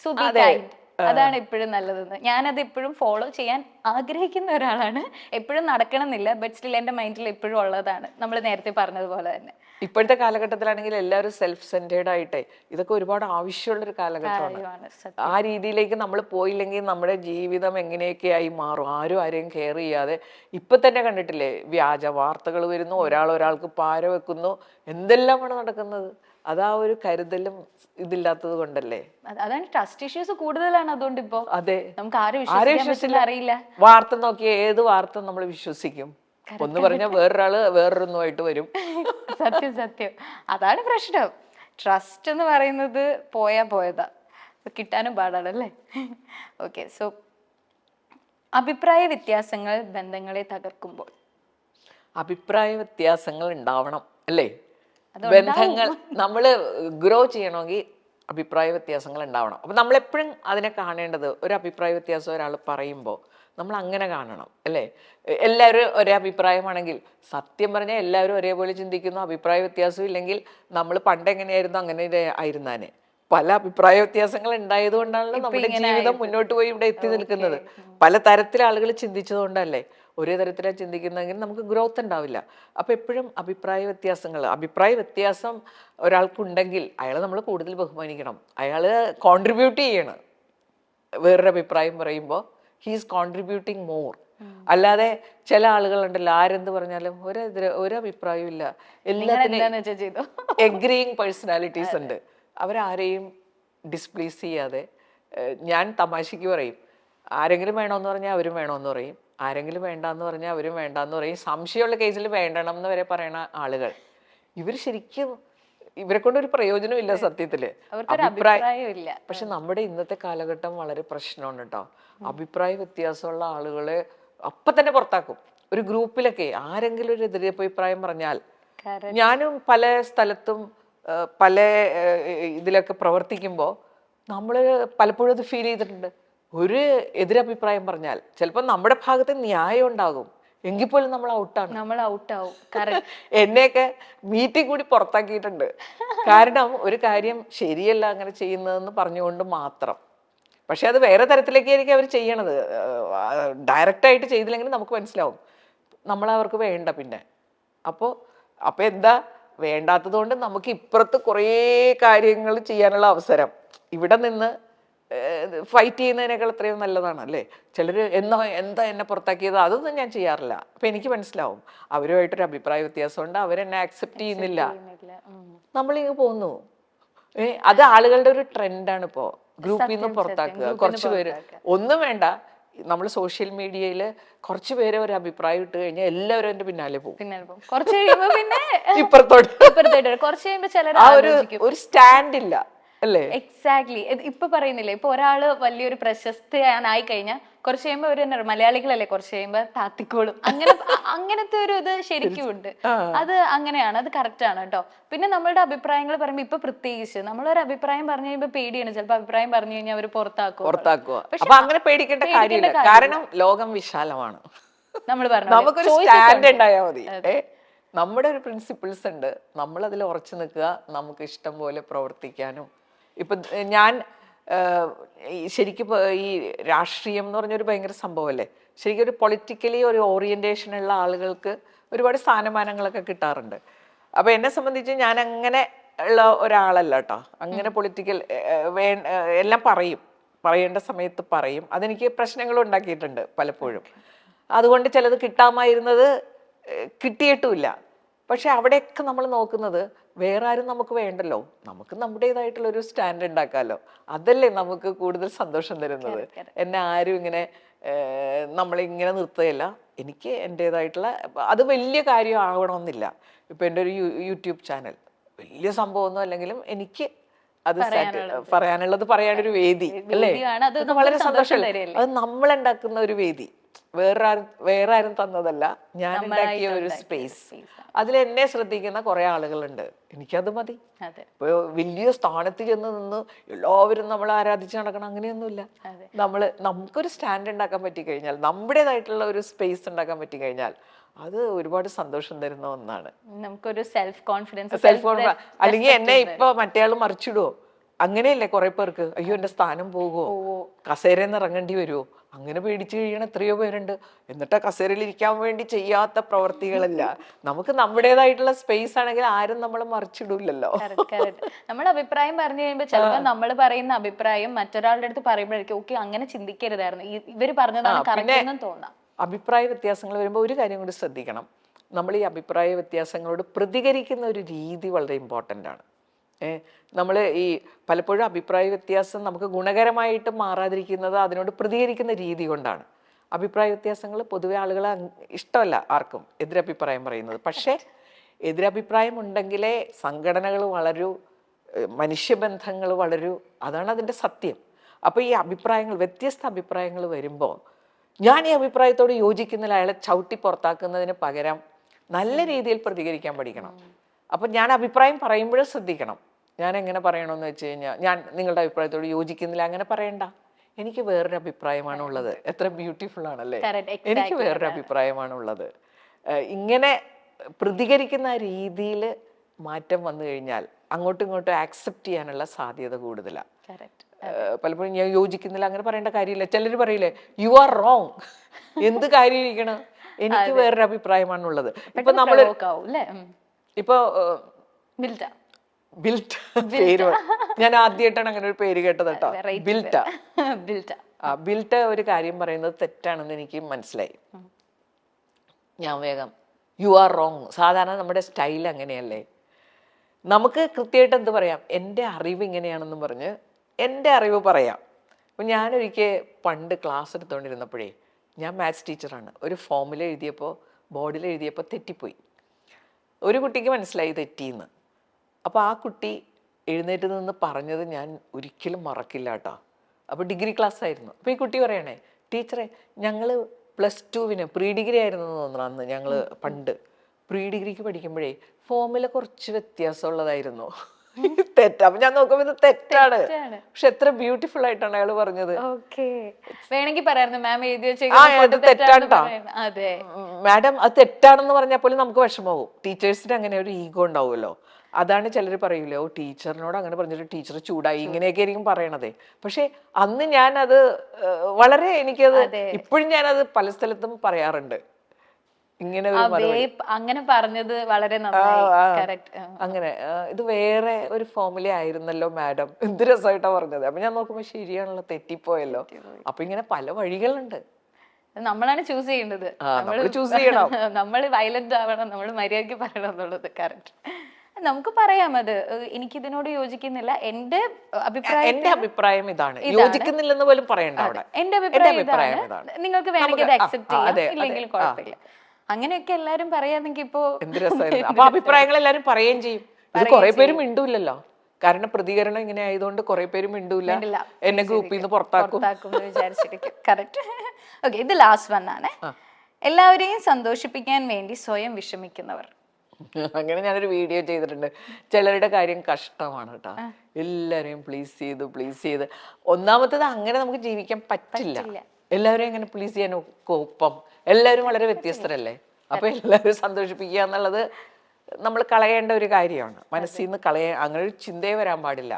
സോ ബി കൈൻഡ്. അതാണ് എപ്പോഴും നല്ലതെന്ന് ഞാനത് എപ്പോഴും ഫോളോ ചെയ്യാൻ ആഗ്രഹിക്കുന്ന ഒരാളാണ്. എപ്പോഴും നടക്കണമെന്നില്ല, ബട്ട് സ്റ്റിൽ എൻ്റെ മൈൻഡിൽ എപ്പോഴും ഉള്ളതാണ്, നമ്മൾ നേരത്തെ പറഞ്ഞതുപോലെ തന്നെ. ഇപ്പോഴത്തെ കാലഘട്ടത്തിലാണെങ്കിൽ എല്ലാവരും സെൽഫ് സെന്റേർഡ് ആയിട്ടേ ഇതൊക്കെ ഒരുപാട് ആവശ്യമുള്ളൊരു കാലഘട്ടമാണ്. ആ രീതിയിലേക്ക് നമ്മൾ പോയില്ലെങ്കിൽ നമ്മുടെ ജീവിതം എങ്ങനെയൊക്കെയായി മാറും. ആരെയും കെയർ ചെയ്യാതെ ഇപ്പൊ തന്നെ കണ്ടിട്ടില്ലേ, വ്യാജ വാർത്തകൾ വരുന്നു, ഒരാൾക്ക് പാര വെക്കുന്നു, എന്തെല്ലാമാണ് നടക്കുന്നത്. അതാ ഒരു കരുതലും ഇതില്ലാത്തത് കൊണ്ടല്ലേ. അതാണ് ട്രസ്റ്റ് ഇഷ്യൂസ് കൂടുതലാണ്. അതുകൊണ്ട് ഇപ്പോ അതെ, നമുക്ക് ആരും വിശ്വസിക്കാൻ അറിയില്ല. വാർത്ത നോക്കിയ ഏത് വാർത്ത നമ്മൾ വിശ്വസിക്കും? ഒന്ന് പറഞ്ഞാൽ വേറൊരാള് വേറൊന്നുമായിട്ട് വരും. സത്യം സത്യം, അതാണ് പ്രശ്നം. ട്രസ്റ്റ് എന്ന് പറയുന്നത് പോയതാ, കിട്ടാനും പാടാണല്ലേ. ഓക്കെ, സോ അഭിപ്രായ വ്യത്യാസങ്ങൾ ബന്ധങ്ങളെ തകർക്കുമ്പോൾ. അഭിപ്രായ വ്യത്യാസങ്ങൾ ഉണ്ടാവണം അല്ലേ? ബന്ധങ്ങൾ നമ്മൾ ഗ്രോ ചെയ്യണമെങ്കിൽ അഭിപ്രായ വ്യത്യാസങ്ങൾ ഉണ്ടാവണം. അപ്പം നമ്മളെപ്പോഴും അതിനെ കാണേണ്ടത്, ഒരു അഭിപ്രായ വ്യത്യാസം ഒരാൾ പറയുമ്പോൾ നമ്മൾ അങ്ങനെ കാണണം അല്ലേ? എല്ലാവരും ഒരേ അഭിപ്രായമാണെങ്കിൽ, സത്യം പറഞ്ഞാൽ എല്ലാവരും ഒരേപോലെ ചിന്തിക്കുന്നു, അഭിപ്രായ വ്യത്യാസം ഇല്ലെങ്കിൽ നമ്മൾ പണ്ട് എങ്ങനെയായിരുന്നു അങ്ങനെ ആയിരുന്നാനെ. പല അഭിപ്രായ വ്യത്യാസങ്ങൾ ഉണ്ടായത് കൊണ്ടാണല്ലോ നമ്മുടെ ജീവിതം മുന്നോട്ട് പോയി ഇവിടെ എത്തി നിൽക്കുന്നത്. പല തരത്തിൽ ആളുകൾ ചിന്തിച്ചത് കൊണ്ടല്ലേ. ഒരേ തരത്തിലാണ് ചിന്തിക്കുന്നതെങ്കിൽ നമുക്ക് ഗ്രോത്ത് ഉണ്ടാവില്ല. അപ്പം എപ്പോഴും അഭിപ്രായ വ്യത്യാസം ഒരാൾക്കുണ്ടെങ്കിൽ അയാളെ നമ്മൾ കൂടുതൽ ബഹുമാനിക്കണം. അയാൾ കോൺട്രിബ്യൂട്ട് ചെയ്യണം. വേറൊരു അഭിപ്രായം പറയുമ്പോൾ ഹീസ് കോൺട്രിബ്യൂട്ടിങ് മോർ. അല്ലാതെ ചില ആളുകളുണ്ടല്ലോ, ആരെന്ത് പറഞ്ഞാലും ഒരു അഭിപ്രായവും ഇല്ല, എല്ലാത്തിനും എഗ്രീയിങ് പേഴ്സണാലിറ്റീസ് ഉണ്ട്. അവരാരെയും ഡിസ്പ്ലീസ് ചെയ്യാതെ, ഞാൻ തമാശയ്ക്ക് പറയും, ആരെങ്കിലും വേണമെന്ന് പറഞ്ഞാൽ അവരും വേണമെന്ന് പറയും, ആരെങ്കിലും വേണ്ടാന്ന് പറഞ്ഞാൽ അവരും വേണ്ടാന്ന് പറയും. സംശയമുള്ള കേസിൽ വേണ്ടണം എന്ന് വരെ പറയണ ആളുകൾ, ഇവർ ശരിക്കും ഇവരെ കൊണ്ട് ഒരു പ്രയോജനമില്ല സത്യത്തില്. അഭിപ്രായം. പക്ഷെ നമ്മുടെ ഇന്നത്തെ കാലഘട്ടം വളരെ പ്രശ്നമാണ് കേട്ടോ. അഭിപ്രായ വ്യത്യാസമുള്ള ആളുകളെ അപ്പൊ തന്നെ പുറത്താക്കും. ഒരു ഗ്രൂപ്പിലൊക്കെ ആരെങ്കിലും ഒരു എതിരഭിപ്രായം പറഞ്ഞാൽ, ഞാനും പല സ്ഥലത്തും പല ഇതിലൊക്കെ പ്രവർത്തിക്കുമ്പോൾ നമ്മൾ പലപ്പോഴും അത് ഫീൽ ചെയ്തിട്ടുണ്ട്. ഒരു എതിരഭിപ്രായം പറഞ്ഞാൽ ചിലപ്പോൾ നമ്മുടെ ഭാഗത്ത് ന്യായം ഉണ്ടാകും, എങ്കിൽ പോലും നമ്മൾ ഔട്ടാവും. എന്നെയൊക്കെ മീറ്റിംഗ് കൂടി പുറത്താക്കിയിട്ടുണ്ട്. കാരണം ഒരു കാര്യം ശരിയല്ല അങ്ങനെ ചെയ്യുന്നതെന്ന് പറഞ്ഞുകൊണ്ട് മാത്രം. പക്ഷെ അത് വേറെ തരത്തിലേക്കായിരിക്കും അവർ ചെയ്യണത്. ഡയറക്റ്റായിട്ട് ചെയ്തില്ലെങ്കിൽ നമുക്ക് മനസ്സിലാവും നമ്മളവർക്ക് വേണ്ട. പിന്നെ അപ്പോൾ എന്താ വേണ്ടാത്തത് കൊണ്ട് നമുക്ക് ഇപ്പുറത്ത് കുറേ കാര്യങ്ങൾ ചെയ്യാനുള്ള അവസരം, ഇവിടെ നിന്ന് ഫൈറ്റ് ചെയ്യുന്നതിനേക്കാൾ എത്രയും നല്ലതാണ് അല്ലേ? ചിലർ എന്താ എന്നെ പുറത്താക്കിയത്, അതൊന്നും ഞാൻ ചെയ്യാറില്ല. അപ്പം എനിക്ക് മനസ്സിലാവും അവരുമായിട്ടൊരു അഭിപ്രായ വ്യത്യാസമുണ്ട്, അവരെന്നെ ആക്സെപ്റ്റ് ചെയ്യുന്നില്ല, നമ്മളിങ്ങ് പോന്നു. അത് ആളുകളുടെ ഒരു ട്രെൻഡാണ് ഇപ്പോൾ. ഗ്രൂപ്പിൽ നിന്ന് പുറത്താക്കുക, കുറച്ച് പേര്. ഒന്നും വേണ്ട, നമ്മൾ സോഷ്യൽ മീഡിയയിൽ കുറച്ച് പേരെ ഒരു അഭിപ്രായം ഇട്ട് കഴിഞ്ഞാൽ എല്ലാവരും എൻ്റെ പിന്നാലെ പോകും. ഇപ്പുറത്തോട്ട് ആ ഒരു സ്റ്റാൻഡ് ഇല്ല അല്ലേ? എക്സാക്ട്ലി. ഇപ്പൊ പറയുന്നില്ലേ, ഇപ്പൊ ഒരാള് വലിയൊരു പ്രശസ്തനായി കഴിഞ്ഞാൽ കുറച്ച് കഴിയുമ്പോ അവര് മലയാളികളല്ലേ, കുറച്ച് കഴിയുമ്പോ താത്തിക്കോളും. അങ്ങനത്തെ ഒരു ഇത് ശരിക്കും ഉണ്ട്. അത് അങ്ങനെയാണ്, അത് കറക്റ്റ് ആണ് കേട്ടോ. പിന്നെ നമ്മളുടെ അഭിപ്രായങ്ങൾ പറയുമ്പോ ഇപ്പൊ പ്രത്യേകിച്ച് നമ്മളൊരു അഭിപ്രായം പറഞ്ഞു കഴിയുമ്പോ പേടിയാണ്. ചിലപ്പോ അഭിപ്രായം പറഞ്ഞു കഴിഞ്ഞാൽ അവര് പുറത്താക്കുക. അപ്പൊ അങ്ങനെ പേടിക്കേണ്ട കാര്യമില്ല, കാരണം ലോകം വിശാലമാണ്. നമ്മൾ പറഞ്ഞു നമുക്കൊരു സ്റ്റാൻഡ് ഉണ്ടായാൽ മതി. നമ്മുടെ ഒരു പ്രിൻസിപ്പിൾസ് ഉണ്ട്, നമ്മൾ അതിൽ ഉറച്ചു നിൽക്കുക, നമുക്ക് ഇഷ്ടം പോലെ പ്രവർത്തിക്കാനും. ഇപ്പൊ ഞാൻ ശരിക്കും ഈ രാഷ്ട്രീയം എന്ന് പറഞ്ഞൊരു ഭയങ്കര സംഭവമല്ലേ. ശരിക്കും ഒരു പൊളിറ്റിക്കലി ഒരു ഓറിയന്റേഷൻ ഉള്ള ആളുകൾക്ക് ഒരുപാട് സ്ഥാനമാനങ്ങളൊക്കെ കിട്ടാറുണ്ട്. അപ്പൊ എന്നെ സംബന്ധിച്ച് ഞാൻ അങ്ങനെ ഉള്ള ഒരാളല്ല കേട്ടോ. അങ്ങനെ പൊളിറ്റിക്കൽ എല്ലാം പറയേണ്ട സമയത്ത് പറയും. അതെനിക്ക് പ്രശ്നങ്ങൾ ഉണ്ടാക്കിയിട്ടുണ്ട് പലപ്പോഴും. അതുകൊണ്ട് ചിലത് കിട്ടാമായിരുന്നത് കിട്ടിയിട്ടുമില്ല. പക്ഷെ അവിടെയൊക്കെ നമ്മൾ നോക്കുന്നത് വേറെ ആരും നമുക്ക് വേണ്ടല്ലോ, നമുക്ക് നമ്മുടേതായിട്ടുള്ളൊരു സ്റ്റാൻഡ് ഉണ്ടാക്കാമല്ലോ. അതല്ലേ നമുക്ക് കൂടുതൽ സന്തോഷം തരുന്നത്. എന്നെ ആരും ഇങ്ങനെ നമ്മളിങ്ങനെ നിർത്തുകയല്ല. എനിക്ക് എൻ്റേതായിട്ടുള്ള, അത് വലിയ കാര്യം ആവണമെന്നില്ല. ഇപ്പം എൻ്റെ ഒരു യൂട്യൂബ് ചാനൽ വലിയ സംഭവമൊന്നും അല്ലെങ്കിലും എനിക്ക് അത് പറയാനുള്ളത് പറയാനൊരു വേദി അല്ലേ? അത് വളരെ സന്തോഷമല്ലേ? അത് നമ്മളുണ്ടാക്കുന്ന ഒരു വേദി, വേറെ ആരും തന്നതല്ല, ഞാൻ ഉണ്ടാക്കിയ ഒരു സ്പേസ്. അതിൽ എന്നെ ശ്രദ്ധിക്കുന്ന കുറെ ആളുകളുണ്ട്, എനിക്കത് മതി. ഇപ്പൊ വലിയ സ്ഥാനത്ത് ചെന്ന് നിന്ന് എല്ലാവരും നമ്മളെ ആരാധിച്ച് നടക്കണം അങ്ങനെയൊന്നുമില്ല. നമുക്കൊരു സ്റ്റാൻഡ് ഉണ്ടാക്കാൻ പറ്റിക്കഴിഞ്ഞാൽ, നമ്മുടേതായിട്ടുള്ള ഒരു സ്പേസ് ഉണ്ടാക്കാൻ പറ്റിക്കഴിഞ്ഞാൽ അത് ഒരുപാട് സന്തോഷം തരുന്ന ഒന്നാണ്. നമുക്കൊരു സെൽഫ് കോൺഫിഡൻസ്. അല്ലെങ്കിൽ എന്നെ ഇപ്പൊ മറ്റേയാൾ മറിച്ചിടുവോ, അങ്ങനെയല്ലേ കുറെ പേർക്ക്, അയ്യോ എന്റെ സ്ഥാനം പോകുമോ, കസേരയിൽ നിന്ന് ഇറങ്ങേണ്ടി വരുമോ, അങ്ങനെ പേടിച്ചു കഴിയണ എത്രയോ പേരുണ്ട്. എന്നിട്ട് കസേരയിൽ ഇരിക്കാൻ വേണ്ടി ചെയ്യാത്ത പ്രവർത്തികളല്ല. നമുക്ക് നമ്മുടേതായിട്ടുള്ള സ്പേസ് ആണെങ്കിൽ ആരും നമ്മളെ മറിച്ചിടില്ലല്ലോ. നമ്മുടെ അഭിപ്രായം പറഞ്ഞു കഴിയുമ്പോൾ ചിലപ്പോൾ നമ്മൾ പറയുന്ന അഭിപ്രായം മറ്റൊരാളുടെ അടുത്ത് പറയുമ്പോഴേക്കും ഓക്കെ അങ്ങനെ ചിന്തിക്കരുതായിരുന്നു, ഇവര് പറഞ്ഞതാണ് കറക്റ്റ് എന്ന് തോന്നാം. അഭിപ്രായ വ്യത്യാസങ്ങൾ വരുമ്പോൾ ഒരു കാര്യം കൂടി ശ്രദ്ധിക്കണം. നമ്മൾ ഈ അഭിപ്രായ വ്യത്യാസങ്ങളോട് പ്രതികരിക്കുന്ന ഒരു രീതി വളരെ ഇമ്പോർട്ടൻ്റ് ആണ്. നമ്മൾ ഈ പലപ്പോഴും അഭിപ്രായ വ്യത്യാസം നമുക്ക് ഗുണകരമായിട്ട് മാറാതിരിക്കുന്നത് അതിനോട് പ്രതികരിക്കുന്ന രീതി കൊണ്ടാണ്. അഭിപ്രായ വ്യത്യാസങ്ങൾ പൊതുവെ ആളുകൾ ഇഷ്ടമല്ല ആർക്കും എതിരഭിപ്രായം പറയുന്നത്. പക്ഷേ എതിരഭിപ്രായം ഉണ്ടെങ്കിലേ സംഘടനകൾ വളരൂ, മനുഷ്യബന്ധങ്ങൾ വളരൂ. അതാണ് അതിൻ്റെ സത്യം. അപ്പോൾ ഈ അഭിപ്രായങ്ങൾ, വ്യത്യസ്ത അഭിപ്രായങ്ങൾ വരുമ്പോൾ ഞാൻ ഈ അഭിപ്രായത്തോട് യോജിക്കുന്നില്ല, അയാളെ ചവിട്ടി പുറത്താക്കുന്നതിന് പകരം നല്ല രീതിയിൽ പ്രതികരിക്കാൻ പഠിക്കണം. അപ്പം ഞാൻ അഭിപ്രായം പറയുമ്പോഴും ശ്രദ്ധിക്കണം. ഞാൻ എങ്ങനെ പറയണമെന്ന് വെച്ച് കഴിഞ്ഞാൽ, ഞാൻ നിങ്ങളുടെ അഭിപ്രായത്തോട് യോജിക്കുന്നില്ല അങ്ങനെ പറയണ്ട, എനിക്ക് വേറൊരു അഭിപ്രായമാണ് ഉള്ളത്. എത്ര ബ്യൂട്ടിഫുൾ ആണല്ലേ, എനിക്ക് വേറൊരു അഭിപ്രായമാണ് ഉള്ളത്. ഇങ്ങനെ പ്രതികരിക്കുന്ന രീതിയിൽ മാറ്റം വന്നു കഴിഞ്ഞാൽ അങ്ങോട്ടും ഇങ്ങോട്ടും ആക്സെപ്റ്റ് ചെയ്യാനുള്ള സാധ്യത കൂടുതലാണ്. പലപ്പോഴും ഞാൻ യോജിക്കുന്നില്ല അങ്ങനെ പറയേണ്ട കാര്യമില്ല. ചിലർ പറയില്ലേ, യു ആർ റോങ്, എന്ത് കാര്യം ഇരിക്കണം, എനിക്ക് വേറൊരു അഭിപ്രായമാണുള്ളത്. ഇപ്പൊ നമ്മള് ഇപ്പൊ ബിൽറ്റ പേര് ഞാൻ ആദ്യമായിട്ടാണ് അങ്ങനെ ഒരു പേര് കേട്ടത് കേട്ടോ. ബിൽറ്റ ഒരു കാര്യം പറയുന്നത് തെറ്റാണെന്ന് എനിക്ക് മനസ്സിലായി. ഞാൻ വേഗം യു ആർ റോങ്. സാധാരണ നമ്മുടെ സ്റ്റൈൽ അങ്ങനെയല്ലേ, നമുക്ക് കൃത്യമായിട്ട് എന്ത് പറയാം, എൻ്റെ അറിവ് ഇങ്ങനെയാണെന്ന് പറഞ്ഞ് എൻ്റെ അറിവ് പറയാം. അപ്പം ഞാനൊരിക്കൽ പണ്ട് ക്ലാസ് എടുത്തുകൊണ്ടിരുന്നപ്പോഴേ, ഞാൻ മാത്സ് ടീച്ചറാണ്, ഒരു ഫോമുല എഴുതിയപ്പോൾ ബോർഡിൽ എഴുതിയപ്പോൾ തെറ്റിപ്പോയി. ഒരു കുട്ടിക്ക് മനസ്സിലായി തെറ്റിയെന്ന്. അപ്പോൾ ആ കുട്ടി എഴുന്നേറ്റ് നിന്ന് പറഞ്ഞത് ഞാൻ ഒരിക്കലും മറക്കില്ല കേട്ടോ. അപ്പോൾ ഡിഗ്രി ക്ലാസ് ആയിരുന്നു. അപ്പോൾ ഈ കുട്ടി പറയണേ, ടീച്ചറെ ഞങ്ങൾ +2 പ്രീ ഡിഗ്രി ആയിരുന്നു തോന്നുന്നു അന്ന്, ഞങ്ങൾ പണ്ട് പ്രീ ഡിഗ്രിക്ക് പഠിക്കുമ്പോഴേ ഫോമുല കുറച്ച് വ്യത്യാസമുള്ളതായിരുന്നു. തെറ്റാ. അപ്പൊ ഞാൻ നോക്കുമ്പോ ഇത് തെറ്റാണ്, പക്ഷെ എത്ര ബ്യൂട്ടിഫുൾ ആയിട്ടാണ് അയാൾ പറഞ്ഞത്. വേണമെങ്കിൽ പറയായിരുന്നു മാം എഴുതി തെറ്റാട്ടോ മാഡം, അത് തെറ്റാണെന്ന് പറഞ്ഞാൽ പോലും നമുക്ക് വിഷമാവും. ടീച്ചേഴ്സിന് അങ്ങനെ ഒരു ഈഗോ ഉണ്ടാവുമല്ലോ. അതാണ് ചിലർ പറയൂലേ, ഓ ടീച്ചറിനോട് അങ്ങനെ പറഞ്ഞിട്ട് ടീച്ചർ ചൂടായി, ഇങ്ങനെയൊക്കെ ആയിരിക്കും പറയണതേ. പക്ഷെ അന്ന് ഞാനത് വളരെ, എനിക്കത് ഇപ്പോഴും ഞാനത് പല സ്ഥലത്തും പറയാറുണ്ട്. ഇങ്ങനെ അങ്ങനെ പറഞ്ഞത് വളരെ അങ്ങനെ ഇത് വേറെ ഒരു ഫോമുല ആയിരുന്നല്ലോ മാഡം, എന്ത് രസമായിട്ടാ പറഞ്ഞത്. അപ്പൊ ഞാൻ നോക്കുമ്പോ ശരിയാണല്ലോ, തെറ്റിപ്പോയല്ലോ. അപ്പൊ ഇങ്ങനെ പല വഴികളുണ്ട്, നമ്മളാണ് ചൂസ് ചെയ്യേണ്ടത്. ചൂസ് ചെയ്യണം. നമ്മൾ വയലന്റ് ആവണം, നമ്മൾ മര്യാദയ്ക്ക് പറയണം എന്നുള്ളത് കറക്റ്റ്. നമുക്ക് പറയാം, അത് എനിക്കിതിനോട് യോജിക്കുന്നില്ല, എന്റെ അഭിപ്രായം ഇതാണ്, യോജിക്കുന്നില്ലെന്ന് പോലും പറയണ്ട അവിടെ, എന്റെ അഭിപ്രായം ഇതാണ്, നിങ്ങൾക്ക് വേണമെങ്കിൽ അത് അക്സെപ്റ്റ് ചെയ്യാം, ഇല്ലെങ്കിൽ കുഴപ്പമില്ല. അങ്ങനെയൊക്കെ എല്ലാരും പറയാന്നെങ്കിൽ ഇപ്പോ എന്ത് രസമായിരുന്നു. അപ്പൊ അഭിപ്രായങ്ങൾ എല്ലാരും പറയുകയും ചെയ്യും. ഇത് കുറെ പേര് മിണ്ടൂല്ലല്ലോ, കാരണം പ്രതികരണം ഇങ്ങനെ ആയതുകൊണ്ട് കുറെ പേര് മിണ്ടൂല്ല, എന്നെ ഗ്രൂപ്പിൽ നിന്ന് പുറത്താക്കും വിചാരിച്ചിരിക്കും. കറക്റ്റ്. ഓക്കെ, ഇത് ലാസ്റ്റ് വൺ ആണ്. എല്ലാവരെയും സന്തോഷിപ്പിക്കാൻ വേണ്ടി സ്വയം വിഷമിക്കുന്നവർ. അങ്ങനെ ഞാനൊരു വീഡിയോ ചെയ്തിട്ടുണ്ട്. ചിലരുടെ കാര്യം കഷ്ടമാണ് കേട്ടോ, എല്ലാരെയും പ്ലീസ് ചെയ്ത്. ഒന്നാമത്തത് അങ്ങനെ നമുക്ക് ജീവിക്കാൻ പറ്റില്ല. എല്ലാവരെയും എങ്ങനെ പ്ലീസ് ചെയ്യാൻ ഒപ്പം, എല്ലാവരും വളരെ വ്യത്യസ്തരല്ലേ. അപ്പൊ എല്ലാവരും സന്തോഷിപ്പിക്കുക എന്നുള്ളത് നമ്മൾ കളയേണ്ട ഒരു കാര്യമാണ്. മനസ്സിൽ നിന്ന് അങ്ങനെ ഒരു ചിന്തയെ വരാൻ പാടില്ല.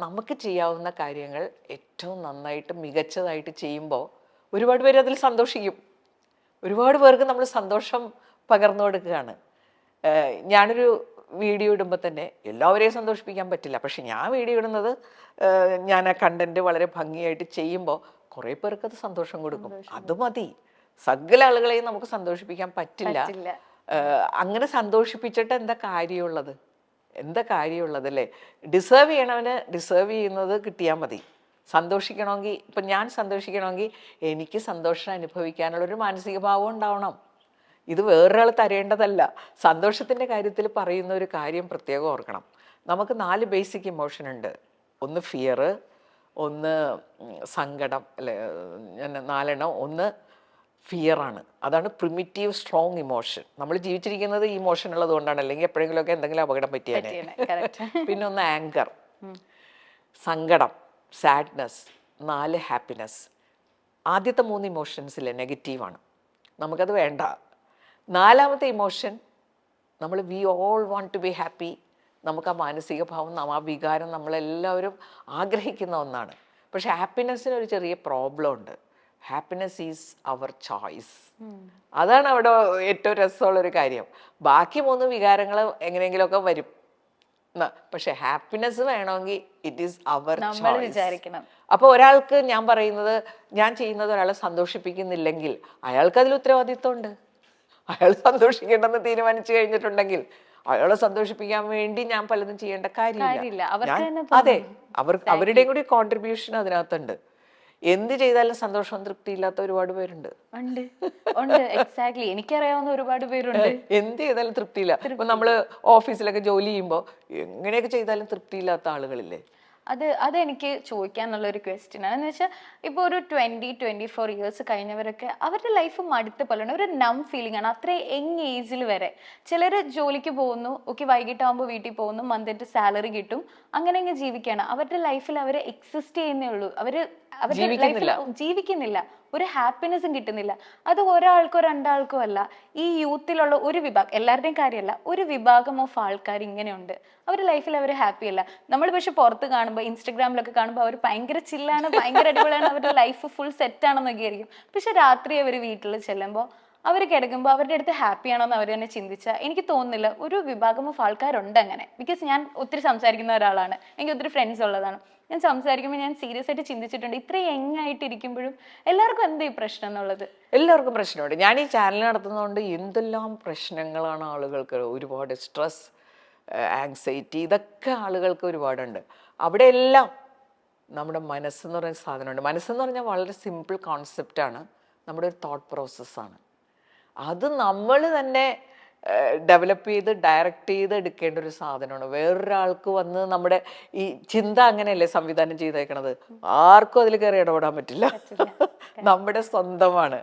നമുക്ക് ചെയ്യാവുന്ന കാര്യങ്ങൾ ഏറ്റവും നന്നായിട്ട് മികച്ചതായിട്ട് ചെയ്യുമ്പോൾ ഒരുപാട് പേര് അതിൽ സന്തോഷിക്കും. ഒരുപാട് പേർക്ക് നമ്മൾ സന്തോഷം പകർന്നു കൊടുക്കുകയാണ്. ഞാനൊരു വീഡിയോ ഇടുമ്പോൾ തന്നെ എല്ലാവരെയും സന്തോഷിപ്പിക്കാൻ പറ്റില്ല, പക്ഷെ ഞാൻ വീഡിയോ ഇടുന്നത് ഞാൻ ആ കണ്ടന്റ് വളരെ ഭംഗിയായിട്ട് ചെയ്യുമ്പോൾ കുറേ പേർക്ക് അത് സന്തോഷം കൊടുക്കും. അത് മതി. സകല ആളുകളെയും നമുക്ക് സന്തോഷിപ്പിക്കാൻ പറ്റില്ല. അങ്ങനെ സന്തോഷിപ്പിച്ചിട്ട് എന്താ കാര്യമുള്ളത് അല്ലേ? ഡിസേർവ് ചെയ്യണവന് ഡിസേർവ് ചെയ്യുന്നത് കിട്ടിയാൽ മതി. സന്തോഷിക്കണമെങ്കിൽ, ഇപ്പം ഞാൻ സന്തോഷിക്കണമെങ്കിൽ എനിക്ക് സന്തോഷം അനുഭവിക്കാനുള്ളൊരു മാനസിക ഭാവം ഉണ്ടാവണം. ഇത് വേറൊരാൾ തരേണ്ടതല്ല. സന്തോഷത്തിൻ്റെ കാര്യത്തിൽ പറയുന്ന ഒരു കാര്യം പ്രത്യേകം ഓർക്കണം. നമുക്ക് 4 ബേസിക് ഇമോഷൻ ഉണ്ട്. ഒന്ന് ഫിയർ, ഒന്ന് സങ്കടം, അല്ലെ 4 ഒന്ന് ഫിയറാണ്. അതാണ് പ്രിമിറ്റീവ് സ്ട്രോങ് ഇമോഷൻ. നമ്മൾ ജീവിച്ചിരിക്കുന്നത് ഈ ഇമോഷൻ ഉള്ളത് കൊണ്ടാണ്, അല്ലെങ്കിൽ എപ്പോഴെങ്കിലുമൊക്കെ എന്തെങ്കിലും അപകടം പറ്റിയാൽ. പിന്നെ ഒന്ന് ആങ്കർ, സങ്കടം, സാഡ്നെസ്, 4 ഹാപ്പിനെസ്. ആദ്യത്തെ 3 ഇമോഷൻസിലെ നെഗറ്റീവാണ്, നമുക്കത് വേണ്ട. 4ാമത്തെ ഇമോഷൻ നമ്മൾ we all want to be happy. നമുക്ക് ആ മാനസിക ഭാവം, ആ വികാരം നമ്മളെല്ലാവരും ആഗ്രഹിക്കുന്ന ഒന്നാണ്. പക്ഷെ ഹാപ്പിനെസ്സിന് ഒരു ചെറിയ പ്രോബ്ലം ഉണ്ട്. Happiness is our choice. അതാണ് അവിടെ ഏറ്റവും രസമുള്ളൊരു കാര്യം. ബാക്കി 3 വികാരങ്ങൾ എങ്ങനെയെങ്കിലുമൊക്കെ വരും, പക്ഷെ ഹാപ്പിനെസ് വേണമെങ്കിൽ ഇറ്റ് ഈസ് അവർ ചോയ്സ്. അപ്പോൾ ഒരാൾക്ക് ഞാൻ പറയുന്നത്, ഞാൻ ചെയ്യുന്നത് ഒരാളെ സന്തോഷിപ്പിക്കുന്നില്ലെങ്കിൽ അയാൾക്ക് അതിൽ ഉത്തരവാദിത്വമുണ്ട്. അയാൾ സന്തോഷിക്കേണ്ടെന്ന് തീരുമാനിച്ചു കഴിഞ്ഞിട്ടുണ്ടെങ്കിൽ അയാളെ സന്തോഷിപ്പിക്കാൻ വേണ്ടി ഞാൻ പലതും ചെയ്യേണ്ട കാര്യമില്ല. അതെ, അവരുടെയും കൂടി കോൺട്രിബ്യൂഷൻ അതിനകത്തുണ്ട്. എന്ത് ചെയ്താലും സന്തോഷവും തൃപ്തി ഇല്ലാത്ത ഒരുപാട് പേരുണ്ട്. ഉണ്ട് ഉണ്ട് എക്സാക്ട്ലി, എനിക്കറിയാവുന്ന ഒരുപാട് പേരുണ്ട്. എന്ത് ചെയ്താലും തൃപ്തിയില്ല. ഇപ്പൊ നമ്മള് ഓഫീസിലൊക്കെ ജോലി ചെയ്യുമ്പോൾ എങ്ങനെയൊക്കെ ചെയ്താലും തൃപ്തിയില്ലാത്ത ആളുകളില്ലേ? അതെനിക്ക് ചോദിക്കാനുള്ള ഒരു ക്വസ്റ്റ്യൻ ആണ്. എന്ന് വെച്ചാൽ ഇപ്പോൾ ഒരു 24 ഇയേഴ്സ് കഴിഞ്ഞവരൊക്കെ അവരുടെ ലൈഫ് മടുത്ത പോലെയാണ്, ഒരു നം ഫീലിംഗ് ആണ് അത്ര യങ് ഏജിൽ വരെ. ചിലർ ജോലിക്ക് പോകുന്നു, ഓക്കെ, വൈകിട്ടാകുമ്പോൾ വീട്ടിൽ പോകുന്നു, മന്തിട്ട് സാലറി കിട്ടും, അങ്ങനെ അങ്ങ് ജീവിക്കുകയാണ്. അവരുടെ ലൈഫിൽ അവർ എക്സിസ്റ്റ് ചെയ്യുന്നേ ഉള്ളൂ, അവരുടെ ലൈഫിൽ ജീവിക്കുന്നില്ല, ഒരു ഹാപ്പിനെസ്സും കിട്ടുന്നില്ല. അത് ഒരാൾക്കോ രണ്ടാൾക്കോ അല്ല, ഈ യൂത്തിലുള്ള ഒരു വിഭാഗം, എല്ലാവരുടെയും കാര്യമല്ല, ഒരു വിഭാഗം ഓഫ് ആൾക്കാർ ഇങ്ങനെയുണ്ട്. അവരുടെ ലൈഫിൽ അവർ ഹാപ്പി അല്ല. നമ്മൾ പക്ഷെ പുറത്ത് കാണുമ്പോൾ, ഇൻസ്റ്റഗ്രാമിലൊക്കെ കാണുമ്പോൾ അവർ ഭയങ്കര ചില്ലാണ്, ഭയങ്കര അടിപൊളിയാണ്, അവരുടെ ലൈഫ് ഫുൾ സെറ്റ് ആണെന്നൊക്കെ ആയിരിക്കും. പക്ഷെ രാത്രി അവർ വീട്ടിൽ ചെല്ലുമ്പോൾ, അവർ കിടക്കുമ്പോൾ അവരുടെ അടുത്ത് ഹാപ്പി ആണോ എന്ന് അവർ തന്നെ ചിന്തിച്ചാൽ എനിക്ക് തോന്നുന്നില്ല. ഒരു വിഭാഗം ഓഫ് ആൾക്കാരുണ്ട് അങ്ങനെ. ബിക്കോസ് ഞാൻ ഒത്തിരി സംസാരിക്കുന്ന ഒരാളാണ്, എനിക്ക് ഒത്തിരി ഫ്രണ്ട്സ് ഉള്ളതാണ്. ഞാൻ സംസാരിക്കുമ്പോൾ ഞാൻ സീരിയസ് ആയിട്ട് ചിന്തിച്ചിട്ടുണ്ട്, ഇത്ര യങ് ആയിട്ട് ഇരിക്കുമ്പോഴും എല്ലാവർക്കും എന്താ ഈ പ്രശ്നം എന്നുള്ളത്. എല്ലാവർക്കും പ്രശ്നമുണ്ട്. ഞാൻ ഈ ചാനൽ നടത്തുന്നതുകൊണ്ട് എന്തെല്ലാം പ്രശ്നങ്ങളാണ് ആളുകൾക്ക്. ഒരുപാട് സ്ട്രെസ്, ആങ്സൈറ്റി, ഇതൊക്കെ ആളുകൾക്ക് ഒരുപാടുണ്ട്. അവിടെ എല്ലാം നമ്മുടെ മനസ്സെന്ന് പറയുന്ന സാധനമുണ്ട്. മനസ്സെന്ന് പറഞ്ഞാൽ വളരെ സിമ്പിൾ കോൺസെപ്റ്റാണ്, നമ്മുടെ ഒരു തോട്ട് പ്രോസസ്സാണ്. അത് നമ്മൾ തന്നെ ഡെവലപ്പ് ചെയ്ത് ഡയറക്റ്റ് ചെയ്ത് എടുക്കേണ്ട ഒരു സാധനമാണ്. വേറൊരാൾക്ക് വന്ന് നമ്മുടെ ഈ ചിന്ത അങ്ങനെയല്ലേ സംവിധാനം ചെയ്തേക്കണത്, ആർക്കും അതിൽ കയറി ഇടപെടാൻ പറ്റില്ല. നമ്മുടെ സ്വന്തമാണ്.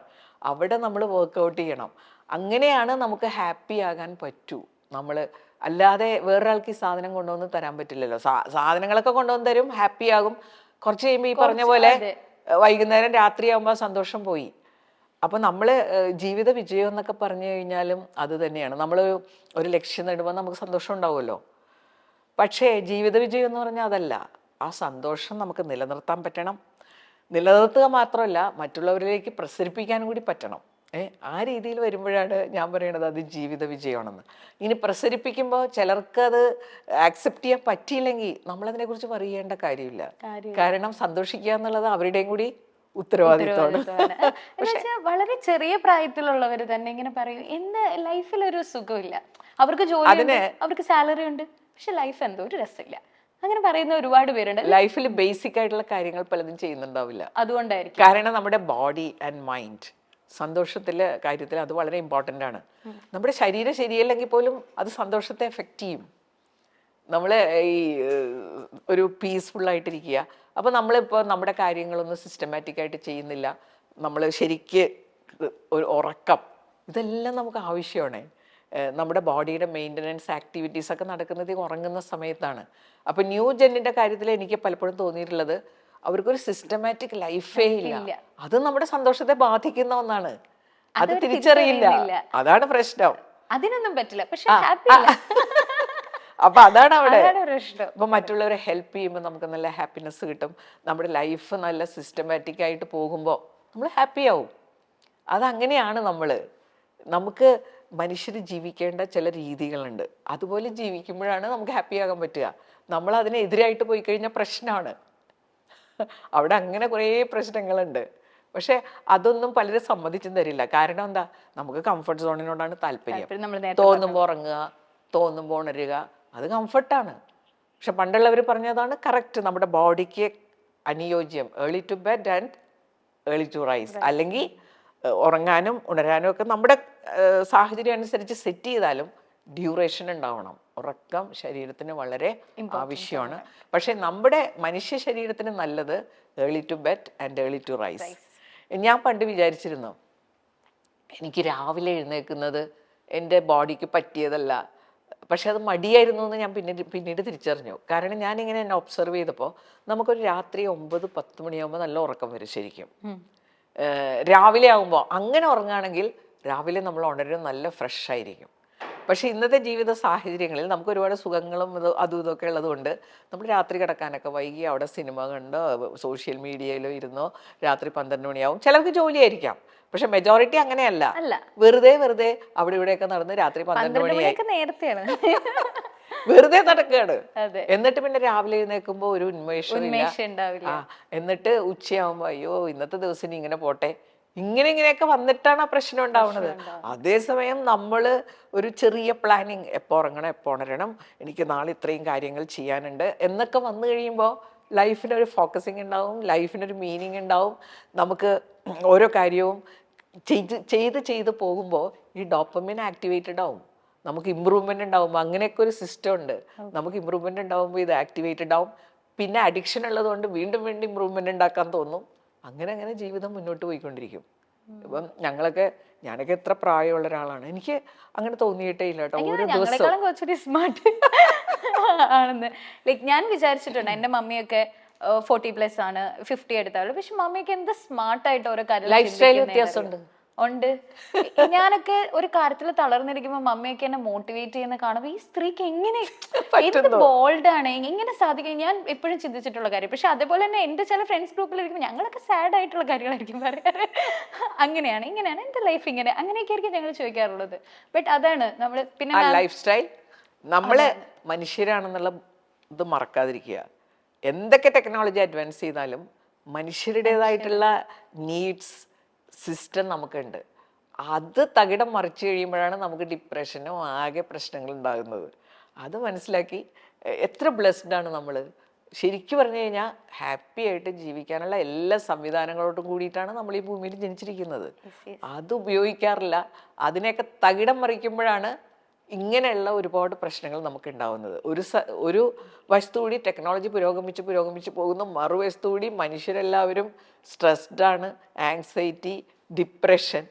അവിടെ നമ്മൾ വർക്കൗട്ട് ചെയ്യണം. അങ്ങനെയാണ് നമുക്ക് ഹാപ്പി ആകാൻ പറ്റൂ. നമ്മൾ അല്ലാതെ വേറൊരാൾക്ക് ഈ സാധനം കൊണ്ടുവന്ന് തരാൻ പറ്റില്ലല്ലോ. സാധനങ്ങളൊക്കെ കൊണ്ടുവന്ന് തരും, ഹാപ്പി ആകും. കുറച്ച് കഴിയുമ്പോൾ ഈ പറഞ്ഞ പോലെ വൈകുന്നേരം രാത്രിയാകുമ്പോൾ സന്തോഷം പോയി. അപ്പോൾ നമ്മൾ ജീവിത വിജയം എന്നൊക്കെ പറഞ്ഞു കഴിഞ്ഞാലും അത് തന്നെയാണ്. നമ്മൾ ഒരു ലക്ഷ്യം നേടുമ്പോൾ നമുക്ക് സന്തോഷം ഉണ്ടാവുമല്ലോ. പക്ഷേ ജീവിത വിജയം എന്ന് പറഞ്ഞാൽ അതല്ല. ആ സന്തോഷം നമുക്ക് നിലനിർത്താൻ പറ്റണം. നിലനിർത്തുക മാത്രമല്ല, മറ്റുള്ളവരിലേക്ക് പ്രസരിപ്പിക്കാനും കൂടി പറ്റണം. ആ രീതിയിൽ വരുമ്പോഴാണ് ഞാൻ പറയണത് അത് ജീവിത വിജയമാണെന്ന്. ഇനി പ്രസരിപ്പിക്കുമ്പോൾ ചിലർക്കത് ആക്സെപ്റ്റ് ചെയ്യാൻ പറ്റിയില്ലെങ്കിൽ നമ്മളതിനെക്കുറിച്ച് പറയേണ്ട കാര്യമില്ല. കാരണം സന്തോഷിക്കുക എന്നുള്ളത് അവരുടെയും കൂടി ഉത്തരവാദിത്വമാണ്. വളരെ ചെറിയ പ്രായത്തിലുള്ളവർ തന്നെ ഇങ്ങനെ പറയും, എന്റെ ലൈഫിൽ ഒരു സുഖമില്ല, അവർക്ക് ജോലി, അവർക്ക് സാലറി ഉണ്ട്, പക്ഷെ ലൈഫ് എന്തോ ഒരു രസമില്ല, അങ്ങനെ പറയുന്ന ഒരുപാട് പേരുണ്ട്. ലൈഫിൽ ബേസിക് ആയിട്ടുള്ള കാര്യങ്ങൾ പലതും ചെയ്യുന്നുണ്ടാവില്ല. അതുകൊണ്ടായിരിക്കും. കാരണം നമ്മുടെ ബോഡി ആൻഡ് മൈൻഡ് സന്തോഷത്തിലെ കാര്യത്തിൽ അത് വളരെ ഇമ്പോർട്ടൻ്റ് ആണ്. നമ്മുടെ ശരീരം ശരിയല്ലെങ്കിൽ പോലും അത് സന്തോഷത്തെ എഫക്റ്റ് ചെയ്യും. നമ്മൾ ഈ ഒരു പീസ്ഫുള്ളായിട്ടിരിക്കുക. അപ്പോൾ നമ്മളിപ്പോൾ നമ്മുടെ കാര്യങ്ങളൊന്നും സിസ്റ്റമാറ്റിക് ആയിട്ട് ചെയ്യുന്നില്ല, നമ്മൾ ശരിക്ക് ഒരു ഉറക്കം, ഇതെല്ലാം നമുക്ക് ആവശ്യമാണ്. നമ്മുടെ ബോഡിയുടെ മെയിൻ്റനൻസ് ആക്ടിവിറ്റീസൊക്കെ നടക്കുന്നത് ഉറങ്ങുന്ന സമയത്താണ്. അപ്പോൾ ന്യൂ ജെന്നിൻ്റെ കാര്യത്തിൽ എനിക്ക് പലപ്പോഴും തോന്നിയിട്ടുള്ളത്, അവർക്കൊരു സിസ്റ്റമാറ്റിക് ലൈഫേ ഇല്ല. അത് നമ്മുടെ സന്തോഷത്തെ ബാധിക്കുന്ന ഒന്നാണ്. അത് തിരിച്ചറിയില്ല. അതാണ് പ്രശ്നം. അതിനൊന്നും പറ്റില്ല, പക്ഷെ അപ്പൊ അതാണ് അവിടെ. അപ്പൊ മറ്റുള്ളവരെ ഹെൽപ്പ് ചെയ്യുമ്പോൾ നമുക്ക് നല്ല ഹാപ്പിനെസ് കിട്ടും. നമ്മുടെ ലൈഫ് നല്ല സിസ്റ്റമാറ്റിക് ആയിട്ട് പോകുമ്പോൾ നമ്മൾ ഹാപ്പി ആവും. അതങ്ങനെയാണ്. നമുക്ക് മനുഷ്യർ ജീവിക്കേണ്ട ചില രീതികളുണ്ട്. അതുപോലെ ജീവിക്കുമ്പോഴാണ് നമുക്ക് ഹാപ്പി ആകാൻ പറ്റുക. നമ്മൾ അതിനെതിരായിട്ട് പോയി കഴിഞ്ഞാൽ പ്രശ്നമാണ്. അവിടെ അങ്ങനെ കുറേ പ്രശ്നങ്ങളുണ്ട്. പക്ഷെ അതൊന്നും പലരും സമ്മതിച്ചും തരില്ല. കാരണം എന്താ, നമുക്ക് കംഫർട്ട് സോണിനോടാണ് താല്പര്യം. തോന്നുമ്പോൾ ഉറങ്ങുക, തോന്നുമ്പോൾ ഉണരുക, അത് കംഫർട്ടാണ്. പക്ഷെ പണ്ടുള്ളവർ പറഞ്ഞതാണ് കറക്റ്റ്. നമ്മുടെ ബോഡിക്ക് അനുയോജ്യം early to bed and early to rise. അല്ലെങ്കിൽ ഉറങ്ങാനും ഉണരാനും ഒക്കെ നമ്മുടെ സാഹചര്യം അനുസരിച്ച് സെറ്റ് ചെയ്താലും ഡ്യൂറേഷൻ ഉണ്ടാവണം. ഉറക്കം ശരീരത്തിന് വളരെ ആവശ്യമാണ്. പക്ഷെ നമ്മുടെ മനുഷ്യ ശരീരത്തിന് നല്ലത് early to bed and early to rise. ഞാൻ പണ്ട് വിചാരിച്ചിരുന്നു, എനിക്ക് രാവിലെ എഴുന്നേൽക്കുന്നത് എൻ്റെ ബോഡിക്ക് പറ്റിയതല്ല. പക്ഷെ അത് മടിയായിരുന്നു എന്ന് ഞാൻ പിന്നീട് തിരിച്ചറിഞ്ഞു. കാരണം ഞാനിങ്ങനെ എന്നെ ഒബ്സർവ് ചെയ്തപ്പോൾ നമുക്കൊരു രാത്രി 9-10 മണിയാകുമ്പോൾ നല്ല ഉറക്കം വരും ശരിക്കും. രാവിലെ ആകുമ്പോൾ അങ്ങനെ ഉറങ്ങുകയാണെങ്കിൽ രാവിലെ നമ്മൾ ഉണരും, നല്ല ഫ്രഷ് ആയിരിക്കും. പക്ഷേ ഇന്നത്തെ ജീവിത സാഹചര്യങ്ങളിൽ നമുക്ക് ഒരുപാട് സുഖങ്ങളും അതും ഇതൊക്കെ ഉള്ളതുകൊണ്ട് നമ്മൾ രാത്രി കിടക്കാനൊക്കെ വൈകി അവിടെ സിനിമ കണ്ടോ സോഷ്യൽ മീഡിയയിലോ ഇരുന്നോ രാത്രി 12 മണിയാവും. ചിലർക്ക് ജോലിയായിരിക്കാം, പക്ഷെ മെജോറിറ്റി അങ്ങനെയല്ല. വെറുതെ അവിടെ ഇവിടെയൊക്കെ നടന്ന് രാത്രി 12 മണിയായി നേരത്തെയാണ് വെറുതെ നടക്കുകയാണ്. എന്നിട്ട് പിന്നെ രാവിലെ എഴുന്നേൽക്കുമ്പോൾ ഒരു ഉന്മേഷം ഉണ്ടാവില്ല. എന്നിട്ട് ഉച്ചയാകുമ്പോൾ അയ്യോ ഇന്നത്തെ ദിവസം ഇങ്ങനെ പോട്ടെ, ഇങ്ങനെയൊക്കെ വന്നിട്ടാണ് ആ പ്രശ്നം ഉണ്ടാവുന്നത്. അതേസമയം നമ്മൾ ഒരു ചെറിയ പ്ലാനിങ്, എപ്പോൾ ഉറങ്ങണം, എപ്പോൾ ഉണരണം, എനിക്ക് നാളെ ഇത്രയും കാര്യങ്ങൾ ചെയ്യാനുണ്ട് എന്നൊക്കെ വന്നു കഴിയുമ്പോൾ ലൈഫിനൊരു ഫോക്കസിങ് ഉണ്ടാവും, ലൈഫിനൊരു മീനിങ് ഉണ്ടാവും. നമുക്ക് ഓരോ കാര്യവും ചെയ്ത് പോകുമ്പോൾ ഈ ഡോപ്പമിൻ ആക്ടിവേറ്റഡ് ആവും, നമുക്ക് ഇമ്പ്രൂവ്മെന്റ് ഉണ്ടാവുമ്പോൾ. അങ്ങനെയൊക്കെ ഒരു സിസ്റ്റം ഉണ്ട്. നമുക്ക് ഇമ്പ്രൂവ്മെന്റ് ഉണ്ടാവുമ്പോൾ ഇത് ആക്ടിവേറ്റഡ് ആവും. പിന്നെ അഡിക്ഷൻ ഉള്ളതുകൊണ്ട് വീണ്ടും വീണ്ടും ഇമ്പ്രൂവ്മെന്റ് ഉണ്ടാക്കാൻ തോന്നും. അങ്ങനെ ജീവിതം മുന്നോട്ട് പോയിക്കൊണ്ടിരിക്കും. ഇപ്പം ഞാനൊക്കെ എത്ര പ്രായമുള്ള ഒരാളാണ്, എനിക്ക് അങ്ങനെ തോന്നിയിട്ടേ ഇല്ല കേട്ടോ. ഓരോ ഞങ്ങളെക്കാളും കുറച്ചുകൂടി സ്മാർട്ട് ആണെന്ന്. ലൈക്ക് ഞാൻ വിചാരിച്ചിട്ടുണ്ട് എൻ്റെ മമ്മിയൊക്കെ 40+ ആണ്, 50 എടുത്താലും, പക്ഷെ മമ്മിയൊക്കെ എന്ത് സ്മാർട്ടായിട്ട് ഓരോ കാര്യം ലൈഫ് സ്റ്റൈൽ വ്യത്യാസമുണ്ട്. ഉണ്ട്. ഞാനൊക്കെ ഒരു കാര്യത്തിൽ തളർന്നിരിക്കുമ്പോൾ മമ്മിയൊക്കെ എന്നെ മോട്ടിവേറ്റ് ചെയ്യുന്ന കാണുമ്പോൾ ഈ സ്ത്രീക്ക് എങ്ങനെ എന്ത് ബോൾഡാണ്, എങ്ങനെ സാധിക്കും, ഞാൻ എപ്പോഴും ചിന്തിച്ചിട്ടുള്ള കാര്യം. പക്ഷെ അതേപോലെ തന്നെ എൻ്റെ ചില ഫ്രണ്ട്സ് ഗ്രൂപ്പിലിരിക്കുമ്പോൾ ഞങ്ങളൊക്കെ സാഡ് ആയിട്ടുള്ള കാര്യങ്ങളായിരിക്കും പറയാറ്. ഇങ്ങനെയാണ് എൻ്റെ ലൈഫ് ഇങ്ങനെ, അങ്ങനെയൊക്കെ ആയിരിക്കും ഞങ്ങൾ ചോദിക്കാറുള്ളത്. ബട്ട് അതാണ് നമ്മൾ പിന്നെ ലൈഫ് സ്റ്റൈൽ, നമ്മള് മനുഷ്യരാണെന്നുള്ള ഇത് മറക്കാതിരിക്കുക. എന്തൊക്കെ ടെക്നോളജി അഡ്വാൻസ് ചെയ്താലും മനുഷ്യരുടേതായിട്ടുള്ള നീഡ്സ് സിസ്റ്റം നമുക്കുണ്ട്. അത് തകിടം മറിച്ച് കഴിയുമ്പോഴാണ് നമുക്ക് ഡിപ്രഷനും ആകെ പ്രശ്നങ്ങൾ ഉണ്ടാകുന്നത്. അത് മനസ്സിലാക്കി എത്ര ബ്ലെസ്ഡ് ആണ് നമ്മൾ. ശരിക്കും പറഞ്ഞു കഴിഞ്ഞാൽ ഹാപ്പി ആയിട്ട് ജീവിക്കാനുള്ള എല്ലാ സംവിധാനങ്ങളോടും കൂടിയിട്ടാണ് നമ്മൾ ഈ ഭൂമിയിൽ ജനിച്ചിരിക്കുന്നത്. അത് ഉപയോഗിക്കാറില്ല. അതിനെയൊക്കെ തകിടം മറിക്കുമ്പോഴാണ് ഇങ്ങനെയുള്ള ഒരുപാട് പ്രശ്നങ്ങൾ നമുക്ക് ഉണ്ടാവുന്നത്. ഒരു വശത്തു കൂടി ടെക്നോളജി പുരോഗമിച്ച് പോകുന്നു, മറുവശത്തു കൂടി മനുഷ്യരെല്ലാവരും സ്ട്രെസ്ഡ് ആണ്, ആങ്സൈറ്റി, ഡിപ്രഷൻ.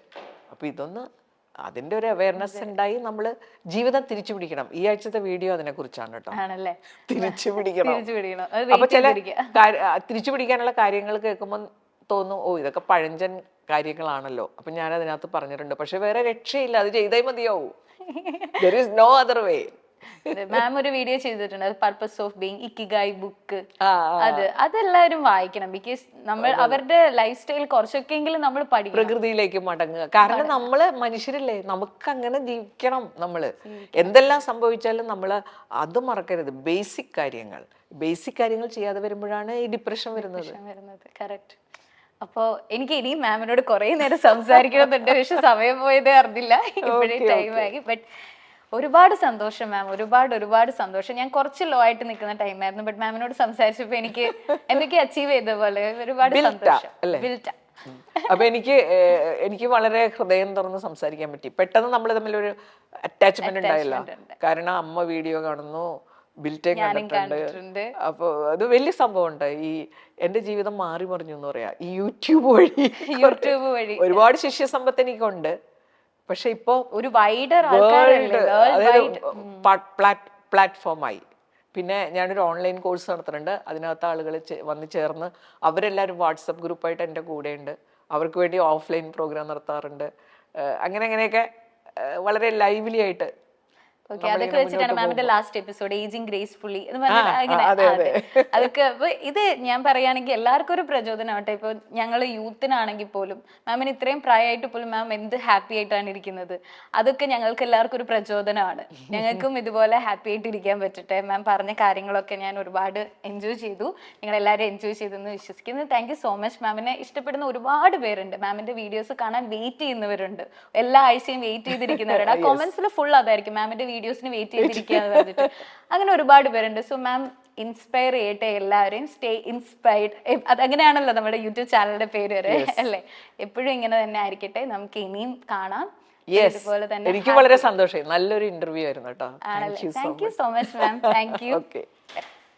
അപ്പോൾ അതിൻ്റെ ഒരു അവയർനെസ് ഉണ്ടായി നമ്മൾ ജീവിതം തിരിച്ചു പിടിക്കണം. ഈ ആഴ്ചത്തെ വീഡിയോ അതിനെ കുറിച്ചാണ് കേട്ടോ. തിരിച്ചു പിടിക്കണം. അപ്പൊ തിരിച്ചു പിടിക്കാനുള്ള കാര്യങ്ങൾ കേൾക്കുമ്പോൾ തോന്നും, ഇതൊക്കെ പഴഞ്ചൻ കാര്യങ്ങളാണല്ലോ. അപ്പൊ ഞാൻ അതിനകത്ത് പറഞ്ഞിട്ടുണ്ട്. പക്ഷെ വേറെ രക്ഷയില്ല, അത് ചെയ്തേ മതിയാവൂ. There is no other way. മാം ഒരു വീഡിയോ ചെയ്തിട്ടുണ്ട്, purpose of being, ikigai book. അതെല്ലാവരും വായിക്കണം. ബിക്കോസ് നമ്മൾ അവരുടെ ലൈഫ് സ്റ്റൈൽ കുറച്ചൊക്കെയെങ്കിലും നമ്മൾ പഠിക്കണം, പ്രകൃതിയിലേക്ക് മടങ്ങുക. കാരണം നമ്മള് മനുഷ്യരല്ലേ, നമുക്ക് അങ്ങനെ ജീവിക്കണം. എന്തെല്ലാം സംഭവിച്ചാലും നമ്മൾ അത് മറക്കരുത്. ബേസിക് കാര്യങ്ങൾ ചെയ്യാതെ വരുമ്പോഴാണ് ഈ ഡിപ്രഷൻ വരുന്നത്. കറക്റ്റ്. അപ്പോൾ എനിക്ക് ഇനിയും മാമിനോട് കുറേ നേരം സംസാരിക്കണമെന്നുണ്ട്, പക്ഷെ സമയം പോയതേ അറിഞ്ഞില്ല, ഇപ്പോഴേ ടൈമായി. ബട്ട് ഒരുപാട് സന്തോഷം മാം, ഒരുപാട് സന്തോഷം. ഞാൻ കുറച്ച് ലോ ആയിട്ട് നിൽക്കുന്ന ടൈമായിരുന്നു, ബട്ട് മാമിനോട് സംസാരിച്ചപ്പോൾ എനിക്ക് എന്തൊക്കെ അച്ചീവ് ചെയ്ത പോലെ ഒരുപാട് സന്തോഷം. അപ്പൊ എനിക്ക് വളരെ ഹൃദയം തുറന്ന് സംസാരിക്കാൻ പറ്റി. പെട്ടെന്ന് നമ്മൾ തമ്മിലൊരു അറ്റാച്ച്മെന്റ് ഉണ്ടായില്ല. കാരണം അമ്മ വീഡിയോ കാണുന്നു, ബിൽറ്റേ കണ്ടിട്ടുണ്ട്. അപ്പൊ അത് വലിയ സംഭവമുണ്ട്. എന്റെ ജീവിതം മാറി മറിഞ്ഞു എന്ന് പറയാ ഈ യൂട്യൂബ് വഴി. ഒരുപാട് ശിഷ്യസമ്പത്ത് എനിക്കുണ്ട്. പക്ഷെ ഇപ്പോ ഒരു വൈഡർ പ്ലാറ്റ്ഫോമായി. പിന്നെ ഞാനൊരു ഓൺലൈൻ കോഴ്സ് നടത്തുന്നുണ്ട്. അതിനകത്ത് ആളുകൾ വന്ന് ചേർന്ന് അവരെല്ലാവരും വാട്സപ്പ് ഗ്രൂപ്പായിട്ട് എൻ്റെ കൂടെയുണ്ട്. അവർക്ക് വേണ്ടി ഓഫ്ലൈൻ പ്രോഗ്രാം നടത്താറുണ്ട്. അങ്ങനെയൊക്കെ വളരെ ലൈവ്ലി ആയിട്ട്. അതൊക്കെ വെച്ചിട്ടാണ് മാമിന്റെ ലാസ്റ്റ് എപ്പിസോഡ് ഏജിങ് ഗ്രേസ്ഫുള്ളി അതൊക്കെ. അപ്പൊ ഇത് ഞാൻ പറയുകയാണെങ്കിൽ എല്ലാവർക്കും ഒരു പ്രചോദനമാവട്ടെ. ഇപ്പൊ ഞങ്ങൾ യൂത്തിനാണെങ്കിൽ പോലും മാമിന് ഇത്രയും പ്രായമായിട്ട് പോലും മാം എന്ത് ഹാപ്പി ആയിട്ടാണ് ഇരിക്കുന്നത്. അതൊക്കെ ഞങ്ങൾക്ക് എല്ലാവർക്കും ഒരു പ്രചോദനമാണ്. ഞങ്ങൾക്കും ഇതുപോലെ ഹാപ്പി ആയിട്ട് ഇരിക്കാൻ പറ്റട്ടെ. മാം പറഞ്ഞ കാര്യങ്ങളൊക്കെ ഞാൻ ഒരുപാട് എൻജോയ് ചെയ്തു, നിങ്ങൾ എല്ലാവരും എൻജോയ് ചെയ്തെന്ന് വിശ്വസിക്കുന്നു. Thank you so much. മാമിനെ ഇഷ്ടപ്പെടുന്ന ഒരുപാട് പേരുണ്ട്, മാമിന്റെ വീഡിയോസ് കാണാൻ വെയിറ്റ് ചെയ്യുന്നവരുണ്ട്, എല്ലാ ആഴ്ചയും വെയിറ്റ് ചെയ്തിരിക്കുന്നവരുണ്ട്. ആ കൊമന്റ്സിൽ ഫുൾ അതായിരിക്കും, മാമിന്റെ വീഡിയോസിന് വെയിറ്റ് ചെയ്തിരിക്കുകയെന്ന് പറഞ്ഞിട്ട്. അങ്ങനെ ഒരുപാട് പേരുണ്ട്. സോ മാം ഇൻസ്പയർ ചെയ്യട്ടെ എല്ലാവരെയും. Stay inspired. അതങ്ങനെയാണല്ലോ നമ്മുടെ യൂട്യൂബ് ചാനലിന്റെ പേര് വരെ അല്ലേ. എപ്പോഴും ഇങ്ങനെ തന്നെ ആയിരിക്കട്ടെ. നമുക്ക് ഇനിയും കാണാം. ഇതുപോലെ തന്നെ. എനിക്ക് വളരെ സന്തോഷമായി. നല്ലൊരു ഇന്റർവ്യൂ ആയിരുന്നു കേട്ടോ. Thank you so much ma'am. Thank you.